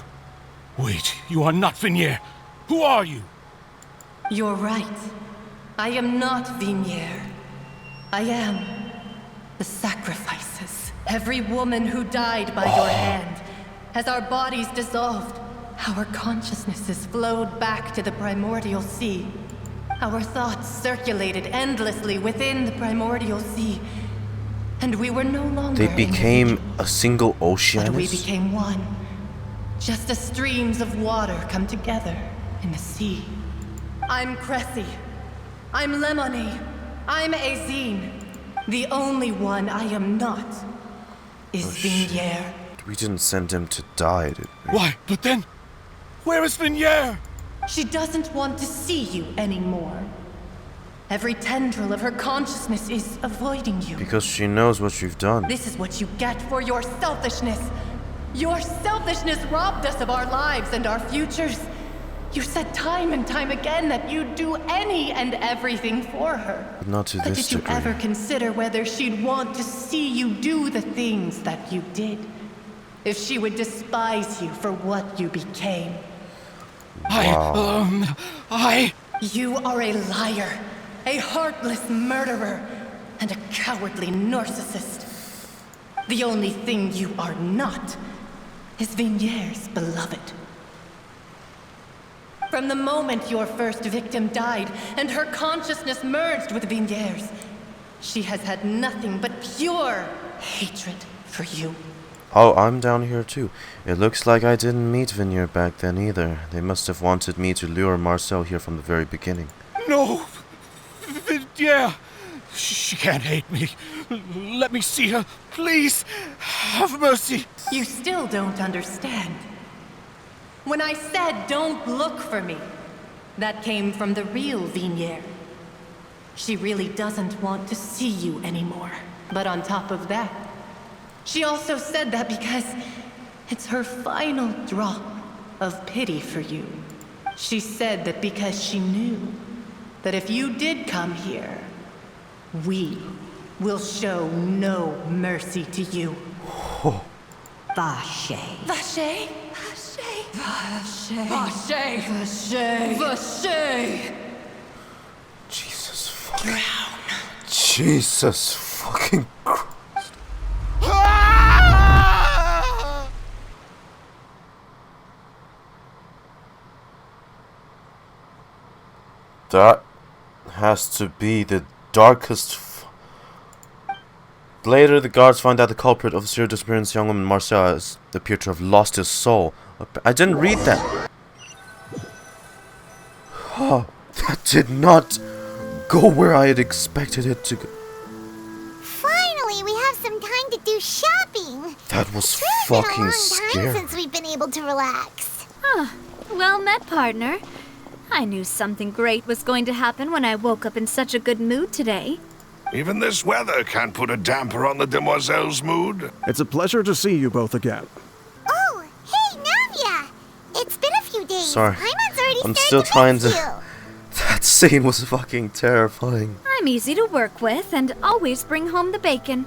Wait, you are not Vignere. Who are you? You're right. I am not Vignere. I am the sacrifices. Every woman who died by your hand, as our bodies dissolved, our consciousnesses flowed back to the primordial sea. Our thoughts circulated endlessly within the primordial sea, and we were no longer They became a single ocean. But we became one, just as streams of water come together in the sea. I'm Cressy. I'm Lemony. I'm Azine. The only one I am not is Vignere. We didn't send him to die, did we? Why? But then, where is Vignere? She doesn't want to see you anymore. Every tendril of her consciousness is avoiding you. Because she knows what you've done. This is what you get for your selfishness. Your selfishness robbed us of our lives and our futures. You said time and time again that you'd do any and everything for her. But not to but this did you degree. ever consider whether she'd want to see you do the things that you did? If she would despise you for what you became? You are a liar, a heartless murderer, and a cowardly narcissist. The only thing you are not is Vignere's beloved. From the moment your first victim died and her consciousness merged with Vignere's, she has had nothing but pure hatred for you. Oh, I'm down here too. It looks like I didn't meet Vignere back then either. They must have wanted me to lure Marcel here from the very beginning. No! Vignere! She can't hate me. Let me see her, please. Have mercy. You still don't understand. When I said don't look for me, that came from the real Vignere. She really doesn't want to see you anymore. But on top of that, she also said that because it's her final drop of pity for you. She said that because she knew that if you did come here, we will show no mercy to you. Vacher. Vacher? Vacher. Vacher. Vacher. Vacher. Jesus fucking... Jesus fucking Christ. That has to be the darkest... Later, the guards find out the culprit of the serial disappearance young woman Marcel has appeared to have lost his soul. I didn't read that. Oh, that did not go where I had expected it to go. Finally, we have some time to do shopping. That was It's fucking been a long scary. time since we've been able to relax. Ah, well met, partner. I knew something great was going to happen when I woke up in such a good mood today. Even this weather can't put a damper on the demoiselle's mood. It's a pleasure to see you both again. Oh, hey, Navia! It's been a few days. Sorry. Paimon's already I'm started still trying miss to... you. That scene was fucking terrifying. I'm easy to work with and always bring home the bacon.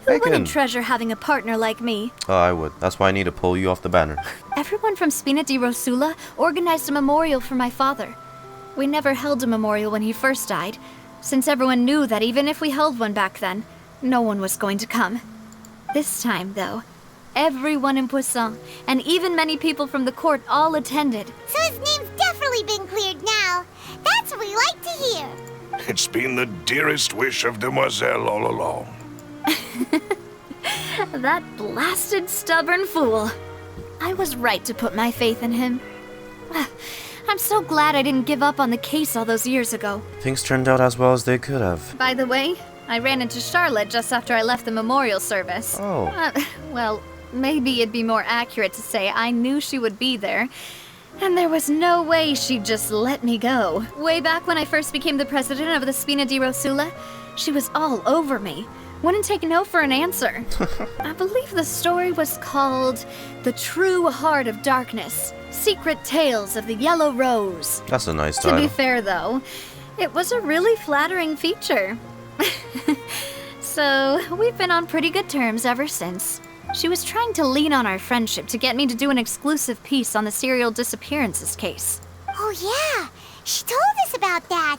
Who Bacon. wouldn't treasure having a partner like me? Oh, I would. That's why I need to pull you off the banner. Everyone from Spina di Rosula organized a memorial for my father. We never held a memorial when he first died, since everyone knew that even if we held one back then, no one was going to come. This time, though, everyone in Poisson, and even many people from the court, all attended. So his name's definitely been cleared now. That's what we like to hear. It's been the dearest wish of Demoiselle all along. That blasted stubborn fool. I was right to put my faith in him. I'm so glad I didn't give up on the case all those years ago. Things turned out as well as they could have. By the way, I ran into Charlotte just after I left the memorial service. Oh. Well, maybe it'd be more accurate to say I knew she would be there, and there was no way she'd just let me go. Way back when I first became the president of the Spina di Rosula, she was all over me. Wouldn't take no for an answer. I believe the story was called The True Heart of Darkness, Secret Tales of the Yellow Rose. That's a nice title. To be fair, though, it was a really flattering feature. So, we've been on pretty good terms ever since. She was trying to lean on our friendship to get me to do an exclusive piece on the serial disappearances case. Oh yeah, she told us about that.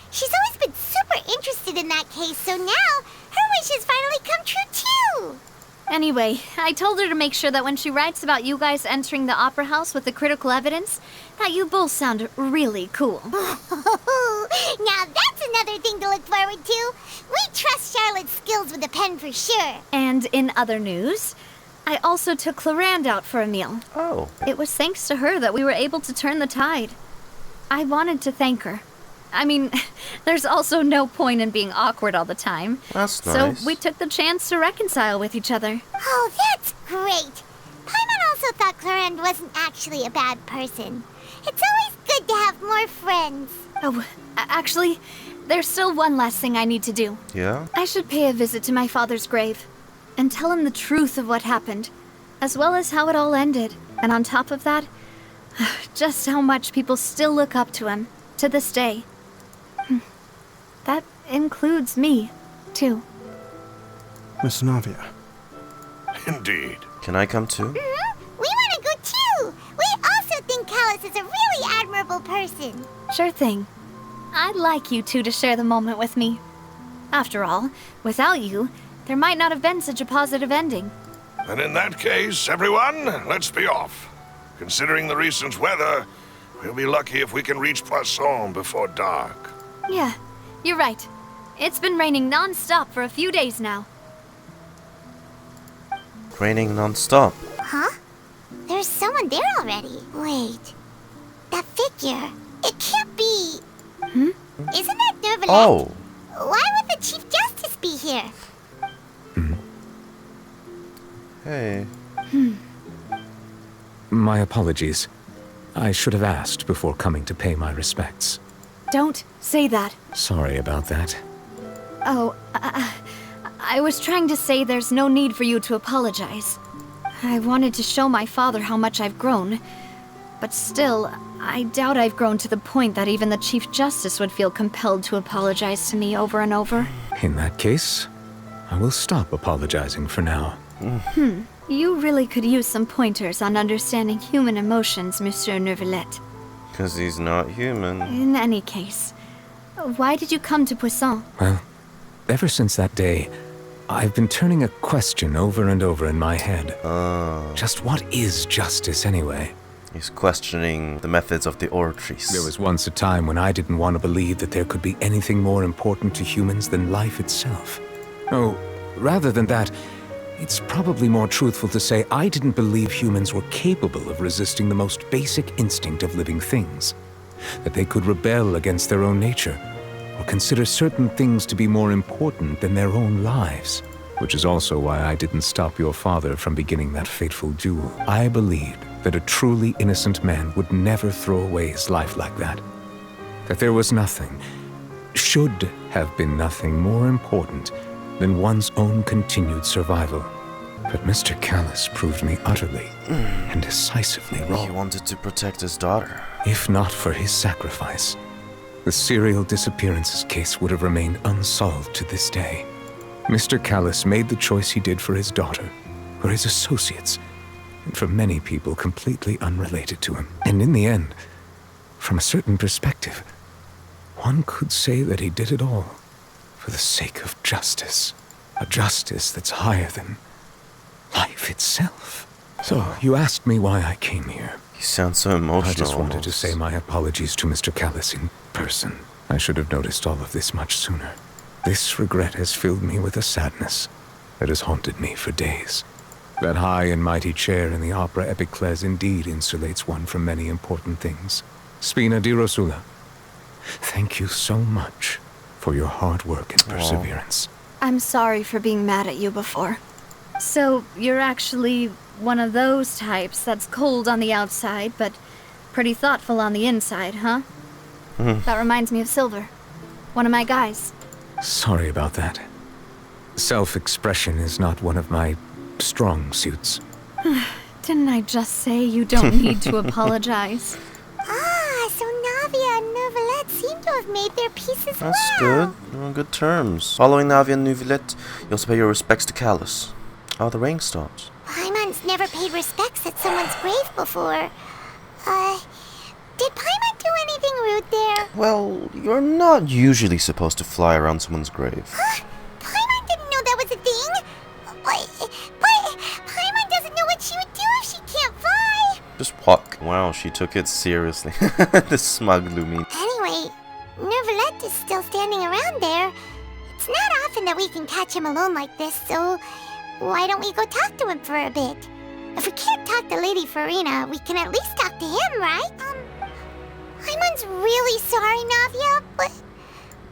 She's always been super interested in that case, so now her wish has finally come true too. Anyway, I told her to make sure that when she writes about you guys entering the opera house with the critical evidence, that you both sound really cool. Now that's another thing to look forward to. We trust Charlotte's skills with a pen for sure. And in other news, I also took Chlorinde out for a meal. Oh. It was thanks to her that we were able to turn the tide. I wanted to thank her. I mean, there's also no point in being awkward all the time. That's nice. So we took the chance to reconcile with each other. Oh, that's great. Paimon also thought Chlorinde wasn't actually a bad person. It's always good to have more friends. Oh, actually, there's still one last thing I need to do. Yeah? I should pay a visit to my father's grave and tell him the truth of what happened, as well as how it all ended. And on top of that, just how much people still look up to him to this day. That includes me, too. Miss Navia. Indeed. Can I come too? Mm-hmm. We want to go too. We also think Callas is a really admirable person. Sure thing. I'd like you two to share the moment with me. After all, without you, there might not have been such a positive ending. And in that case, everyone, let's be off. Considering the recent weather, we'll be lucky if we can reach Poisson before dark. Yeah, you're right. It's been raining non-stop for a few days now. Raining non-stop. Huh? There's someone there already. Wait. That figure. It can't be... Hmm? Isn't that Neuvillette? Oh. Why would the Chief Justice be here? Hey. My apologies. I should have asked before coming to pay my respects. Don't say that. Sorry about that. Oh, I was trying to say there's no need for you to apologize. I wanted to show my father how much I've grown. But still, I doubt I've grown to the point that even the Chief Justice would feel compelled to apologize to me over and over. In that case, I will stop apologizing for now. You really could use some pointers on understanding human emotions, Monsieur Neuvillette. Because he's not human. In any case, why did you come to Poisson? Well, ever since that day, I've been turning a question over and over in my head. Just what is justice anyway? He's questioning the methods of the Oratrice. There was once a time when I didn't want to believe that there could be anything more important to humans than life itself. Oh, rather than that, it's probably more truthful to say I didn't believe humans were capable of resisting the most basic instinct of living things. That they could rebel against their own nature, or consider certain things to be more important than their own lives. Which is also why I didn't stop your father from beginning that fateful duel. I believed that a truly innocent man would never throw away his life like that. That there was nothing, should have been nothing more important than one's own continued survival. But Mr. Callas proved me utterly and decisively wrong. He wanted to protect his daughter. If not for his sacrifice, the serial disappearances case would have remained unsolved to this day. Mr. Callas made the choice he did for his daughter, for his associates, and for many people completely unrelated to him. And in the end, from a certain perspective, One could say that he did it all for the sake of justice. A justice that's higher than life itself. So, you asked me why I came here. You sound so emotional. I just wanted to almost. say my apologies to Mr. Callas in person. I should have noticed all of this much sooner. This regret has filled me with a sadness that has haunted me for days. That high and mighty chair in the opera Epiclese indeed insulates one from many important things. Spina di Rosula, thank you so much for your hard work and perseverance. I'm sorry for being mad at you before. So, you're actually one of those types that's cold on the outside, but pretty thoughtful on the inside, huh? That reminds me of Silver, one of my guys. Sorry about that. Self-expression is not one of my strong suits. Didn't I just say you don't need to apologize? Ah, so Navia and Neuvillette seem to have made their peace as well. That's good. You're on good terms. Following Navia and Neuvillette, you also pay your respects to Callas. Oh, the rain stopped. Paimon's never paid respects at someone's grave before. Did Paimon do anything rude there? Well, you're not usually supposed to fly around someone's grave. Huh? Paimon didn't know that was a thing. But Paimon doesn't know what she would do if she can't fly. Just walk. Wow, she took it seriously. The smug Lumi. Anyway, Neuvillette is still standing around there. It's not often that we can catch him alone like this, so why don't we go talk to him for a bit? If we can't talk to Lady Furina, we can at least talk to him, right? Paimon's really sorry, Navia, but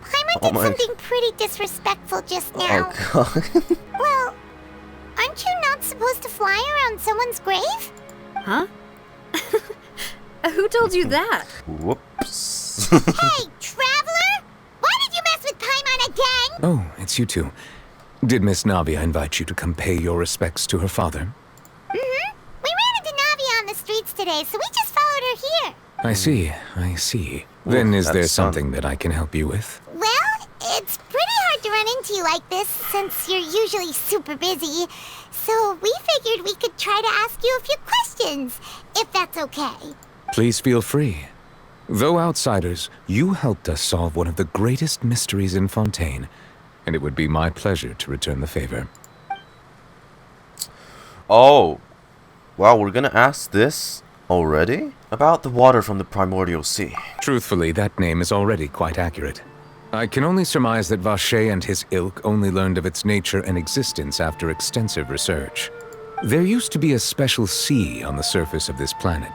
Paimon did something pretty disrespectful just now. Oh, God. Well, aren't you not supposed to fly around someone's grave? Huh? Who told you that? Whoops. Hey, traveler! Why did you mess with Paimon again? Oh, it's you two. Did Miss Navia invite you to come pay your respects to her father? Mm-hmm. We ran into Navia on the streets today, so we just followed her here. I see. Then is there something that I can help you with? Well, it's pretty hard to run into you like this, since you're usually super busy. So we figured we could try to ask you a few questions, if that's okay. Please feel free. Though outsiders, you helped us solve one of the greatest mysteries in Fontaine, and it would be my pleasure to return the favor. Oh. Wow, we're gonna ask this already? About the water from the primordial sea. Truthfully, that name is already quite accurate. I can only surmise that Vacher and his ilk only learned of its nature and existence after extensive research. There used to be a special sea on the surface of this planet.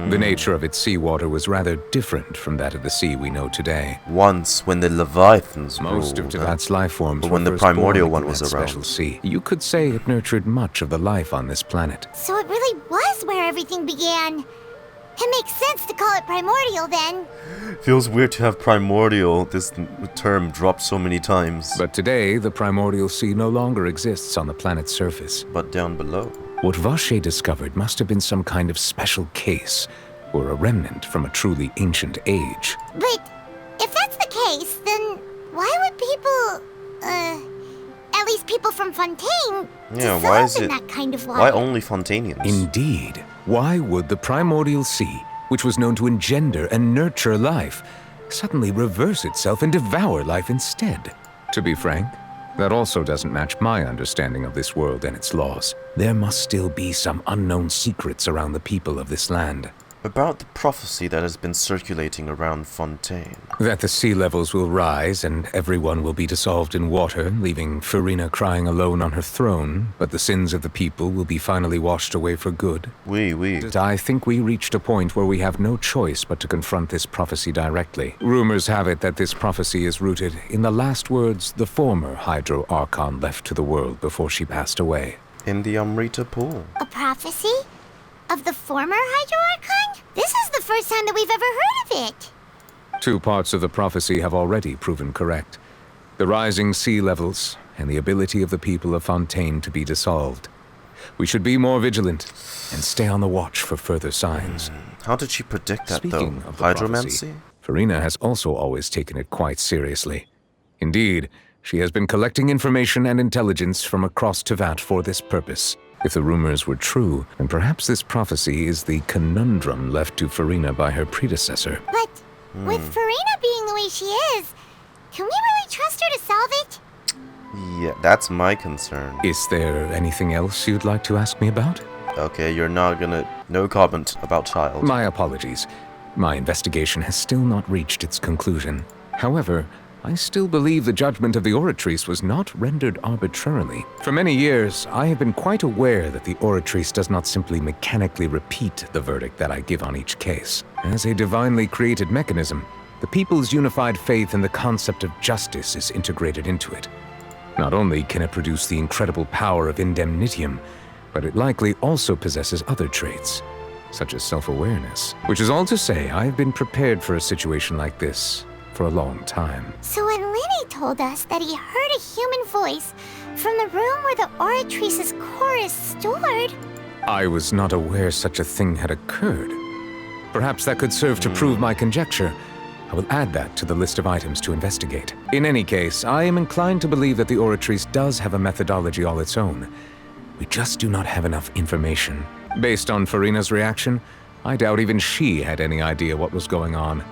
The nature of its seawater was rather different from that of the sea we know today. Once, when the Leviathans Most of ruled, Tivat's life forms but were when the first born primordial within one was that around. special sea. You could say it nurtured much of the life on this planet. So it really was where everything began. It makes sense to call it primordial then. Feels weird to have primordial, this term, dropped so many times. But today, the primordial sea no longer exists on the planet's surface. But down below. What Vacher discovered must have been some kind of special case, or a remnant from a truly ancient age. But if that's the case, then why would people, at least people from Fontaine, why is in it? that kind of water? Why only Fontainians? Indeed. Why would the primordial sea, which was known to engender and nurture life, suddenly reverse itself and devour life instead? To be frank, that also doesn't match my understanding of this world and its laws. There must still be some unknown secrets around the people of this land. About the prophecy that has been circulating around Fontaine. That the sea levels will rise and everyone will be dissolved in water, leaving Furina crying alone on her throne, but the sins of the people will be finally washed away for good. I think we reached a point where we have no choice but to confront this prophecy directly. Rumors have it that this prophecy is rooted in the last words the former Hydro-Archon left to the world before she passed away. In the Amrita pool. A prophecy? Of the former Hydro-Archon? This is the first time that we've ever heard of it. 2 parts of the prophecy have already proven correct. The rising sea levels and the ability of the people of Fontaine to be dissolved. We should be more vigilant and stay on the watch for further signs. How did she predict that, Speaking though? of the Hydromancy? prophecy, Furina has also always taken it quite seriously. Indeed, she has been collecting information and intelligence from across Tivat for this purpose. If the rumors were true, then perhaps this prophecy is the conundrum left to Furina by her predecessor. But with Furina being the way she is, can we really trust her to solve it? Yeah, that's my concern. Is there anything else you'd like to ask me about? Okay, you're not gonna... No comment about Childe. My apologies. My investigation has still not reached its conclusion. However, I still believe the judgment of the Oratrice was not rendered arbitrarily. For many years, I have been quite aware that the Oratrice does not simply mechanically repeat the verdict that I give on each case. As a divinely created mechanism, the people's unified faith in the concept of justice is integrated into it. Not only can it produce the incredible power of indemnitium, but it likely also possesses other traits, such as self-awareness. Which is all to say, I've been prepared for a situation like this for a long time. So when Lenny told us that he heard a human voice from the room where the Oratrice's core is stored... I was not aware such a thing had occurred. Perhaps that could serve to prove my conjecture. I will add that to the list of items to investigate. In any case, I am inclined to believe that the Oratrice does have a methodology all its own. We just do not have enough information. Based on Furina's reaction, I doubt even she had any idea what was going on.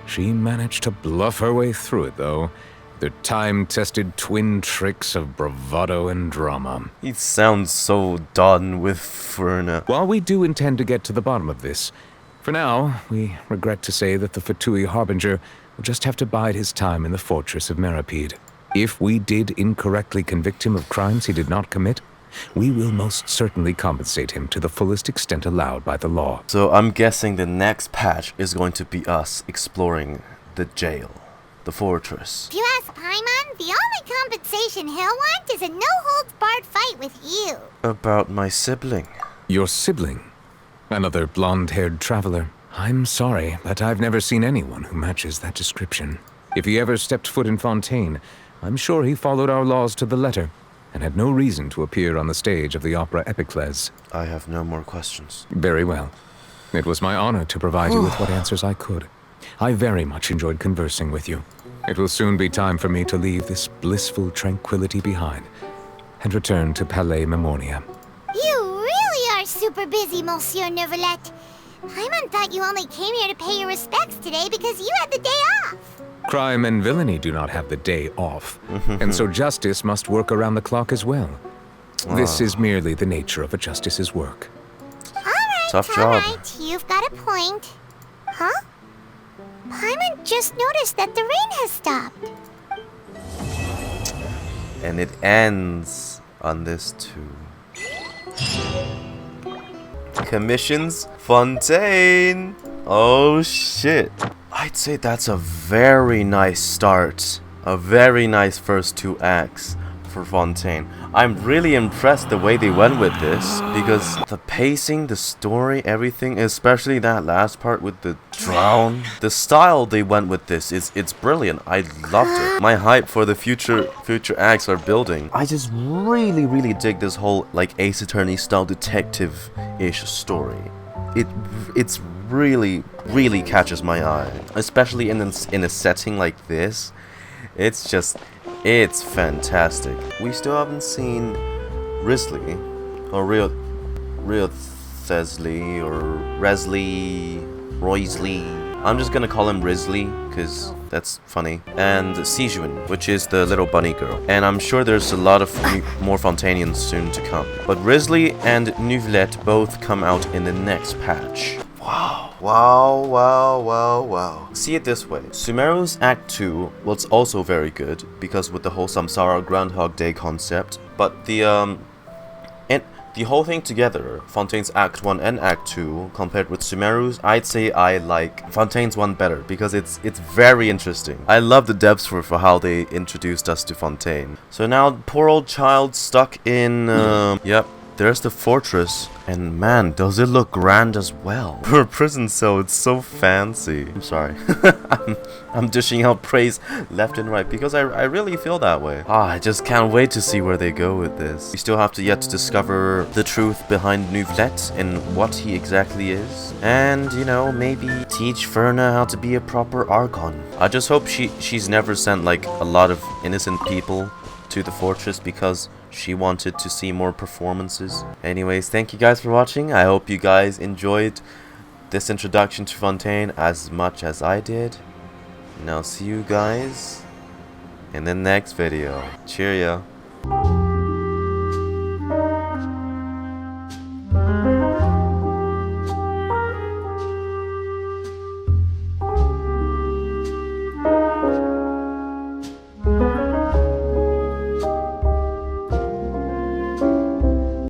She managed to bluff her way through it, though. The time-tested twin tricks of bravado and drama. He sounds so done with Furina. While we do intend to get to the bottom of this, for now, we regret to say that the Fatui Harbinger will just have to bide his time in the fortress of Meripede. If we did incorrectly convict him of crimes he did not commit, we will most certainly compensate him to the fullest extent allowed by the law. So I'm guessing the next patch is going to be us exploring the jail, the fortress. If you ask Paimon, the only compensation he'll want is a no-holds-barred fight with you. About my sibling. Your sibling? Another blonde-haired traveler. I'm sorry, but I've never seen anyone who matches that description. If he ever stepped foot in Fontaine, I'm sure he followed our laws to the letter, and had no reason to appear on the stage of the opera Epicles. I have no more questions. Very well. It was my honor to provide you with what answers I could. I very much enjoyed conversing with you. It will soon be time for me to leave this blissful tranquility behind and return to Palais Memoria. You really are super busy, Monsieur Neuvillette. Paimon thought you only came here to pay your respects today because you had the day off. Crime and villainy do not have the day off, and so justice must work around the clock as well. This is merely the nature of a justice's work. Tough job. Alright, you've got a point. Huh? Paimon just noticed that the rain has stopped. And it ends on this too. Commissions Fontaine. Oh shit. I'd say that's a very nice start. A very nice first 2 acts for Fontaine. I'm really impressed the way they went with this, because the pacing, the story, everything, especially that last part with the drown. The style they went with this it's brilliant. I loved it. My hype for the future acts are building. I just really dig this whole like Ace Attorney style detective-ish story. It's really catches my eye, especially in a setting like this. It's fantastic. We still haven't seen Risley or Real Thesley or Roisley. I'm just gonna call him Risley because that's funny. And Sijuan, which is the little bunny girl. And I'm sure there's a lot of more Fontainians soon to come. But Risley and Neuvillette both come out in the next patch. Wow. See it this way. Sumeru's Act 2 was also very good, because with the whole Samsara Groundhog Day concept. But the whole thing together, Fontaine's Act 1 and Act 2, compared with Sumeru's, I'd say I like Fontaine's one better, because it's very interesting. I love the depths for how they introduced us to Fontaine. So now, poor old Childe stuck in, yep. There's the fortress, and man, does it look grand as well. For a prison cell, it's so fancy. I'm sorry. I'm dishing out praise left and right, because I really feel that way. I just can't wait to see where they go with this. We still have to yet to discover the truth behind Neuvillette and what he exactly is. And, you know, maybe teach Furina how to be a proper Archon. I just hope she's never sent, like, a lot of innocent people to the fortress because she wanted to see more performances. Anyways, thank you guys for watching. I hope you guys enjoyed this introduction to Fontaine as much as I did. And I'll see you guys in the next video. Cheerio.